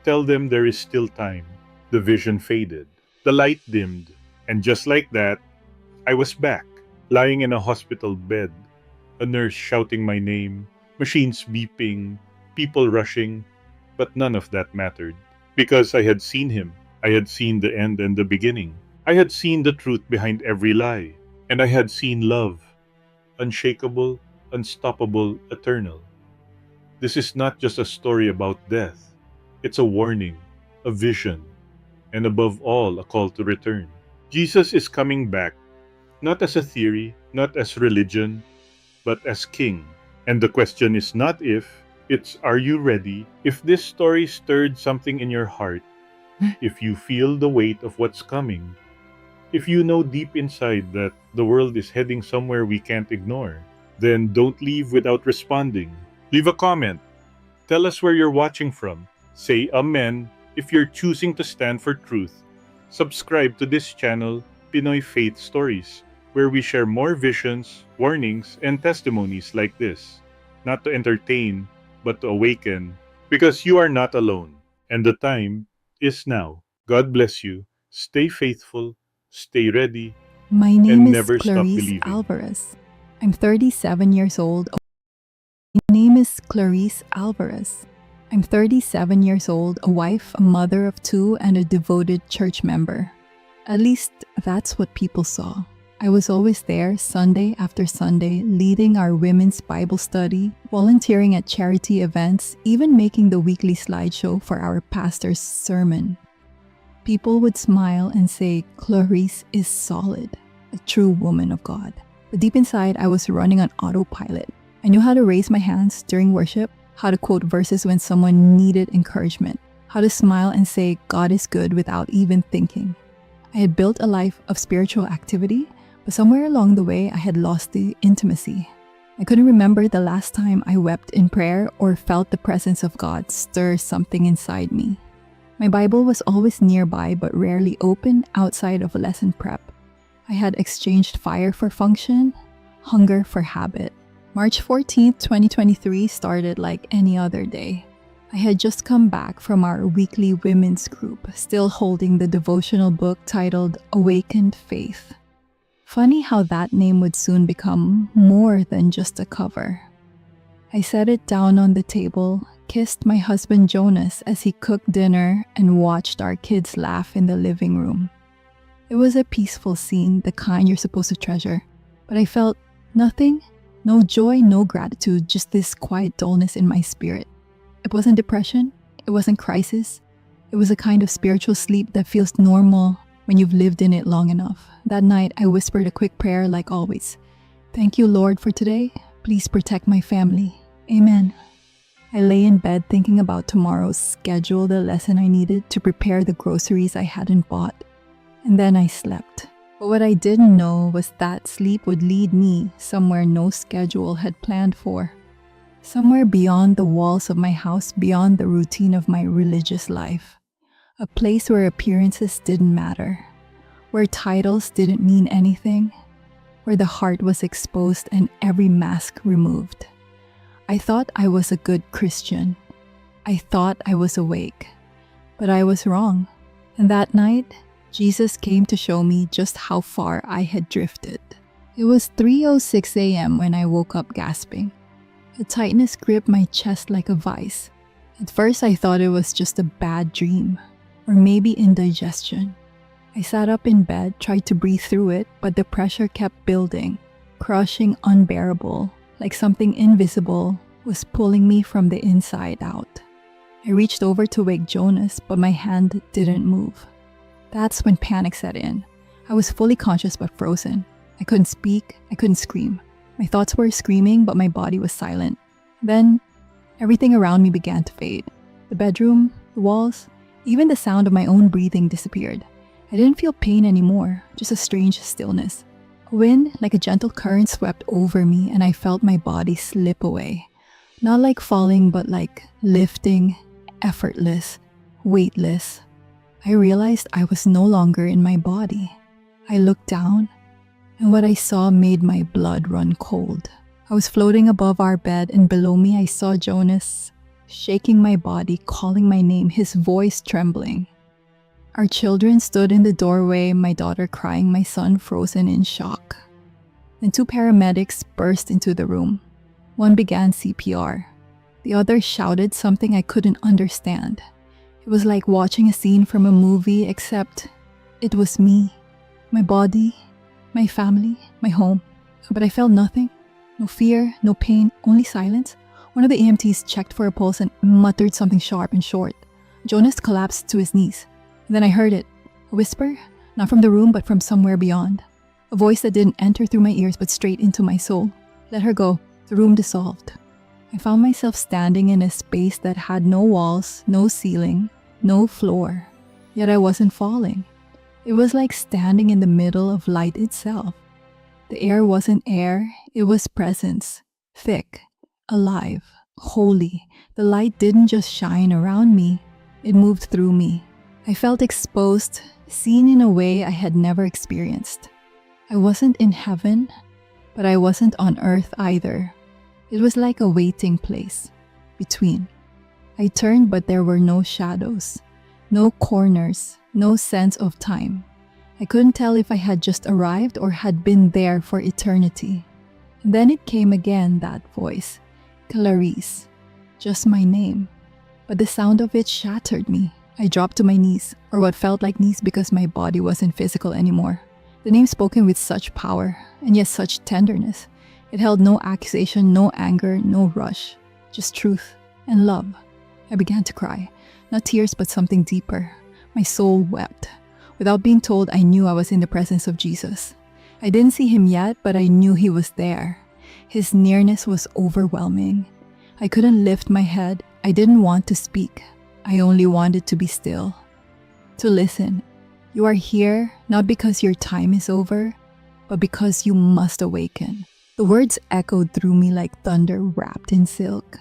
Tell them there is still time. The vision faded. The light dimmed. And just like that, I was back, lying in a hospital bed. A nurse shouting my name, machines beeping, people rushing. But none of that mattered. Because I had seen him. I had seen the end and the beginning. I had seen the truth behind every lie. And I had seen love. Unshakable, unstoppable, eternal. This is not just a story about death. It's a warning, a vision, and above all, a call to return. Jesus is coming back, not as a theory, not as religion, but as King. And the question is not if, it's are you ready? If this story stirred something in your heart, if you feel the weight of what's coming, if you know deep inside that the world is heading somewhere we can't ignore, then don't leave without responding. Leave a comment. Tell us where you're watching from. Say Amen if you're choosing to stand for truth. Subscribe to this channel, Pinoy Faith Stories, where we share more visions, warnings, and testimonies like this. Not to entertain, but to awaken. Because you are not alone. And the time is now. God bless you. Stay faithful. Stay ready. My name And is never stop Clarice believing. Alvarez. I'm 37 years old. My name is Clarice Alvarez. I'm 37 years old, a wife, a mother of two, and a devoted church member. At least that's what people saw. I was always there, Sunday after Sunday, leading our women's Bible study, volunteering at charity events, even making the weekly slideshow for our pastor's sermon. People would smile and say, Clarice is solid, a true woman of God. But deep inside, I was running on autopilot. I knew how to raise my hands during worship, how to quote verses when someone needed encouragement, how to smile and say, God is good without even thinking. I had built a life of spiritual activity, but somewhere along the way, I had lost the intimacy. I couldn't remember the last time I wept in prayer or felt the presence of God stir something inside me. My Bible was always nearby but rarely open outside of a lesson prep. I had exchanged fire for function, hunger for habit. March 14th, 2023 started like any other day. I had just come back from our weekly women's group, still holding the devotional book titled Awakened Faith. Funny how that name would soon become more than just a cover. I set it down on the table, kissed my husband Jonas as he cooked dinner, and watched our kids laugh in the living room. It was a peaceful scene, the kind you're supposed to treasure, but I felt nothing. No joy, no gratitude, just this quiet dullness in my spirit. It wasn't depression, it wasn't crisis. It was a kind of spiritual sleep that feels normal when you've lived in it long enough. That night, I whispered a quick prayer like always. Thank you, Lord, for today. Please protect my family. Amen. I lay in bed thinking about tomorrow's schedule, the lesson I needed to prepare the groceries I hadn't bought. And then I slept. But what I didn't know was that sleep would lead me somewhere no schedule had planned for. Somewhere beyond the walls of my house, beyond the routine of my religious life. A place where appearances didn't matter. Where titles didn't mean anything. Where the heart was exposed and every mask removed. I thought I was a good Christian. I thought I was awake. But I was wrong. And that night, Jesus came to show me just how far I had drifted. It was 3:06 a.m. when I woke up gasping. A tightness gripped my chest like a vice. At first I thought it was just a bad dream, or maybe indigestion. I sat up in bed, tried to breathe through it, but the pressure kept building, crushing, unbearable, like something invisible was pulling me from the inside out. I reached over to wake Jonas, but my hand didn't move. That's when panic set in. I was fully conscious but frozen. I couldn't speak, I couldn't scream. My thoughts were screaming, but my body was silent. Then, everything around me began to fade. The bedroom, the walls, even the sound of my own breathing disappeared. I didn't feel pain anymore, just a strange stillness. A wind, like a gentle current, swept over me and I felt my body slip away. Not like falling, but like lifting, effortless, weightless. I realized I was no longer in my body. I looked down, and what I saw made my blood run cold. I was floating above our bed, and below me I saw Jonas, shaking my body, calling my name, his voice trembling. Our children stood in the doorway, my daughter crying, my son frozen in shock. Then 2 paramedics burst into the room. One began CPR. The other shouted something I couldn't understand. It was like watching a scene from a movie, except it was me, my body, my family, my home. But I felt nothing. No fear, no pain, only silence. One of the EMTs checked for a pulse and muttered something sharp and short. Jonas collapsed to his knees. Then I heard it. A whisper, not from the room but from somewhere beyond. A voice that didn't enter through my ears but straight into my soul. Let her go. The room dissolved. I found myself standing in a space that had no walls, no ceiling, no floor. Yet I wasn't falling. It was like standing in the middle of light itself. The air wasn't air, it was presence. Thick, alive, holy. The light didn't just shine around me, it moved through me. I felt exposed, seen in a way I had never experienced. I wasn't in heaven, but I wasn't on earth either. It was like a waiting place, between. I turned, but there were no shadows, no corners, no sense of time. I couldn't tell if I had just arrived or had been there for eternity. And then it came again, that voice, Clarice, just my name. But the sound of it shattered me. I dropped to my knees, or what felt like knees because my body wasn't physical anymore. The name spoken with such power, and yet such tenderness. It held no accusation, no anger, no rush, just truth and love. I began to cry, not tears but something deeper. My soul wept. Without being told, I knew I was in the presence of Jesus. I didn't see him yet, but I knew he was there. His nearness was overwhelming. I couldn't lift my head. I didn't want to speak. I only wanted to be still, to listen. You are here not because your time is over, but because you must awaken. The words echoed through me like thunder wrapped in silk.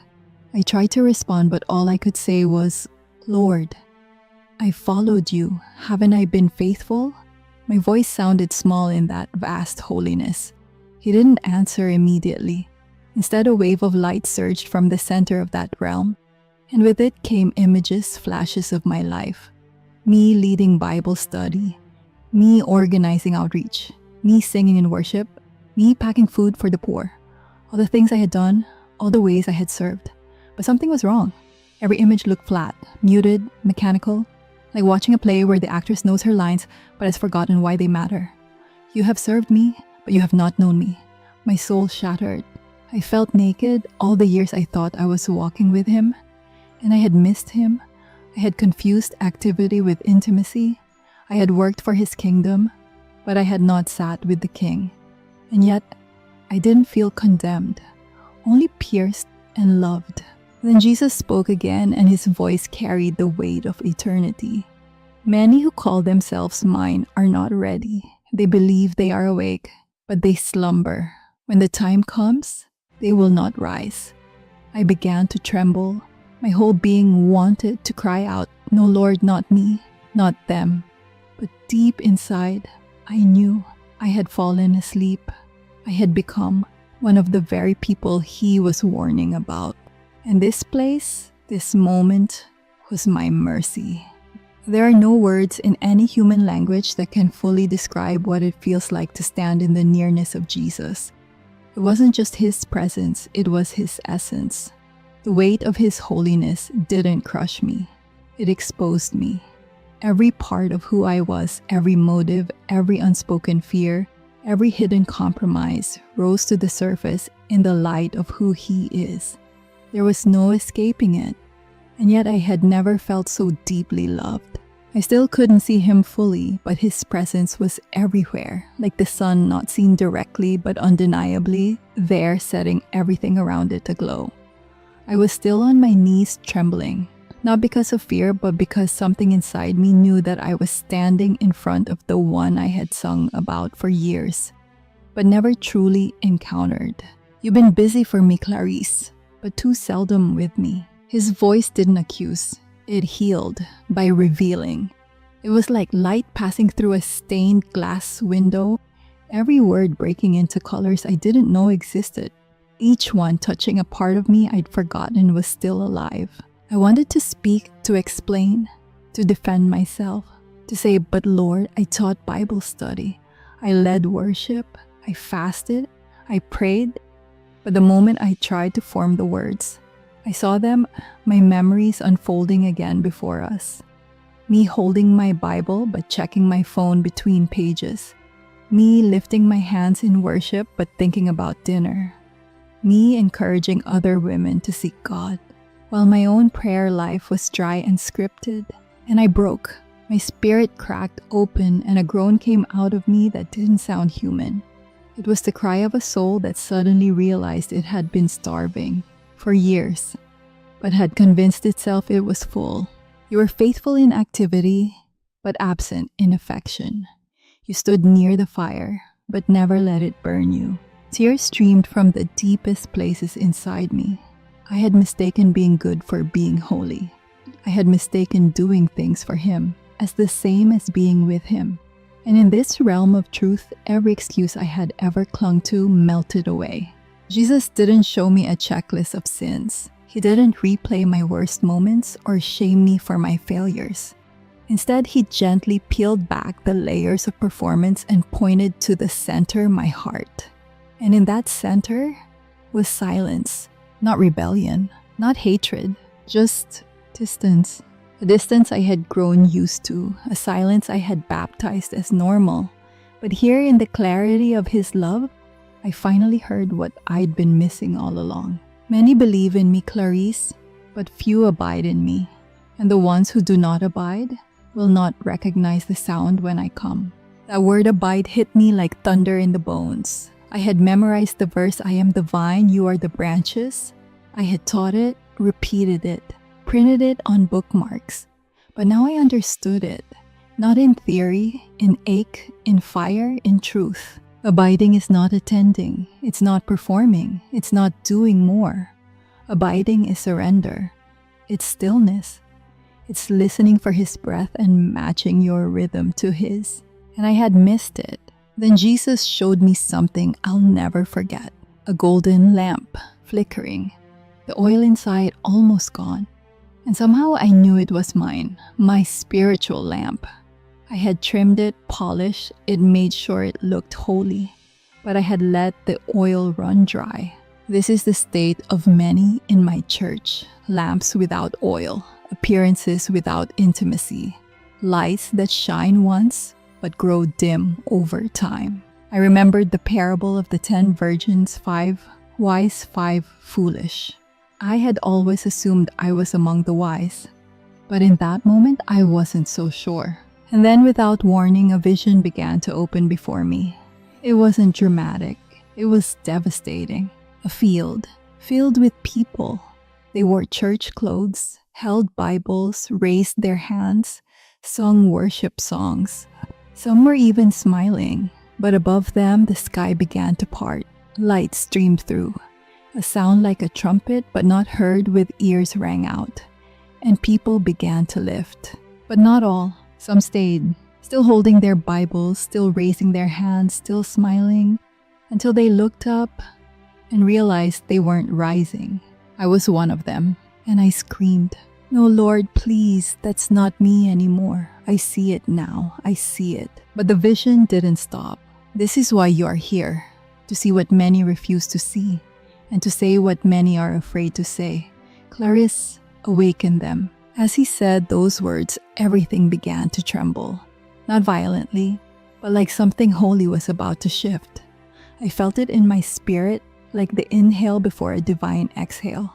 I tried to respond, but all I could say was, Lord, I followed you. Haven't I been faithful? My voice sounded small in that vast holiness. He didn't answer immediately. Instead, a wave of light surged from the center of that realm, and with it came images, flashes of my life. Me leading Bible study, me organizing outreach, me singing in worship, me packing food for the poor. All the things I had done, all the ways I had served. But something was wrong. Every image looked flat, muted, mechanical, like watching a play where the actress knows her lines but has forgotten why they matter. You have served me, but you have not known me. My soul shattered. I felt naked all the years I thought I was walking with him, and I had missed him. I had confused activity with intimacy. I had worked for his kingdom, but I had not sat with the king. And yet, I didn't feel condemned, only pierced and loved. Then Jesus spoke again, and his voice carried the weight of eternity. Many who call themselves mine are not ready. They believe they are awake, but they slumber. When the time comes, they will not rise. I began to tremble. My whole being wanted to cry out, No, Lord, not me, not them. But deep inside, I knew I had fallen asleep. I had become one of the very people he was warning about. And this place, this moment, was my mercy. There are no words in any human language that can fully describe what it feels like to stand in the nearness of Jesus. It wasn't just his presence, it was his essence. The weight of his holiness didn't crush me. It exposed me. Every part of who I was, every motive, every unspoken fear, every hidden compromise rose to the surface in the light of who he is. There was no escaping it, and yet I had never felt so deeply loved. I still couldn't see him fully, but his presence was everywhere, like the sun not seen directly but undeniably, there setting everything around it aglow. I was still on my knees trembling, not because of fear, but because something inside me knew that I was standing in front of the one I had sung about for years, but never truly encountered. You've been busy for me, Clarice, but too seldom with me. His voice didn't accuse, it healed by revealing. It was like light passing through a stained glass window, every word breaking into colors I didn't know existed, each one touching a part of me I'd forgotten was still alive. I wanted to speak, to explain, to defend myself, to say, but Lord, I taught Bible study, I led worship, I fasted, I prayed, but the moment I tried to form the words, I saw them, my memories unfolding again before us. Me holding my Bible but checking my phone between pages. Me lifting my hands in worship but thinking about dinner. Me encouraging other women to seek God, while my own prayer life was dry and scripted. And I broke. My spirit cracked open and a groan came out of me that didn't sound human. It was the cry of a soul that suddenly realized it had been starving for years, but had convinced itself it was full. You were faithful in activity, but absent in affection. You stood near the fire, but never let it burn you. Tears streamed from the deepest places inside me. I had mistaken being good for being holy. I had mistaken doing things for Him as the same as being with Him. And in this realm of truth, every excuse I had ever clung to melted away. Jesus didn't show me a checklist of sins. He didn't replay my worst moments or shame me for my failures. Instead, He gently peeled back the layers of performance and pointed to the center, my heart. And in that center was silence, not rebellion, not hatred, just distance. A distance I had grown used to, a silence I had baptized as normal. But here in the clarity of His love, I finally heard what I'd been missing all along. Many believe in me, Clarice, but few abide in me. And the ones who do not abide will not recognize the sound when I come. That word abide hit me like thunder in the bones. I had memorized the verse, I am the vine, you are the branches. I had taught it, repeated it, printed it on bookmarks. But now I understood it, not in theory, in ache, in fire, in truth. Abiding is not attending, it's not performing, it's not doing more. Abiding is surrender, it's stillness. It's listening for His breath and matching your rhythm to His. And I had missed it. Then Jesus showed me something I'll never forget. A golden lamp, flickering. The oil inside almost gone. And somehow I knew it was mine, my spiritual lamp. I had trimmed it, polished it, made sure it looked holy. But I had let the oil run dry. This is the state of many in my church. Lamps without oil, appearances without intimacy. Lights that shine once, but grow dim over time. I remembered the parable of the 10 virgins, 5 wise, 5 foolish. I had always assumed I was among the wise, but in that moment I wasn't so sure. And then without warning, a vision began to open before me. It wasn't dramatic, it was devastating. A field, filled with people. They wore church clothes, held Bibles, raised their hands, sung worship songs. Some were even smiling, but above them the sky began to part. Light streamed through. A sound like a trumpet, but not heard with ears rang out. And people began to lift. But not all. Some stayed, still holding their Bibles, still raising their hands, still smiling, until they looked up and realized they weren't rising. I was one of them, and I screamed, "No, Lord, please, that's not me anymore. I see it now, I see it." But the vision didn't stop. This is why you are here, to see what many refuse to see, and to say what many are afraid to say. Clarice, awaken them. As he said those words, everything began to tremble. Not violently, but like something holy was about to shift. I felt it in my spirit, like the inhale before a divine exhale.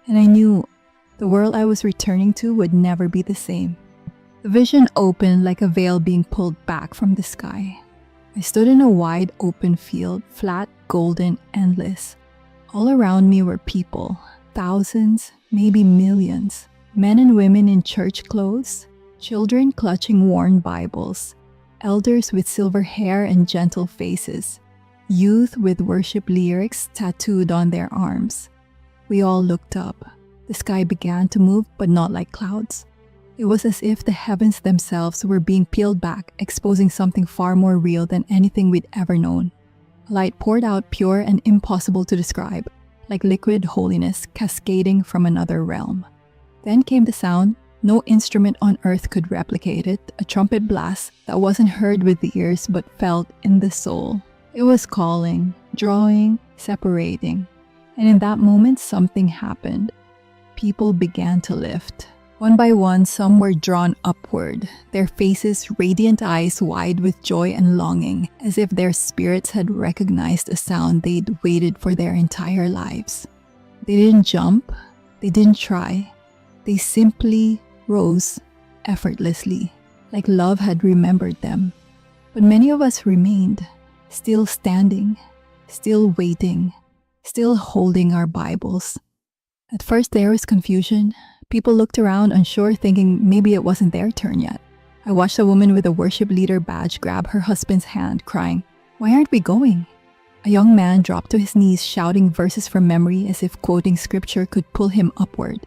And I knew the world I was returning to would never be the same. The vision opened like a veil being pulled back from the sky. I stood in a wide open field, flat, golden, endless. All around me were people, thousands, maybe millions. Men and women in church clothes, children clutching worn Bibles, elders with silver hair and gentle faces, youth with worship lyrics tattooed on their arms. We all looked up. The sky began to move, but not like clouds. It was as if the heavens themselves were being peeled back, exposing something far more real than anything we'd ever known. Light poured out pure and impossible to describe, like liquid holiness cascading from another realm. Then came the sound. No instrument on earth could replicate it, a trumpet blast that wasn't heard with the ears but felt in the soul. It was calling, drawing, separating. And in that moment, something happened. People began to lift. One by one, some were drawn upward, their faces radiant, eyes wide with joy and longing, as if their spirits had recognized a sound they'd waited for their entire lives. They didn't jump, they didn't try, they simply rose effortlessly, like love had remembered them. But many of us remained, still standing, still waiting, still holding our Bibles. At first there was confusion. People looked around unsure, thinking maybe it wasn't their turn yet. I watched a woman with a worship leader badge grab her husband's hand, crying, "Why aren't we going?" A young man dropped to his knees, shouting verses from memory as if quoting scripture could pull him upward.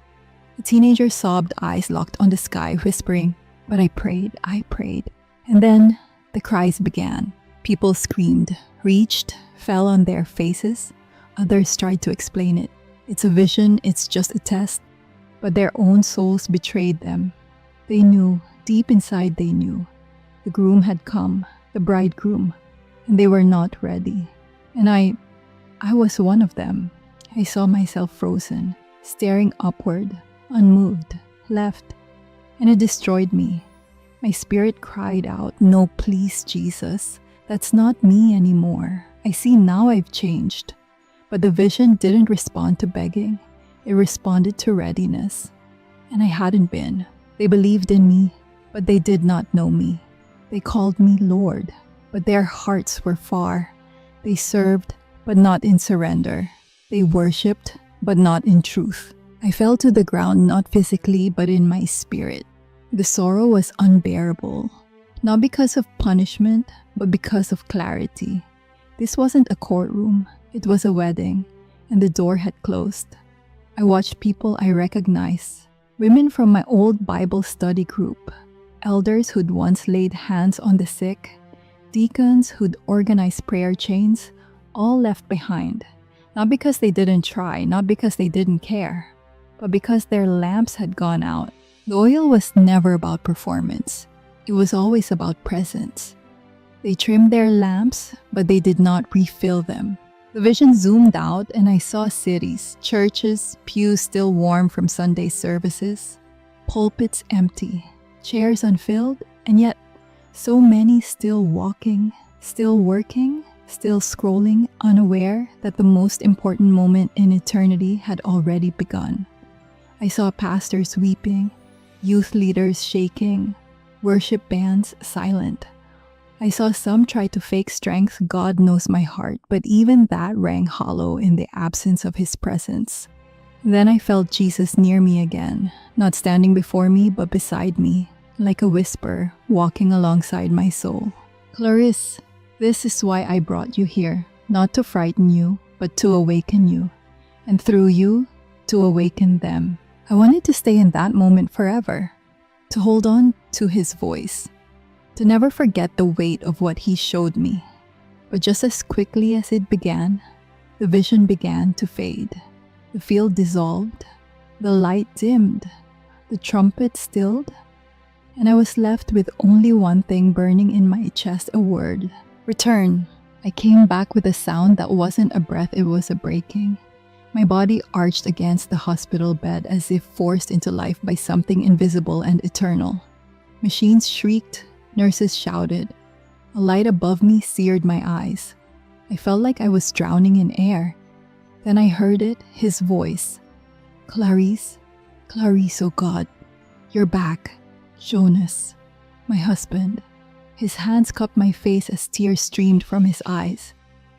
A teenager sobbed, eyes locked on the sky, whispering, "But I prayed. And then the cries began. People screamed, reached, fell on their faces. Others tried to explain it. It's a vision, it's just a test. But their own souls betrayed them. They knew, deep inside they knew. The groom had come, the bridegroom, and they were not ready. And I was one of them. I saw myself frozen, staring upward, unmoved, left, and it destroyed me. My spirit cried out, "No, please, Jesus, that's not me anymore. I see now I've changed." But the vision didn't respond to begging. It responded to readiness. And I hadn't been. They believed in me, but they did not know me. They called me Lord, but their hearts were far. They served, but not in surrender. They worshipped, but not in truth. I fell to the ground not physically, but in my spirit. The sorrow was unbearable, not because of punishment, but because of clarity. This wasn't a courtroom, it was a wedding, and the door had closed. I watched people I recognized, women from my old Bible study group, elders who'd once laid hands on the sick, deacons who'd organized prayer chains, all left behind. Not because they didn't try, not because they didn't care, but because their lamps had gone out. The oil was never about performance. It was always about presence. They trimmed their lamps, but they did not refill them. The vision zoomed out and I saw cities, churches, pews still warm from Sunday services, pulpits empty, chairs unfilled, and yet so many still walking, still working, still scrolling, unaware that the most important moment in eternity had already begun. I saw pastors weeping, youth leaders shaking, worship bands silent. I saw some try to fake strength, God knows my heart, but even that rang hollow in the absence of His presence. Then I felt Jesus near me again, not standing before me, but beside me, like a whisper, walking alongside my soul. "Clarice, this is why I brought you here, not to frighten you, but to awaken you, and through you, to awaken them." I wanted to stay in that moment forever, to hold on to His voice, to never forget the weight of what He showed me. But just as quickly as it began, the vision began to fade. The field dissolved, the light dimmed, the trumpet stilled, and I was left with only one thing burning in my chest, a word: return. I came back with a sound that wasn't a breath, it was a breaking. My body arched against the hospital bed as if forced into life by something invisible and eternal. Machines shrieked, nurses shouted. A light above me seared my eyes. I felt like I was drowning in air. Then I heard it, His voice. "Clarice, Clarice, oh God, you're back. Jonas, my husband." His hands cupped my face as tears streamed from his eyes.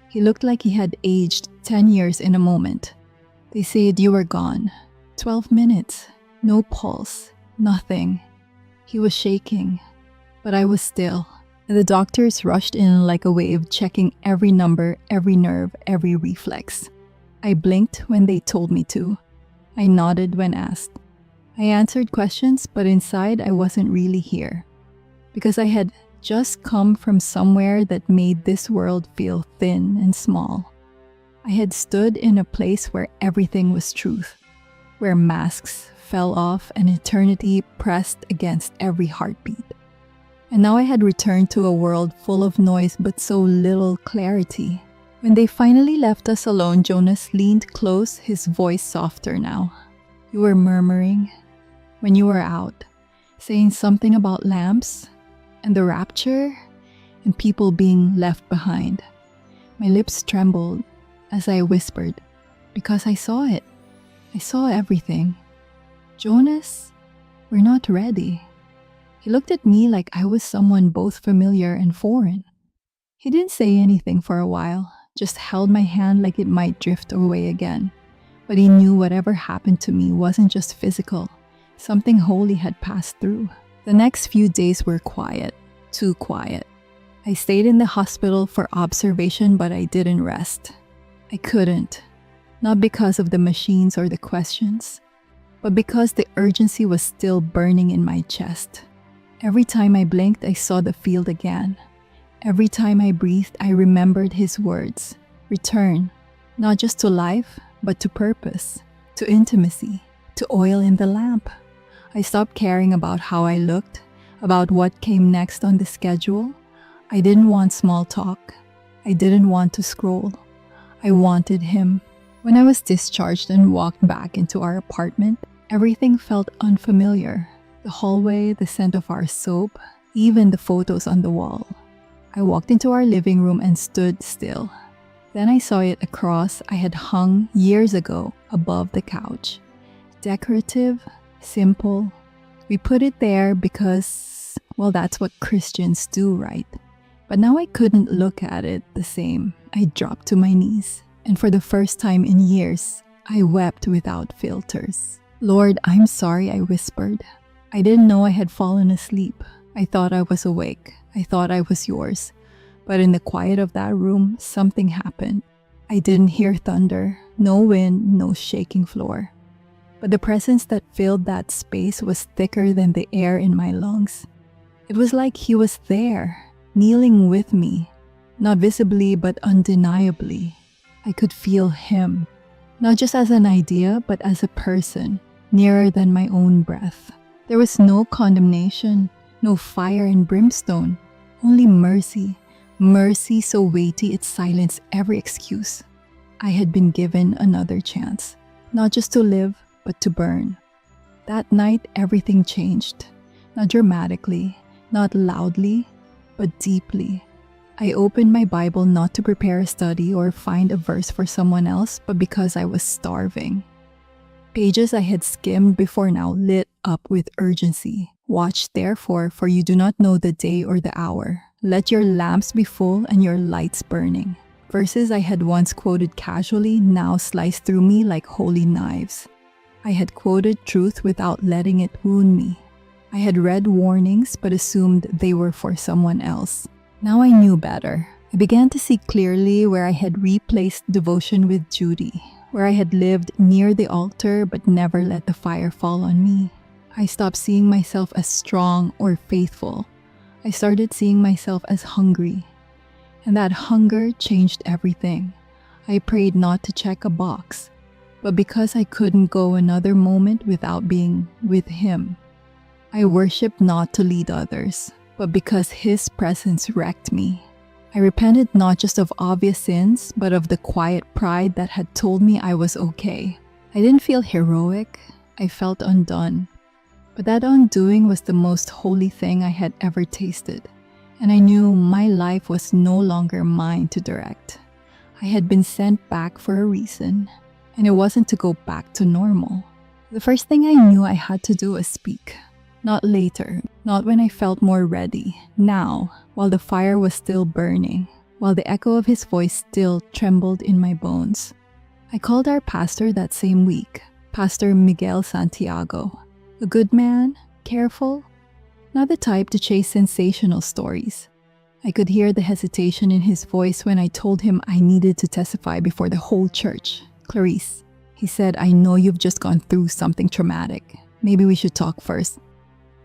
He looked like he had aged 10 years in a moment. "They said you were gone. 12 minutes. No pulse. Nothing." He was shaking, but I was still. And the doctors rushed in like a wave, checking every number, every nerve, every reflex. I blinked when they told me to. I nodded when asked. I answered questions, but inside I wasn't really here. Because I had just come from somewhere that made this world feel thin and small. I had stood in a place where everything was truth, where masks fell off and eternity pressed against every heartbeat. And now I had returned to a world full of noise but so little clarity. When they finally left us alone, Jonas leaned close, his voice softer now. You were murmuring when you were out, saying something about lamps and the rapture and people being left behind. My lips trembled as I whispered, because I saw it. I saw everything. Jonas, we're not ready. He looked at me like I was someone both familiar and foreign. He didn't say anything for a while, just held my hand like it might drift away again. But he knew whatever happened to me wasn't just physical. Something holy had passed through. The next few days were quiet, too quiet. I stayed in the hospital for observation, but I didn't rest. I couldn't. Not because of the machines or the questions, but because the urgency was still burning in my chest. Every time I blinked, I saw the field again. Every time I breathed, I remembered his words. Return, not just to life, but to purpose, to intimacy, to oil in the lamp. I stopped caring about how I looked, about what came next on the schedule. I didn't want small talk. I didn't want to scroll. I wanted him. When I was discharged and walked back into our apartment, everything felt unfamiliar. The hallway, the scent of our soap, even the photos on the wall. I walked into our living room and stood still. Then I saw it across I had hung years ago above the couch. Decorative, simple. We put it there because, well, that's what Christians do, right? But now I couldn't look at it the same. I dropped to my knees, and for the first time in years, I wept without filters. Lord, I'm sorry, I whispered. I didn't know I had fallen asleep. I thought I was awake. I thought I was yours. But in the quiet of that room, something happened. I didn't hear thunder, no wind, no shaking floor. But the presence that filled that space was thicker than the air in my lungs. It was like he was there, kneeling with me, not visibly but undeniably. I could feel him, not just as an idea, but as a person, nearer than my own breath. There was no condemnation, no fire and brimstone, only mercy, mercy so weighty it silenced every excuse. I had been given another chance, not just to live, but to burn. That night, everything changed, not dramatically, not loudly, but deeply. I opened my Bible not to prepare a study or find a verse for someone else, but because I was starving. Pages I had skimmed before now lit up with urgency. Watch therefore, for you do not know the day or the hour. Let your lamps be full and your lights burning. Verses I had once quoted casually now sliced through me like holy knives. I had quoted truth without letting it wound me. I had read warnings but assumed they were for someone else. Now I knew better. I began to see clearly where I had replaced devotion with duty, where I had lived near the altar but never let the fire fall on me. I stopped seeing myself as strong or faithful. I started seeing myself as hungry. And that hunger changed everything. I prayed not to check a box, but because I couldn't go another moment without being with him. I worshiped not to lead others, but because his presence wrecked me. I repented not just of obvious sins, but of the quiet pride that had told me I was okay. I didn't feel heroic. I felt undone. But that undoing was the most holy thing I had ever tasted. And I knew my life was no longer mine to direct. I had been sent back for a reason, and it wasn't to go back to normal. The first thing I knew I had to do was speak. Not later, not when I felt more ready. Now, while the fire was still burning, while the echo of his voice still trembled in my bones. I called our pastor that same week, Pastor Miguel Santiago. A good man, careful, not the type to chase sensational stories. I could hear the hesitation in his voice when I told him I needed to testify before the whole church. Clarice, he said, I know you've just gone through something traumatic. Maybe we should talk first.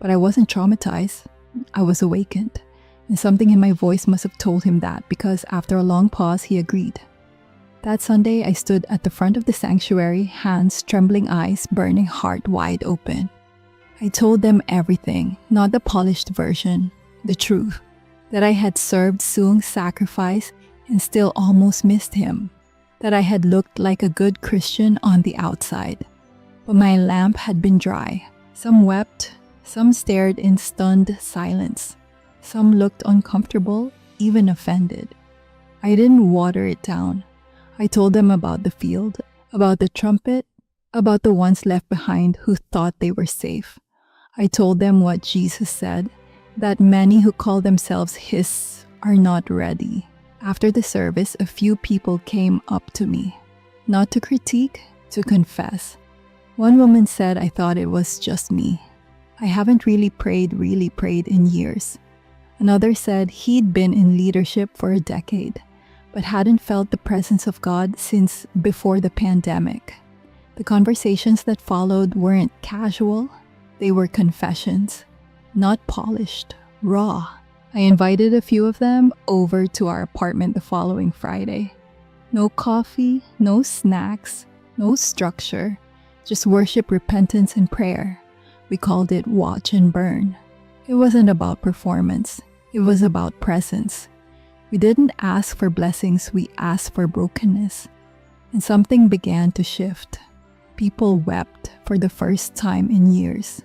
But I wasn't traumatized. I was awakened. And something in my voice must have told him that, because after a long pause, he agreed. That Sunday, I stood at the front of the sanctuary, hands, trembling eyes, burning heart wide open. I told them everything, not the polished version, the truth. That I had served Sung's sacrifice and still almost missed him. That I had looked like a good Christian on the outside. But my lamp had been dry. Some wept, some stared in stunned silence. Some looked uncomfortable, even offended. I didn't water it down. I told them about the field, about the trumpet, about the ones left behind who thought they were safe. I told them what Jesus said, that many who call themselves His are not ready. After the service, a few people came up to me, not to critique, to confess. One woman said I thought it was just me. I haven't really prayed in years. Another said he'd been in leadership for a decade, but hadn't felt the presence of God since before the pandemic. The conversations that followed weren't casual, they were confessions, not polished, raw. I invited a few of them over to our apartment the following Friday. No coffee, no snacks, no structure, just worship, repentance, and prayer. We called it Watch and Burn. It wasn't about performance, it was about presence. We didn't ask for blessings, we asked for brokenness. And something began to shift. People wept for the first time in years.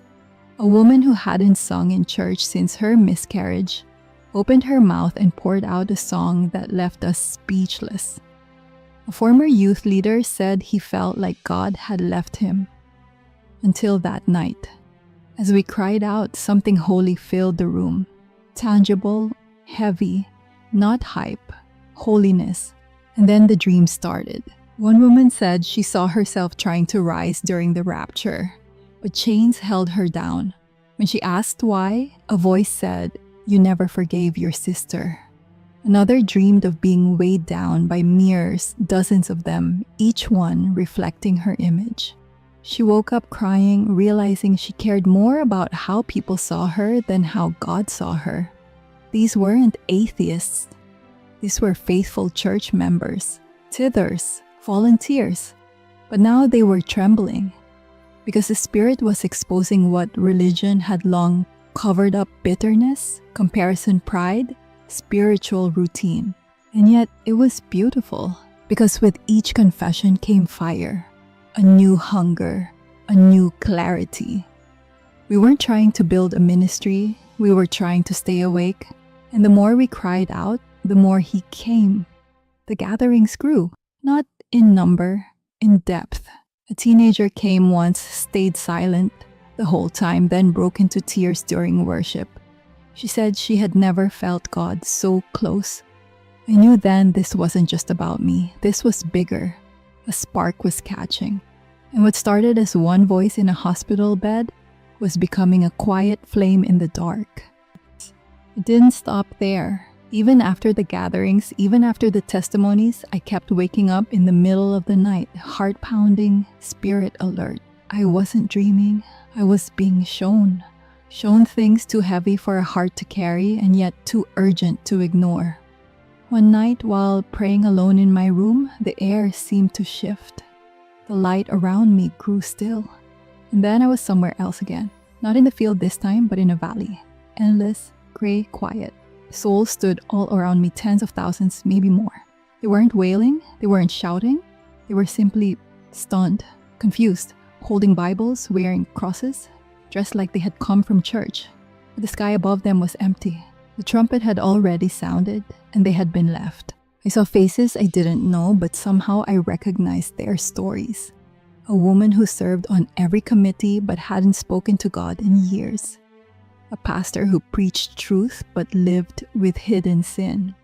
A woman who hadn't sung in church since her miscarriage opened her mouth and poured out a song that left us speechless. A former youth leader said he felt like God had left him. Until that night. As we cried out, something holy filled the room. Tangible, heavy, not hype, holiness. And then the dream started. One woman said she saw herself trying to rise during the rapture, but chains held her down. When she asked why, a voice said, "You never forgave your sister." Another dreamed of being weighed down by mirrors, dozens of them, each one reflecting her image. She woke up crying, realizing she cared more about how people saw her than how God saw her. These weren't atheists. These were faithful church members, tithers, volunteers. But now they were trembling because the Spirit was exposing what religion had long covered up: bitterness, comparison, pride, spiritual routine. And yet it was beautiful because with each confession came fire. A new hunger, a new clarity. We weren't trying to build a ministry, we were trying to stay awake. And the more we cried out, the more He came. The gatherings grew, not in number, in depth. A teenager came once, stayed silent the whole time, then broke into tears during worship. She said she had never felt God so close. I knew then this wasn't just about me, this was bigger. A spark was catching. And what started as one voice in a hospital bed was becoming a quiet flame in the dark. It didn't stop there. Even after the gatherings, even after the testimonies, I kept waking up in the middle of the night, heart pounding, spirit alert. I wasn't dreaming, I was being shown things too heavy for a heart to carry and yet too urgent to ignore. One night, while praying alone in my room, the air seemed to shift. The light around me grew still. And then I was somewhere else again. Not in the field this time, but in a valley. Endless, gray, quiet. Souls stood all around me, tens of thousands, maybe more. They weren't wailing, they weren't shouting. They were simply stunned, confused, holding Bibles, wearing crosses, dressed like they had come from church. But the sky above them was empty. The trumpet had already sounded, and they had been left. I saw faces I didn't know, but somehow I recognized their stories. A woman who served on every committee but hadn't spoken to God in years. A pastor who preached truth but lived with hidden sin.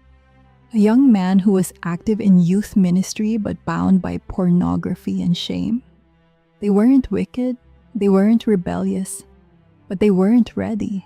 A young man who was active in youth ministry but bound by pornography and shame. They weren't wicked, they weren't rebellious, but they weren't ready.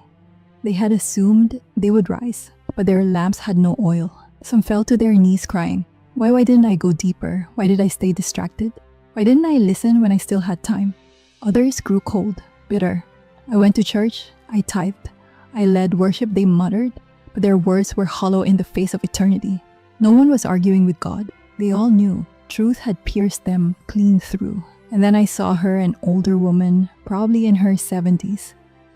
They had assumed they would rise, but their lamps had no oil. Some fell to their knees crying, Why didn't I go deeper? Why did I stay distracted? Why didn't I listen when I still had time? Others grew cold, bitter. I went to church, I tithed, I led worship they muttered, but their words were hollow in the face of eternity. No one was arguing with God. They all knew truth had pierced them clean through. And then I saw her, an older woman, probably in her 70s,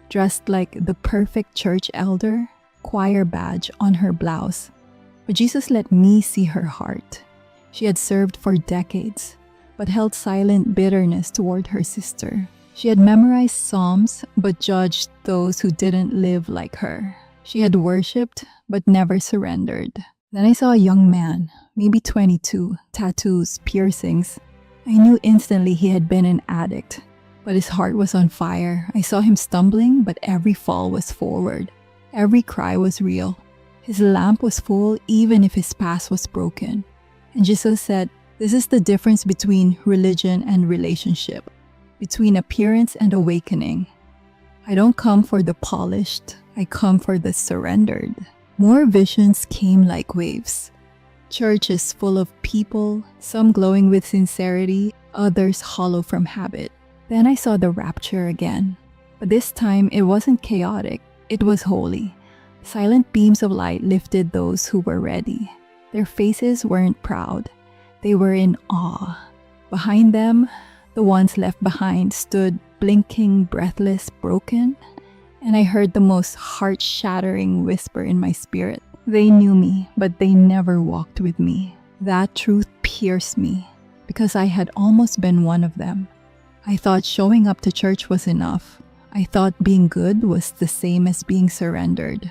dressed like the perfect church elder, choir badge on her blouse. But Jesus let me see her heart. She had served for decades, but held silent bitterness toward her sister. She had memorized Psalms, but judged those who didn't live like her. She had worshipped, but never surrendered. Then I saw a young man, maybe 22, tattoos, piercings. I knew instantly he had been an addict, but his heart was on fire. I saw him stumbling, but every fall was forward. Every cry was real. His lamp was full even if his past was broken. And Jesus said, this is the difference between religion and relationship, between appearance and awakening. I don't come for the polished, I come for the surrendered. More visions came like waves. Churches full of people, some glowing with sincerity, others hollow from habit. Then I saw the rapture again. But this time it wasn't chaotic, it was holy. Silent beams of light lifted those who were ready. Their faces weren't proud, they were in awe. Behind them, the ones left behind stood blinking, breathless, broken. And I heard the most heart-shattering whisper in my spirit. They knew me, but they never walked with me. That truth pierced me, because I had almost been one of them. I thought showing up to church was enough. I thought being good was the same as being surrendered.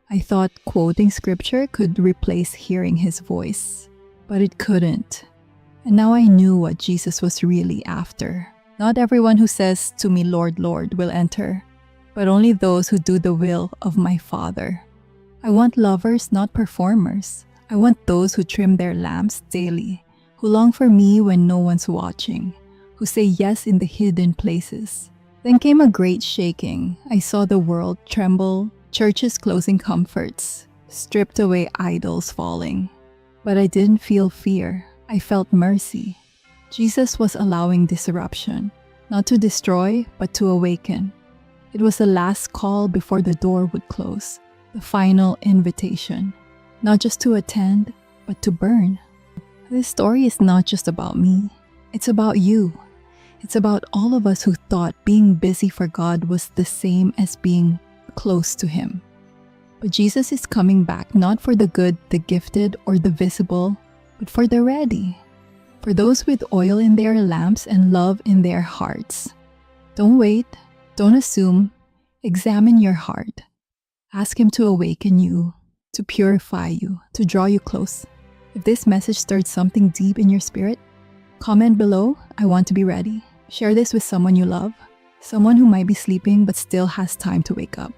I thought quoting scripture could replace hearing his voice, but it couldn't. And now I knew what Jesus was really after. Not everyone who says to me, Lord, Lord, will enter, but only those who do the will of my Father. I want lovers, not performers. I want those who trim their lamps daily, who long for me when no one's watching, who say yes in the hidden places. Then came a great shaking. I saw the world tremble, churches closing comforts, stripped away idols falling. But I didn't feel fear. I felt mercy. Jesus was allowing disruption, not to destroy, but to awaken. It was the last call before the door would close, the final invitation, not just to attend, but to burn. This story is not just about me. It's about you. It's about all of us who thought being busy for God was the same as being close to Him. But Jesus is coming back not for the good, the gifted, or the visible, but for the ready, for those with oil in their lamps and love in their hearts. Don't wait, don't assume, examine your heart. Ask Him to awaken you, to purify you, to draw you close. If this message stirred something deep in your spirit, comment below, I want to be ready. Share this with someone you love, someone who might be sleeping but still has time to wake up.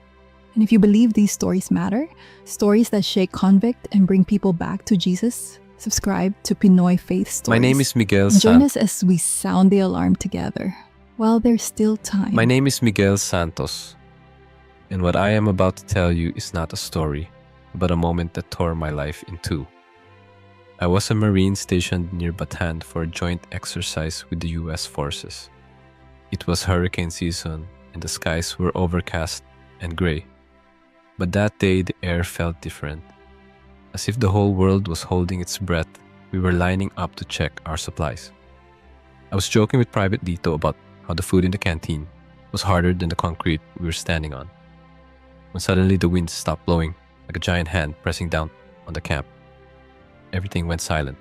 And if you believe these stories matter, stories that shake convict and bring people back to Jesus, subscribe to Pinoy Faith Stories. My name is Miguel And join Santos. us as we sound the alarm together while there's still time. My name is Miguel Santos, and what I am about to tell you is not a story, but a moment that tore my life in two. I was a Marine stationed near Bataan for a joint exercise with the US forces. It was hurricane season and the skies were overcast and gray. But that day the air felt different. As if the whole world was holding its breath, we were lining up to check our supplies. I was joking with Private Dito about how the food in the canteen was harder than the concrete we were standing on, when suddenly the wind stopped blowing like a giant hand pressing down on the camp. Everything went silent.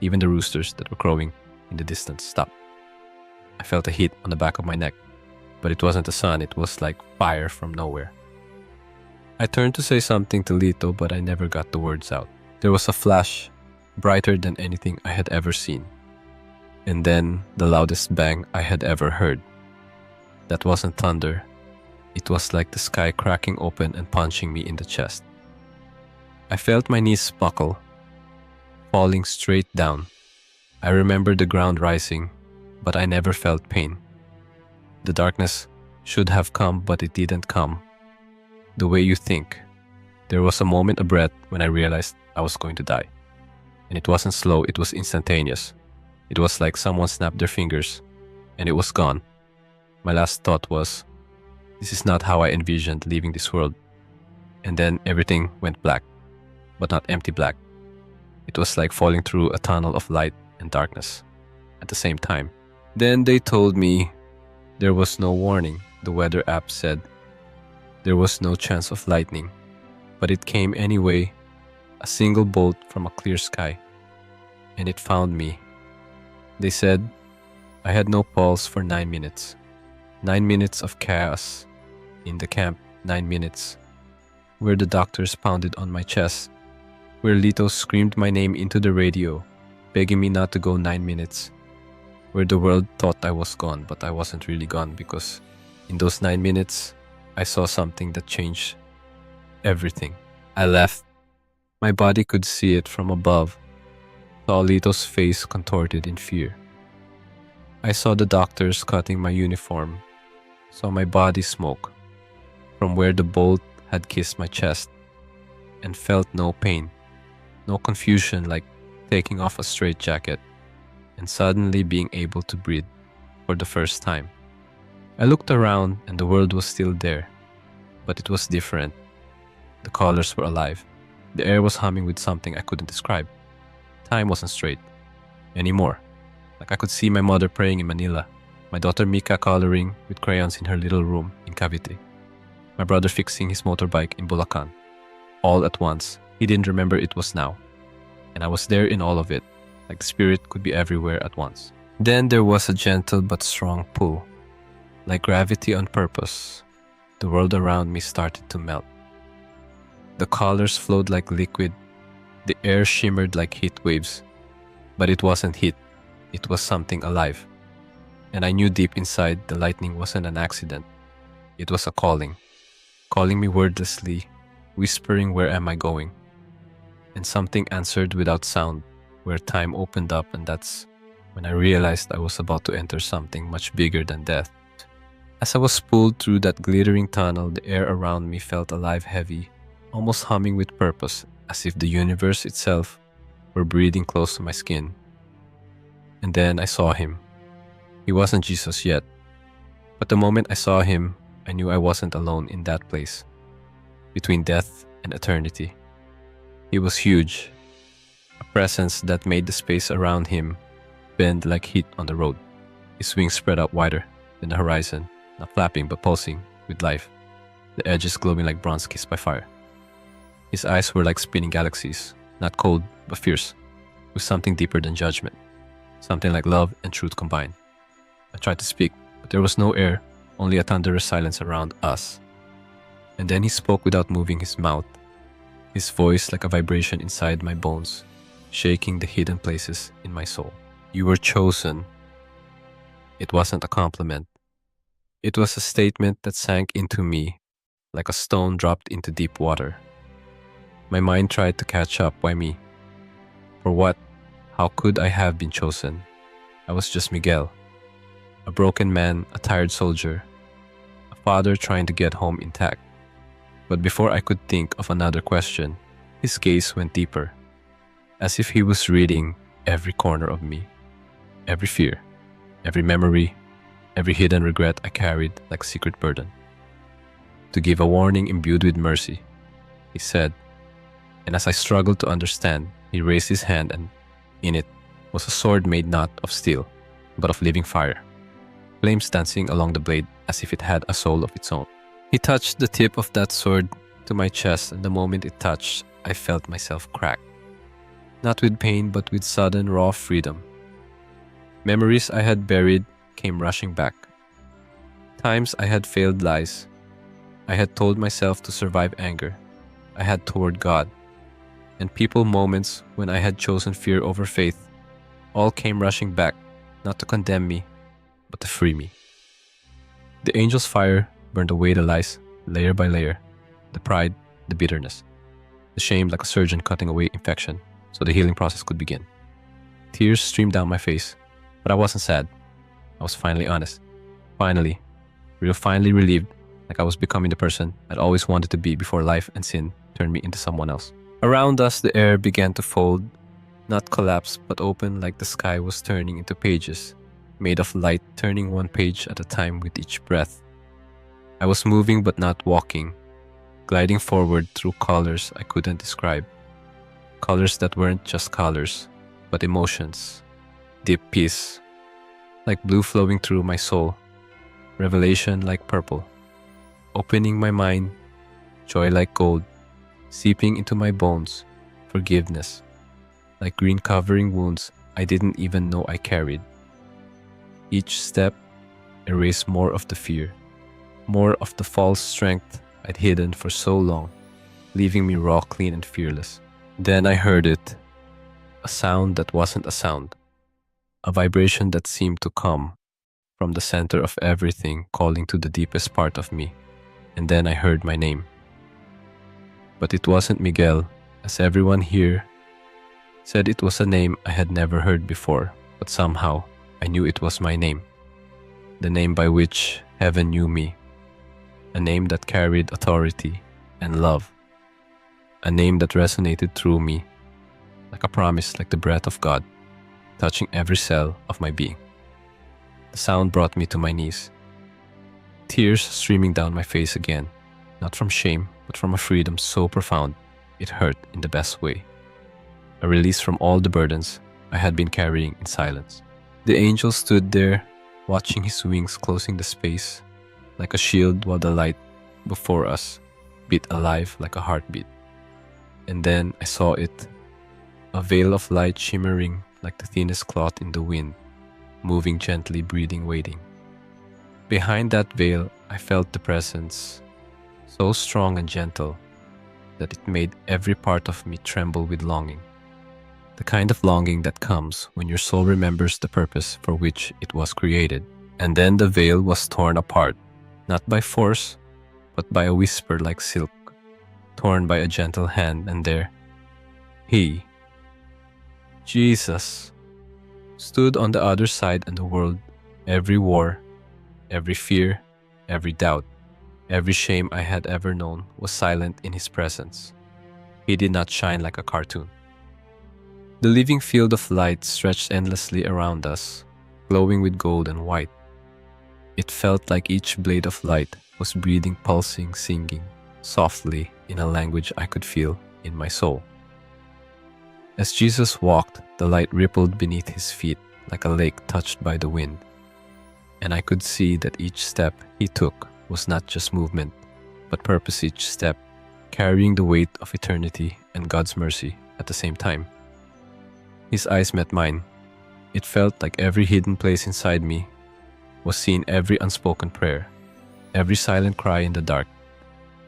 Even the roosters that were crowing in the distance stopped. I felt a heat on the back of my neck, but it wasn't the sun, it was like fire from nowhere. I turned to say something to Lito, but I never got the words out. There was a flash, brighter than anything I had ever seen. And then the loudest bang I had ever heard. That wasn't thunder. It was like the sky cracking open and punching me in the chest. I felt my knees buckle, falling straight down. I remember the ground rising, but I never felt pain. The darkness should have come, but it didn't come. The way you think. There was a moment of breath when I realized I was going to die. And it wasn't slow, it was instantaneous. It was like someone snapped their fingers, and it was gone. My last thought was, This is not how I envisioned leaving this world. And then everything went black, but not empty black. It was like falling through a tunnel of light and darkness at the same time. Then they told me there was no warning. The weather app said there was no chance of lightning, but it came anyway, a single bolt from a clear sky, and it found me. They said I had no pulse for 9 minutes. 9 minutes of chaos in the camp, 9 minutes where the doctors pounded on my chest, where Lito screamed my name into the radio, begging me not to go 9 minutes, where the world thought I was gone, but I wasn't really gone, because in those 9 minutes, I saw something that changed everything. I left. My body could see it from above, saw Lito's face contorted in fear. I saw the doctors cutting my uniform, saw my body smoke from where the bolt had kissed my chest, and felt no pain, no confusion like taking off a straitjacket and suddenly being able to breathe for the first time. I looked around and the world was still there, but it was different. The colors were alive. The air was humming with something I couldn't describe. Time wasn't straight anymore. Like I could see my mother praying in Manila, my daughter Mika coloring with crayons in her little room in Cavite, my brother fixing his motorbike in Bulacan. All at once, he didn't remember it was now. And I was there in all of it, like the spirit could be everywhere at once. Then there was a gentle but strong pull. Like gravity on purpose, the world around me started to melt. The colors flowed like liquid, the air shimmered like heat waves. But it wasn't heat, it was something alive. And I knew deep inside the lightning wasn't an accident. It was a calling me wordlessly, whispering where am I going. And something answered without sound, where time opened up, and that's when I realized I was about to enter something much bigger than death. As I was pulled through that glittering tunnel, the air around me felt alive, heavy, almost humming with purpose, as if the universe itself were breathing close to my skin. And then I saw him. He wasn't Jesus yet, but the moment I saw him, I knew I wasn't alone in that place, between death and eternity. He was huge, a presence that made the space around him bend like heat on the road. His wings spread out wider than the horizon, not flapping but pulsing with life, the edges glowing like bronze kissed by fire. His eyes were like spinning galaxies, not cold but fierce, with something deeper than judgment, something like love and truth combined. I tried to speak, but there was no air, only a thunderous silence around us. And then he spoke without moving his mouth, his voice like a vibration inside my bones, shaking the hidden places in my soul. You were chosen. It wasn't a compliment. It was a statement that sank into me like a stone dropped into deep water. My mind tried to catch up. Why me? For what? How could I have been chosen? I was just Miguel, a broken man, a tired soldier, a father trying to get home intact. But before I could think of another question, his gaze went deeper, as if he was reading every corner of me, every fear, every memory, every hidden regret I carried like a secret burden. To give a warning imbued with mercy, he said, and as I struggled to understand, he raised his hand, and in it was a sword made not of steel, but of living fire, flames dancing along the blade as if it had a soul of its own. He touched the tip of that sword to my chest, and the moment it touched, I felt myself crack. Not with pain, but with sudden raw freedom. Memories I had buried came rushing back. Times I had failed lies. I had told myself to survive anger. I had toward God. And people moments when I had chosen fear over faith, all came rushing back, not to condemn me, but to free me. The angel's fire burned away the lies, layer by layer, the pride, the bitterness, the shame like a surgeon cutting away infection so the healing process could begin. Tears streamed down my face, but I wasn't sad. I was finally honest. Finally relieved, like I was becoming the person I'd always wanted to be before life and sin turned me into someone else. Around us, the air began to fold, not collapse, but open like the sky was turning into pages, made of light turning one page at a time with each breath. I was moving but not walking, gliding forward through colors I couldn't describe. Colors that weren't just colors, but emotions, deep peace, like blue flowing through my soul, revelation like purple, opening my mind, joy like gold, seeping into my bones, forgiveness, like green covering wounds I didn't even know I carried. Each step erased more of the fear, more of the false strength I'd hidden for so long, leaving me raw, clean, and fearless. Then I heard it, a sound that wasn't a sound, a vibration that seemed to come from the center of everything, calling to the deepest part of me. And then I heard my name. But it wasn't Miguel, as everyone here said it was a name I had never heard before, but somehow I knew it was my name, the name by which heaven knew me, a name that carried authority and love, a name that resonated through me like a promise, like the breath of God, touching every cell of my being. The sound brought me to my knees, tears streaming down my face again, not from shame, but from a freedom so profound it hurt in the best way, a release from all the burdens I had been carrying in silence. The angel stood there, watching his wings closing the space like a shield, while the light before us beat alive like a heartbeat. And then I saw it, a veil of light shimmering like the thinnest cloth in the wind, moving gently, breathing, waiting. Behind that veil, I felt the presence, so strong and gentle that it made every part of me tremble with longing. The kind of longing that comes when your soul remembers the purpose for which it was created. And then the veil was torn apart, not by force, but by a whisper like silk, torn by a gentle hand, and there, He, Jesus, stood on the other side, and the world, every war, every fear, every doubt, every shame I had ever known was silent in His presence. He did not shine like a cartoon. The living field of light stretched endlessly around us, glowing with gold and white. It felt like each blade of light was breathing, pulsing, singing softly in a language I could feel in my soul. As Jesus walked, the light rippled beneath His feet like a lake touched by the wind, and I could see that each step He took was not just movement, but purpose, each step carrying the weight of eternity and God's mercy at the same time. His eyes met mine. It felt like every hidden place inside me was seeing, every unspoken prayer, every silent cry in the dark,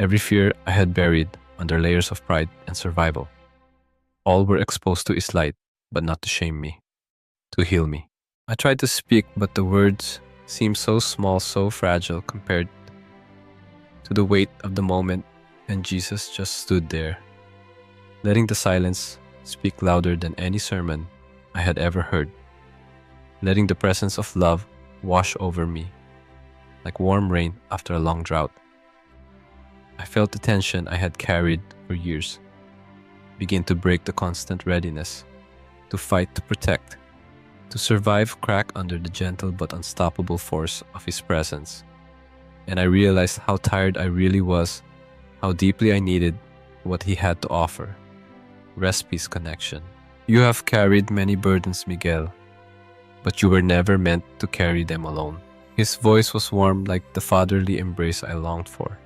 every fear I had buried under layers of pride and survival. All were exposed to His light, but not to shame me, to heal me. I tried to speak, but the words seemed so small, so fragile compared to the weight of the moment, and Jesus just stood there, letting the silence speak louder than any sermon I had ever heard, letting the presence of love wash over me like warm rain after a long drought. I felt the tension I had carried for years begin to break, the constant readiness to fight, to protect, to survive, crack under the gentle but unstoppable force of His presence. And I realized how tired I really was, how deeply I needed what He had to offer. Rest, peace, connection. You have carried many burdens, Miguel, but you were never meant to carry them alone. His voice was warm like the fatherly embrace I longed for,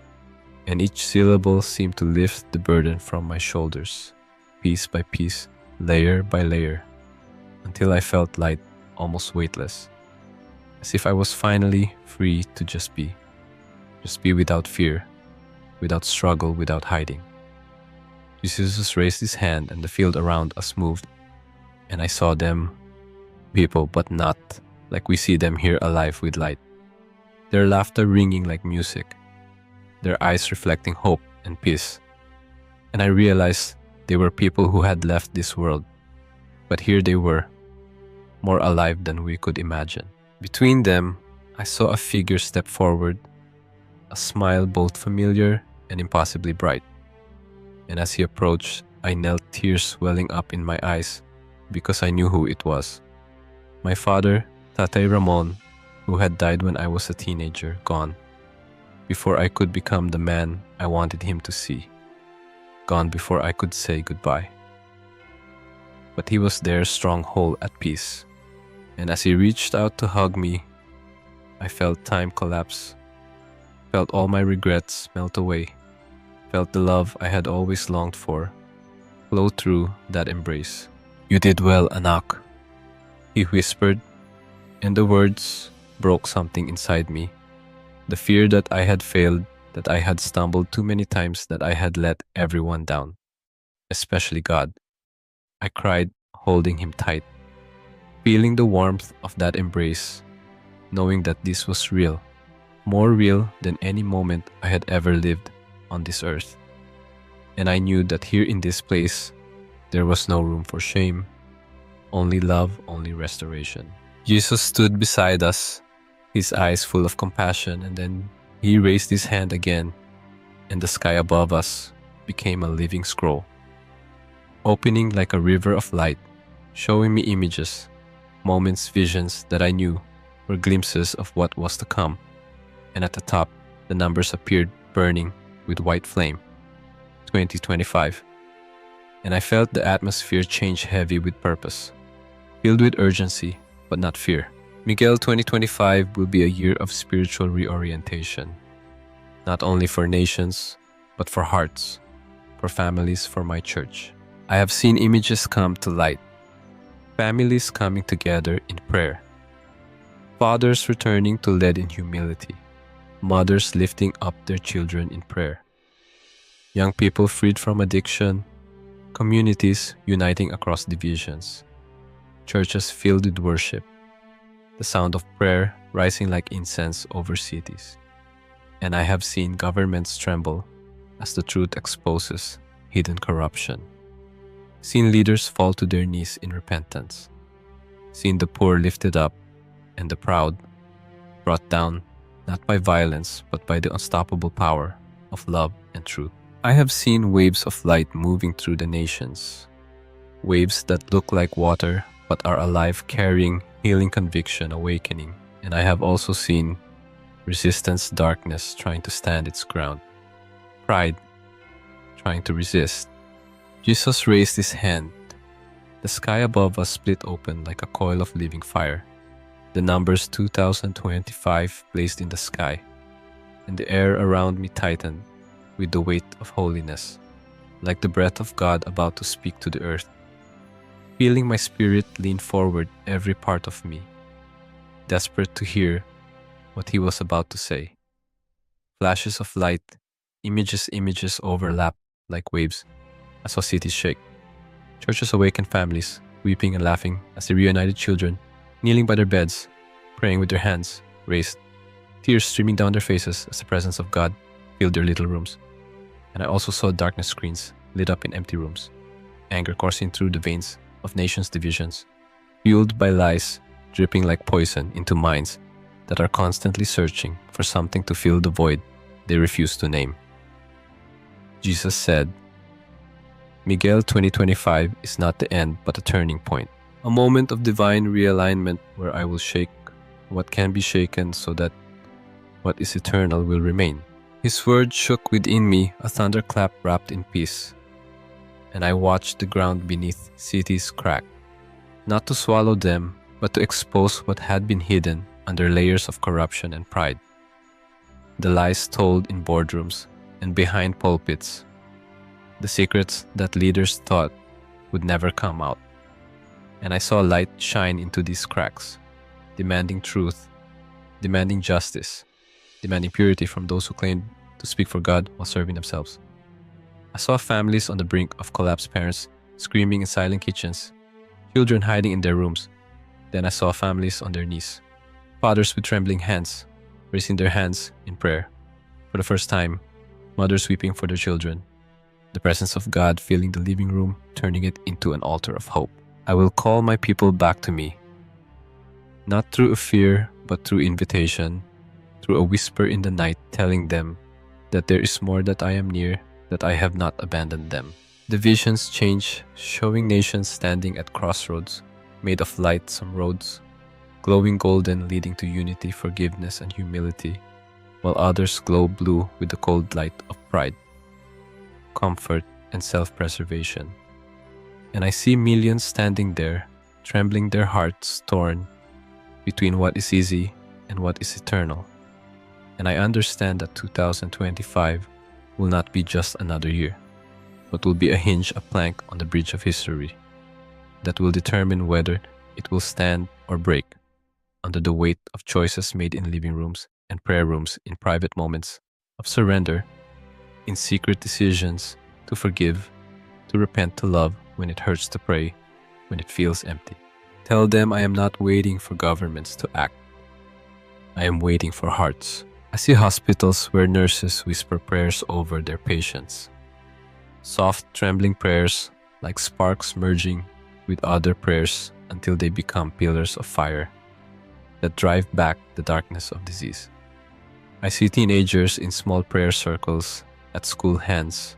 and each syllable seemed to lift the burden from my shoulders, piece by piece, layer by layer, until I felt light, almost weightless, as if I was finally free to just be without fear, without struggle, without hiding. Jesus raised His hand, and the field around us moved, and I saw them, people, but not like we see them here, alive with light. Their laughter ringing like music, their eyes reflecting hope and peace. And I realized they were people who had left this world, but here they were, more alive than we could imagine. Between them, I saw a figure step forward, a smile both familiar and impossibly bright. And as he approached, I knelt, tears welling up in my eyes because I knew who it was. My father, Tatay Ramon, who had died when I was a teenager, gone. before I could become the man I wanted him to see, gone before I could say goodbye. But he was there, strong, whole, at peace, and as he reached out to hug me, I felt time collapse, felt all my regrets melt away, felt the love I had always longed for flow through that embrace. "You did well, Anak," he whispered, and the words broke something inside me. The fear that I had failed, that I had stumbled too many times, that I had let everyone down, especially God. I cried, holding him tight, feeling the warmth of that embrace, knowing that this was real, more real than any moment I had ever lived on this earth. And I knew that here in this place, there was no room for shame, only love, only restoration. Jesus stood beside us, his eyes full of compassion, and then he raised his hand again, and the sky above us became a living scroll, opening like a river of light, showing me images, moments, visions that I knew were glimpses of what was to come. And at the top, the numbers appeared burning with white flame, 2025. And I felt the atmosphere change, heavy with purpose, filled with urgency, but not fear. Miguel, 2025 will be a year of spiritual reorientation, not only for nations, but for hearts, for families, for my church. I have seen images come to light, families coming together in prayer, fathers returning to lead in humility, mothers lifting up their children in prayer, young people freed from addiction, communities uniting across divisions, churches filled with worship, the sound of prayer rising like incense over cities. And I have seen governments tremble as the truth exposes hidden corruption, seen leaders fall to their knees in repentance, seen the poor lifted up and the proud brought down, not by violence, but by the unstoppable power of love and truth. I have seen waves of light moving through the nations, waves that look like water but are alive, carrying healing, conviction, awakening. And I have also seen resistance, darkness trying to stand its ground, pride trying to resist. Jesus raised his hand. The sky above us split open like a coil of living fire. The numbers 2025 blazed in the sky, and the air around me tightened with the weight of holiness, like the breath of God about to speak to the earth. Feeling my spirit lean forward, every part of me, desperate to hear what he was about to say. Flashes of light, images overlap like waves. I saw cities shake, churches awaken, families weeping and laughing as the reunited children, kneeling by their beds, praying with their hands raised, tears streaming down their faces as the presence of God filled their little rooms. And I also saw darkness screens lit up in empty rooms, anger coursing through the veins of nations' divisions, fueled by lies dripping like poison into minds that are constantly searching for something to fill the void they refuse to name. Jesus said, Miguel, 2025 is not the end but a turning point, a moment of divine realignment where I will shake what can be shaken so that what is eternal will remain. His word shook within me, a thunderclap wrapped in peace, and I watched the ground beneath cities crack, not to swallow them, but to expose what had been hidden under layers of corruption and pride. The lies told in boardrooms and behind pulpits, the secrets that leaders thought would never come out. And I saw light shine into these cracks, demanding truth, demanding justice, demanding purity from those who claimed to speak for God while serving themselves. I saw families on the brink of collapse, parents screaming in silent kitchens, children hiding in their rooms. Then I saw families on their knees, fathers with trembling hands, raising their hands in prayer. For the first time, mothers weeping for their children, the presence of God filling the living room, turning it into an altar of hope. I will call my people back to me, not through a fear, but through invitation, through a whisper in the night telling them that there is more, that I am near, that I have not abandoned them. The visions change, showing nations standing at crossroads, made of light, some roads, glowing golden, leading to unity, forgiveness, and humility, while while others glow blue with the cold light of pride, comfort, and self-preservation. And I see millions standing there, trembling, their hearts torn between what is easy and what is eternal. And I understand that 2025 will not be just another year, but will be a hinge, a plank on the bridge of history that will determine whether it will stand or break under the weight of choices made in living rooms and prayer rooms, in private moments of surrender, in secret decisions to forgive, to repent, to love when it hurts, to pray when it feels empty. Tell them I am not waiting for governments to act. I am waiting for hearts. I see hospitals where nurses whisper prayers over their patients. Soft, trembling prayers like sparks merging with other prayers until they become pillars of fire that drive back the darkness of disease. I see teenagers in small prayer circles at school, hands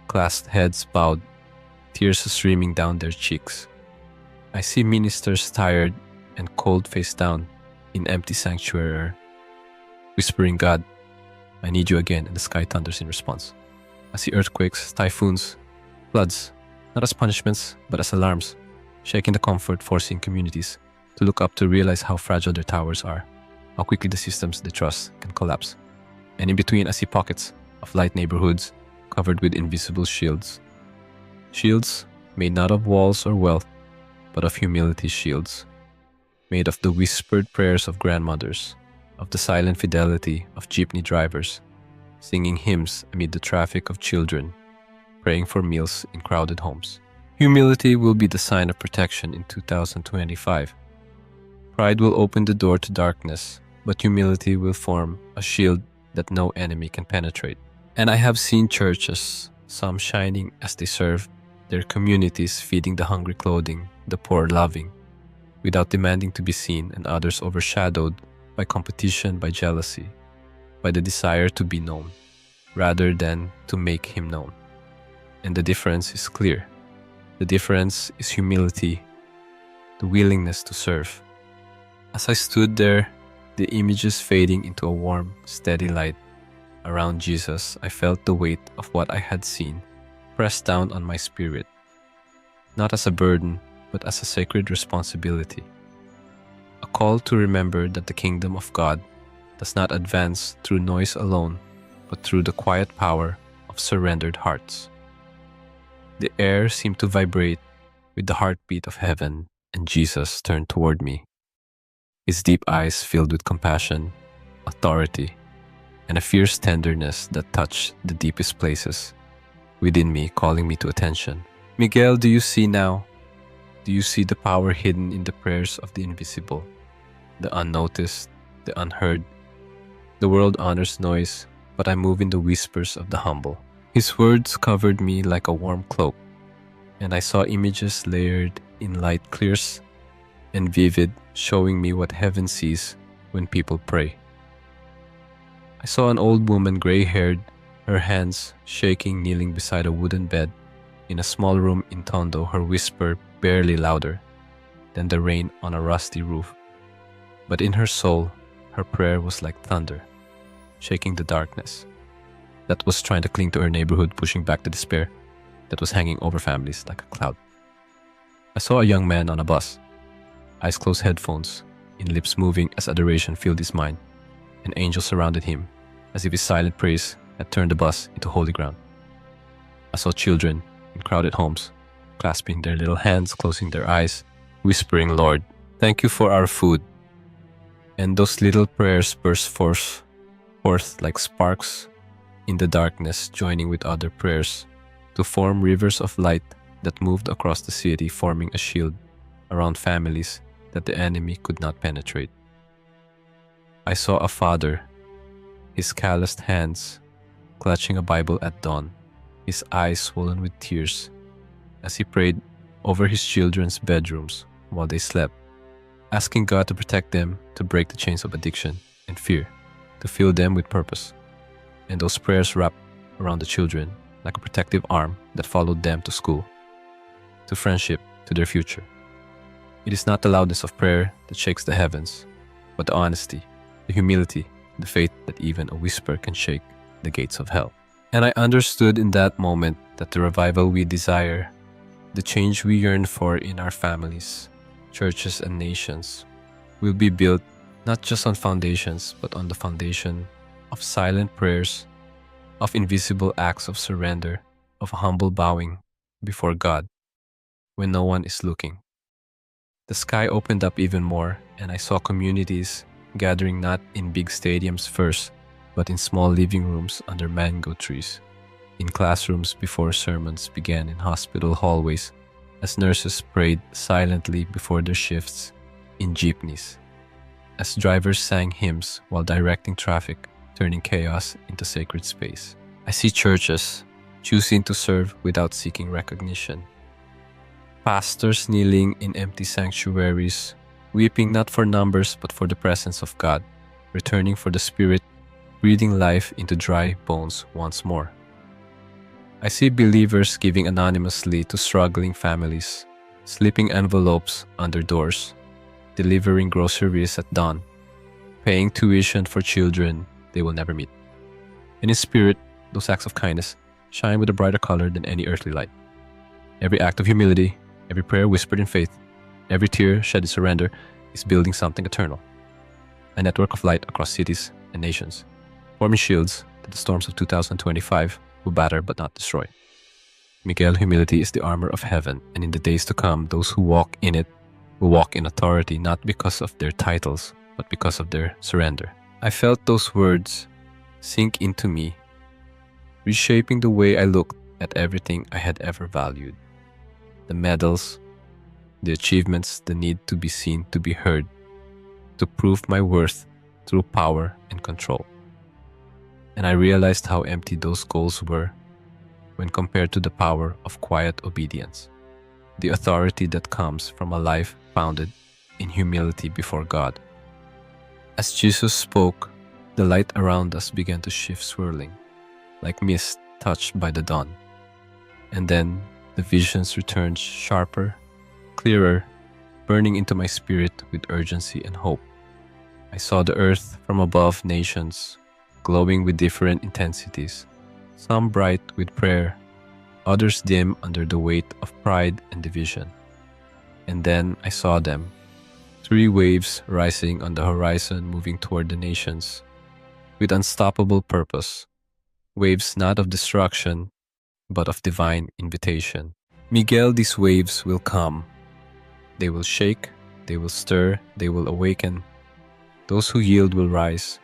clasped, heads bowed, tears streaming down their cheeks. I see ministers tired and cold, face down in empty sanctuary, whispering, God, I need you again, and the sky thunders in response. I see earthquakes, typhoons, floods, not as punishments, but as alarms, shaking the comfort, forcing communities to look up, to realize how fragile their towers are, how quickly the systems they trust can collapse. And in between, I see pockets of light neighborhoods covered with invisible shields. Shields made not of walls or wealth, but of humility, shields made of the whispered prayers of grandmothers, of the silent fidelity of jeepney drivers, singing hymns amid the traffic of children, praying for meals in crowded homes. Humility will be the sign of protection in 2025. Pride will open the door to darkness, but humility will form a shield that no enemy can penetrate. And I have seen churches, some shining as they serve their communities, feeding the hungry, clothing the poor, loving, without demanding to be seen, and others overshadowed by competition, by jealousy, by the desire to be known, rather than to make him known. And the difference is clear. The difference is humility, the willingness to serve. As I stood there, the images fading into a warm, steady light around Jesus, I felt the weight of what I had seen pressed down on my spirit, not as a burden, but as a sacred responsibility. A call to remember that the kingdom of God does not advance through noise alone, but through the quiet power of surrendered hearts. The air seemed to vibrate with the heartbeat of heaven, and Jesus turned toward me, his deep eyes filled with compassion, authority, and a fierce tenderness that touched the deepest places within me, calling me to attention. Miguel, do you see now? Do you see the power hidden in the prayers of the invisible, the unnoticed, the unheard? The world honors noise, but I move in the whispers of the humble. His words covered me like a warm cloak, and I saw images layered in light, clear and vivid, showing me what heaven sees when people pray. I saw an old woman, gray-haired, her hands shaking, kneeling beside a wooden bed in a small room in Tondo, her whisper barely louder than the rain on a rusty roof. But in her soul, her prayer was like thunder, shaking the darkness that was trying to cling to her neighborhood, pushing back the despair that was hanging over families like a cloud. I saw a young man on a bus, eyes closed, headphones, in lips moving as adoration filled his mind. An angel surrounded him, as if his silent praise had turned the bus into holy ground. I saw children in crowded homes, clasping their little hands, closing their eyes, whispering, Lord, thank you for our food. And those little prayers burst forth like sparks in the darkness, joining with other prayers to form rivers of light that moved across the city, forming a shield around families that the enemy could not penetrate. I saw a father, his calloused hands clutching a Bible at dawn, his eyes swollen with tears as he prayed over his children's bedrooms while they slept, asking God to protect them, to break the chains of addiction and fear, to fill them with purpose. And those prayers wrapped around the children like a protective arm that followed them to school, to friendship, to their future. It is not the loudness of prayer that shakes the heavens, but the honesty, the humility, the faith that even a whisper can shake the gates of hell. And I understood in that moment that the revival we desire, the change we yearn for in our families, churches, and nations, will be built not just on foundations, but on the foundation of silent prayers, of invisible acts of surrender, of humble bowing before God when no one is looking. The sky opened up even more, and I saw communities gathering not in big stadiums first, but in small living rooms under mango trees, in classrooms before sermons began, in hospital hallways, as nurses prayed silently before their shifts, in jeepneys, as drivers sang hymns while directing traffic, turning chaos into sacred space. I see churches choosing to serve without seeking recognition, pastors kneeling in empty sanctuaries, weeping not for numbers but for the presence of God, returning for the Spirit, breathing life into dry bones once more. I see believers giving anonymously to struggling families, slipping envelopes under doors, delivering groceries at dawn, paying tuition for children they will never meet. And in spirit, those acts of kindness shine with a brighter color than any earthly light. Every act of humility, every prayer whispered in faith, every tear shed in surrender is building something eternal. A network of light across cities and nations, forming shields that the storms of 2025 will batter but not destroy. Miguel, humility is the armor of heaven, and in the days to come, those who walk in it will walk in authority not because of their titles, but because of their surrender. I felt those words sink into me, reshaping the way I looked at everything I had ever valued. The medals, the achievements, the need to be seen, to be heard, to prove my worth through power and control. And I realized how empty those goals were when compared to the power of quiet obedience, the authority that comes from a life founded in humility before God. As Jesus spoke, the light around us began to shift, swirling, like mist touched by the dawn. And then the visions returned sharper, clearer, burning into my spirit with urgency and hope. I saw the earth from above, nations, glowing with different intensities, some bright with prayer, others dim under the weight of pride and division. And then I saw them, 3 waves rising on the horizon, moving toward the nations, with unstoppable purpose, waves not of destruction, but of divine invitation. Miguel, these waves will come. They will shake, they will stir, they will awaken. Those who yield will rise.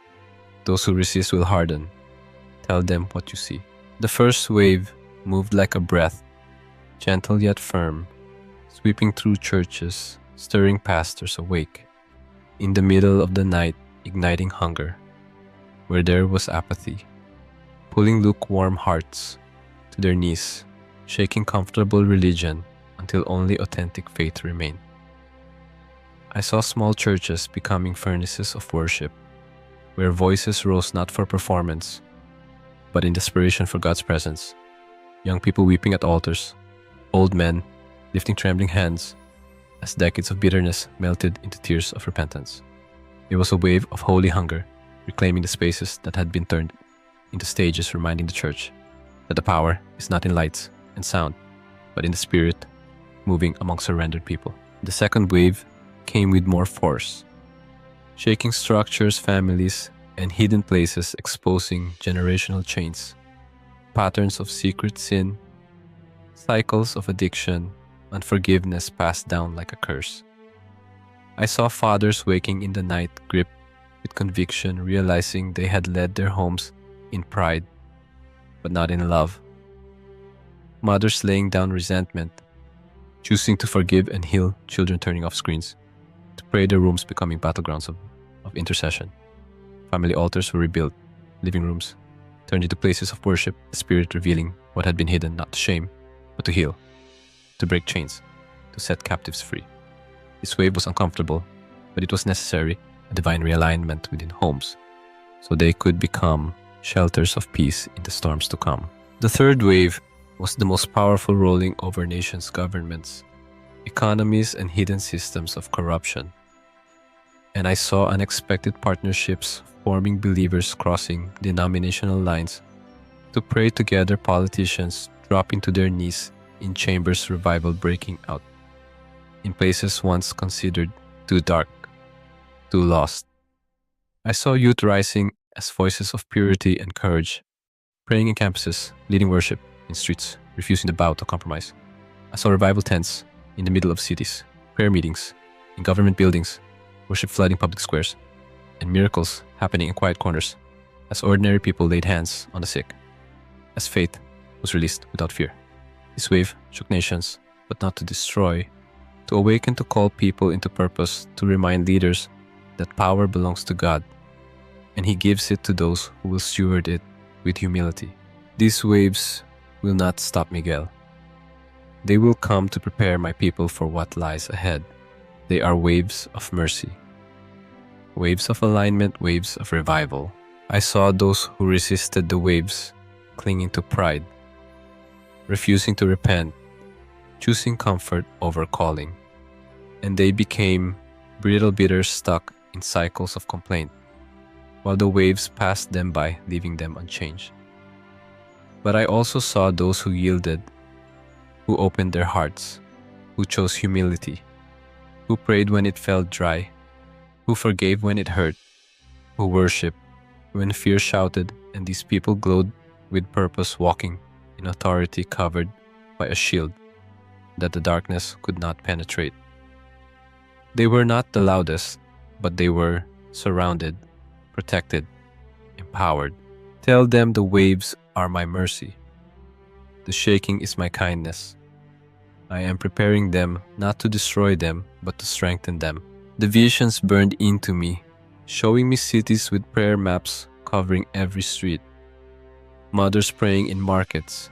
Those who resist will harden. Tell them what you see. The first wave moved like a breath, gentle yet firm, sweeping through churches, stirring pastors awake. In the middle of the night, igniting hunger, where there was apathy, pulling lukewarm hearts to their knees, shaking comfortable religion until only authentic faith remained. I saw small churches becoming furnaces of worship, where voices rose not for performance, but in desperation for God's presence. Young people weeping at altars, old men lifting trembling hands as decades of bitterness melted into tears of repentance. It was a wave of holy hunger, reclaiming the spaces that had been turned into stages, reminding the church that the power is not in lights and sound, but in the Spirit moving among surrendered people. The second wave came with more force, shaking structures, families, and hidden places, exposing generational chains, patterns of secret sin, cycles of addiction, unforgiveness passed down like a curse. I saw fathers waking in the night, gripped with conviction, realizing they had led their homes in pride, but not in love. Mothers laying down resentment, choosing to forgive and heal, children turning off screens, to pray, their rooms becoming battlegrounds of intercession. Family altars were rebuilt, living rooms turned into places of worship, the Spirit revealing what had been hidden, not to shame, but to heal, to break chains, to set captives free. This wave was uncomfortable, but it was necessary, a divine realignment within homes, so they could become shelters of peace in the storms to come. The third wave was the most powerful, rolling over nations' governments, economies, and hidden systems of corruption. And I saw unexpected partnerships transforming believers crossing denominational lines to pray together, politicians dropping to their knees in chambers, revival breaking out in places once considered too dark, too lost. I saw youth rising as voices of purity and courage, praying in campuses, leading worship in streets, refusing to bow to compromise. I saw revival tents in the middle of cities, prayer meetings in government buildings, worship flooding public squares, and miracles happening in quiet corners as ordinary people laid hands on the sick, as faith was released without fear. This wave shook nations, but not to destroy, to awaken, to call people into purpose, to remind leaders that power belongs to God, and He gives it to those who will steward it with humility. These waves will not stop Miguel. They will come to prepare my people for what lies ahead. They are waves of mercy, waves of alignment, waves of revival. I saw those who resisted the waves clinging to pride, refusing to repent, choosing comfort over calling, and they became brittle bitters stuck in cycles of complaint, while the waves passed them by, leaving them unchanged. But I also saw those who yielded, who opened their hearts, who chose humility, who prayed when it felt dry, who forgave when it hurt, who worshiped when fear shouted, and these people glowed with purpose, walking in authority, covered by a shield that the darkness could not penetrate. They were not the loudest, but they were surrounded, protected, empowered. Tell them the waves are my mercy. The shaking is my kindness. I am preparing them not to destroy them, but to strengthen them. The visions burned into me, showing me cities with prayer maps covering every street, mothers praying in markets,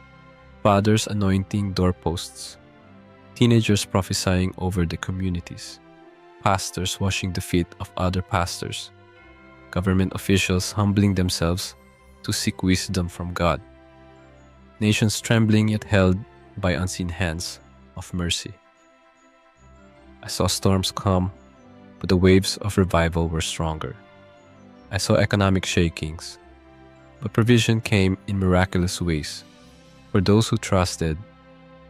fathers anointing doorposts, teenagers prophesying over the communities, pastors washing the feet of other pastors, government officials humbling themselves to seek wisdom from God, nations trembling yet held by unseen hands of mercy. I saw storms come, but the waves of revival were stronger. I saw economic shakings, but provision came in miraculous ways. For those who trusted,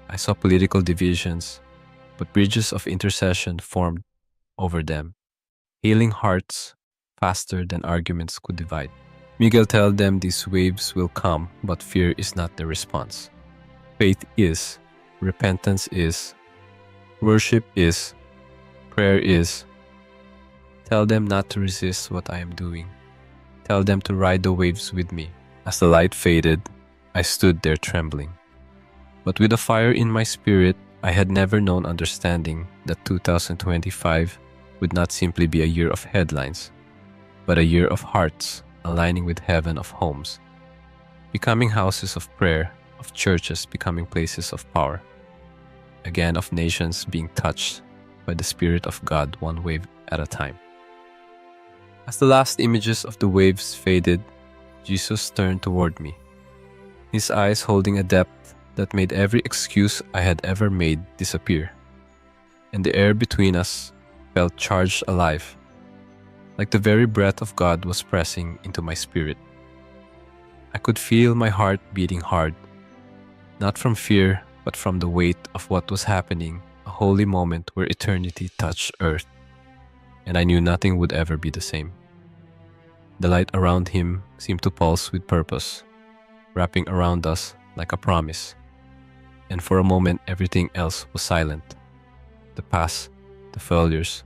I saw political divisions, but bridges of intercession formed over them, healing hearts faster than arguments could divide. Miguel told them these waves will come, but fear is not the response. Faith is, repentance is, worship is, prayer is. Tell them not to resist what I am doing. Tell them to ride the waves with me. As the light faded, I stood there trembling. But with a fire in my spirit, I had never known understanding that 2025 would not simply be a year of headlines, but a year of hearts aligning with heaven of homes, becoming houses of prayer, of churches becoming places of power, again of nations being touched by the Spirit of God one wave at a time. As the last images of the waves faded, Jesus turned toward me, His eyes holding a depth that made every excuse I had ever made disappear, and the air between us felt charged alive, like the very breath of God was pressing into my spirit. I could feel my heart beating hard, not from fear, but from the weight of what was happening, a holy moment where eternity touched earth, and I knew nothing would ever be the same. The light around Him seemed to pulse with purpose, wrapping around us like a promise, and for a moment everything else was silent. The past, the failures,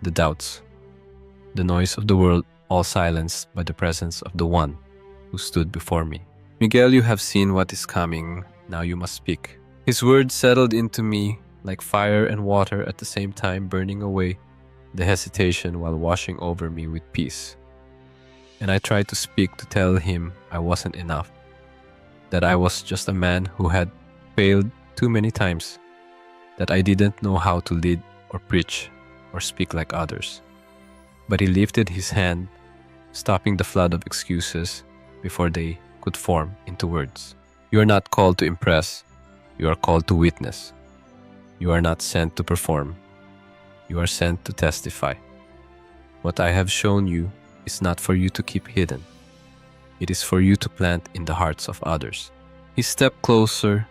the doubts, the noise of the world, all silenced by the presence of the One who stood before me. Miguel, you have seen what is coming, now you must speak. His words settled into me like fire and water at the same time, burning away the hesitation while washing over me with peace. And I tried to speak, to tell him I wasn't enough, that I was just a man who had failed too many times, that I didn't know how to lead or preach or speak like others. But he lifted his hand, stopping the flood of excuses before they could form into words. You are not called to impress, you are called to witness. You are not sent to perform, you are sent to testify. What I have shown you, is not for you to keep hidden. It is for you to plant in the hearts of others. He stepped closer,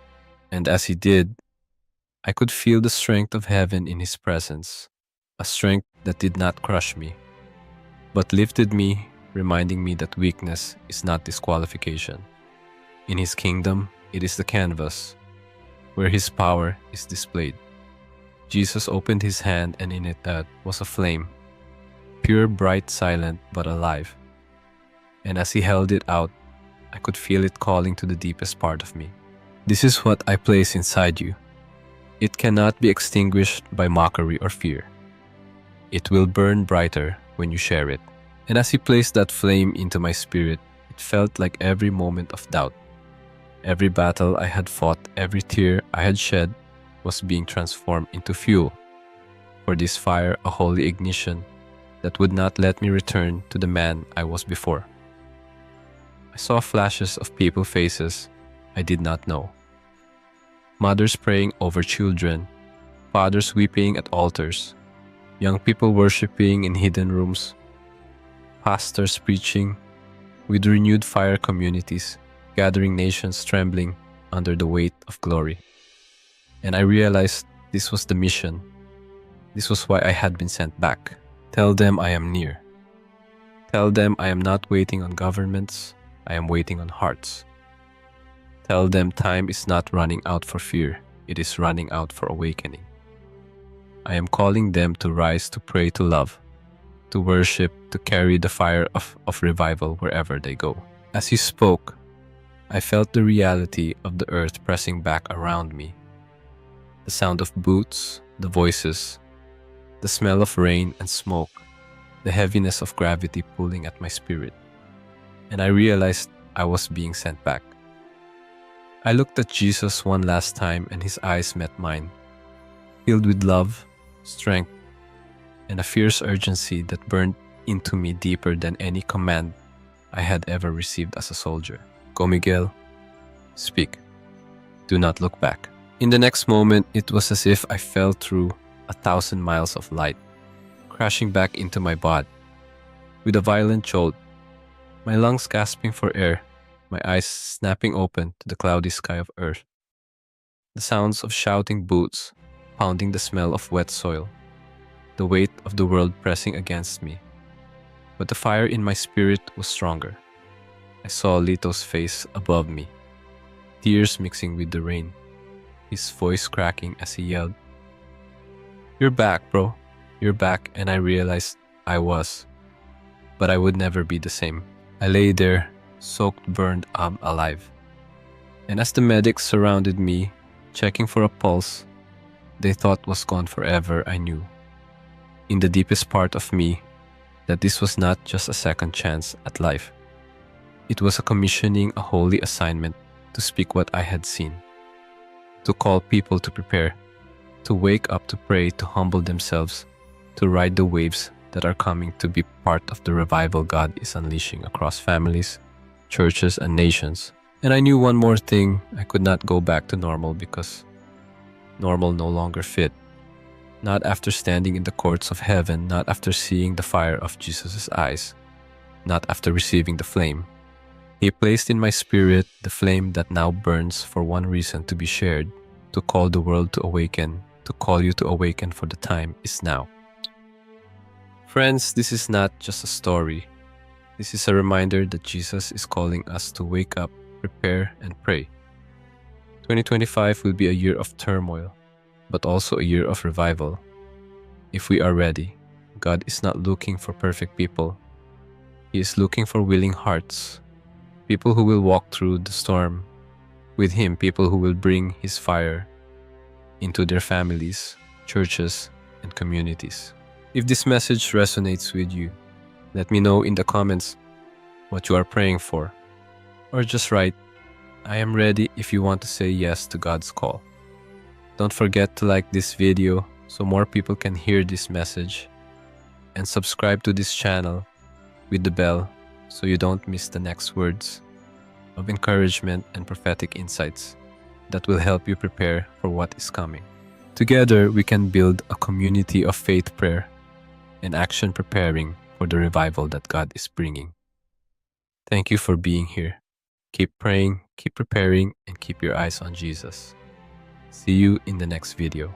and as he did, I could feel the strength of heaven in his presence, a strength that did not crush me, but lifted me, reminding me that weakness is not disqualification. In his kingdom, it is the canvas where his power is displayed. Jesus opened his hand, and in it was a flame, pure, bright, silent, but alive. And as he held it out, I could feel it calling to the deepest part of me. This is what I place inside you. It cannot be extinguished by mockery or fear. It will burn brighter when you share it. And as he placed that flame into my spirit, it felt like every moment of doubt, every battle I had fought, every tear I had shed was being transformed into fuel for this fire, a holy ignition that would not let me return to the man I was before. I saw flashes of people's faces I did not know. Mothers praying over children, fathers weeping at altars, young people worshiping in hidden rooms, pastors preaching with renewed fire, communities gathering, nations trembling under the weight of glory. And I realized this was the mission. This was why I had been sent back. Tell them I am near. Tell them I am not waiting on governments, I am waiting on hearts. Tell them time is not running out for fear, it is running out for awakening. I am calling them to rise, to pray, to love, to worship, to carry the fire of revival wherever they go. As he spoke, I felt the reality of the earth pressing back around me. The sound of boots, the voices, the smell of rain and smoke, the heaviness of gravity pulling at my spirit. And I realized I was being sent back. I looked at Jesus one last time, and his eyes met mine, filled with love, strength, and a fierce urgency that burned into me deeper than any command I had ever received as a soldier. Go, Miguel. Speak. Do not look back. In the next moment, it was as if I fell through 1,000 miles of light, crashing back into my body. With a violent jolt, my lungs gasping for air, my eyes snapping open to the cloudy sky of earth. The sounds of shouting boots, pounding the smell of wet soil, the weight of the world pressing against me. But the fire in my spirit was stronger. I saw Lito's face above me, tears mixing with the rain, his voice cracking as he yelled, "You're back, bro. You're back." And I realized I was, but I would never be the same. I lay there, soaked, burned, alive. And as the medics surrounded me, checking for a pulse they thought was gone forever, I knew, in the deepest part of me, that this was not just a second chance at life. It was a commissioning, a holy assignment to speak what I had seen, to call people to prepare, to wake up, to pray, to humble themselves, to ride the waves that are coming, to be part of the revival God is unleashing across families, churches, and nations. And I knew one more thing: I could not go back to normal, because normal no longer fit. Not after standing in the courts of heaven, not after seeing the fire of Jesus' eyes, not after receiving the flame. He placed in my spirit the flame that now burns for one reason: to be shared, to call the world to awaken, to call you to awaken, for the time is now. Friends, this is not just a story. This is a reminder that Jesus is calling us to wake up, prepare, and pray. 2025 will be a year of turmoil, but also a year of revival. If we are ready, God is not looking for perfect people. He is looking for willing hearts, people who will walk through the storm with Him, people who will bring His fire into their families, churches, and communities. If this message resonates with you, let me know in the comments what you are praying for. Or just write, "I am ready," if you want to say yes to God's call. Don't forget to like this video so more people can hear this message, and subscribe to this channel with the bell so you don't miss the next words of encouragement and prophetic insights that will help you prepare for what is coming. Together, we can build a community of faith, prayer, and action, preparing for the revival that God is bringing. Thank you for being here. Keep praying, keep preparing, and keep your eyes on Jesus. See you in the next video.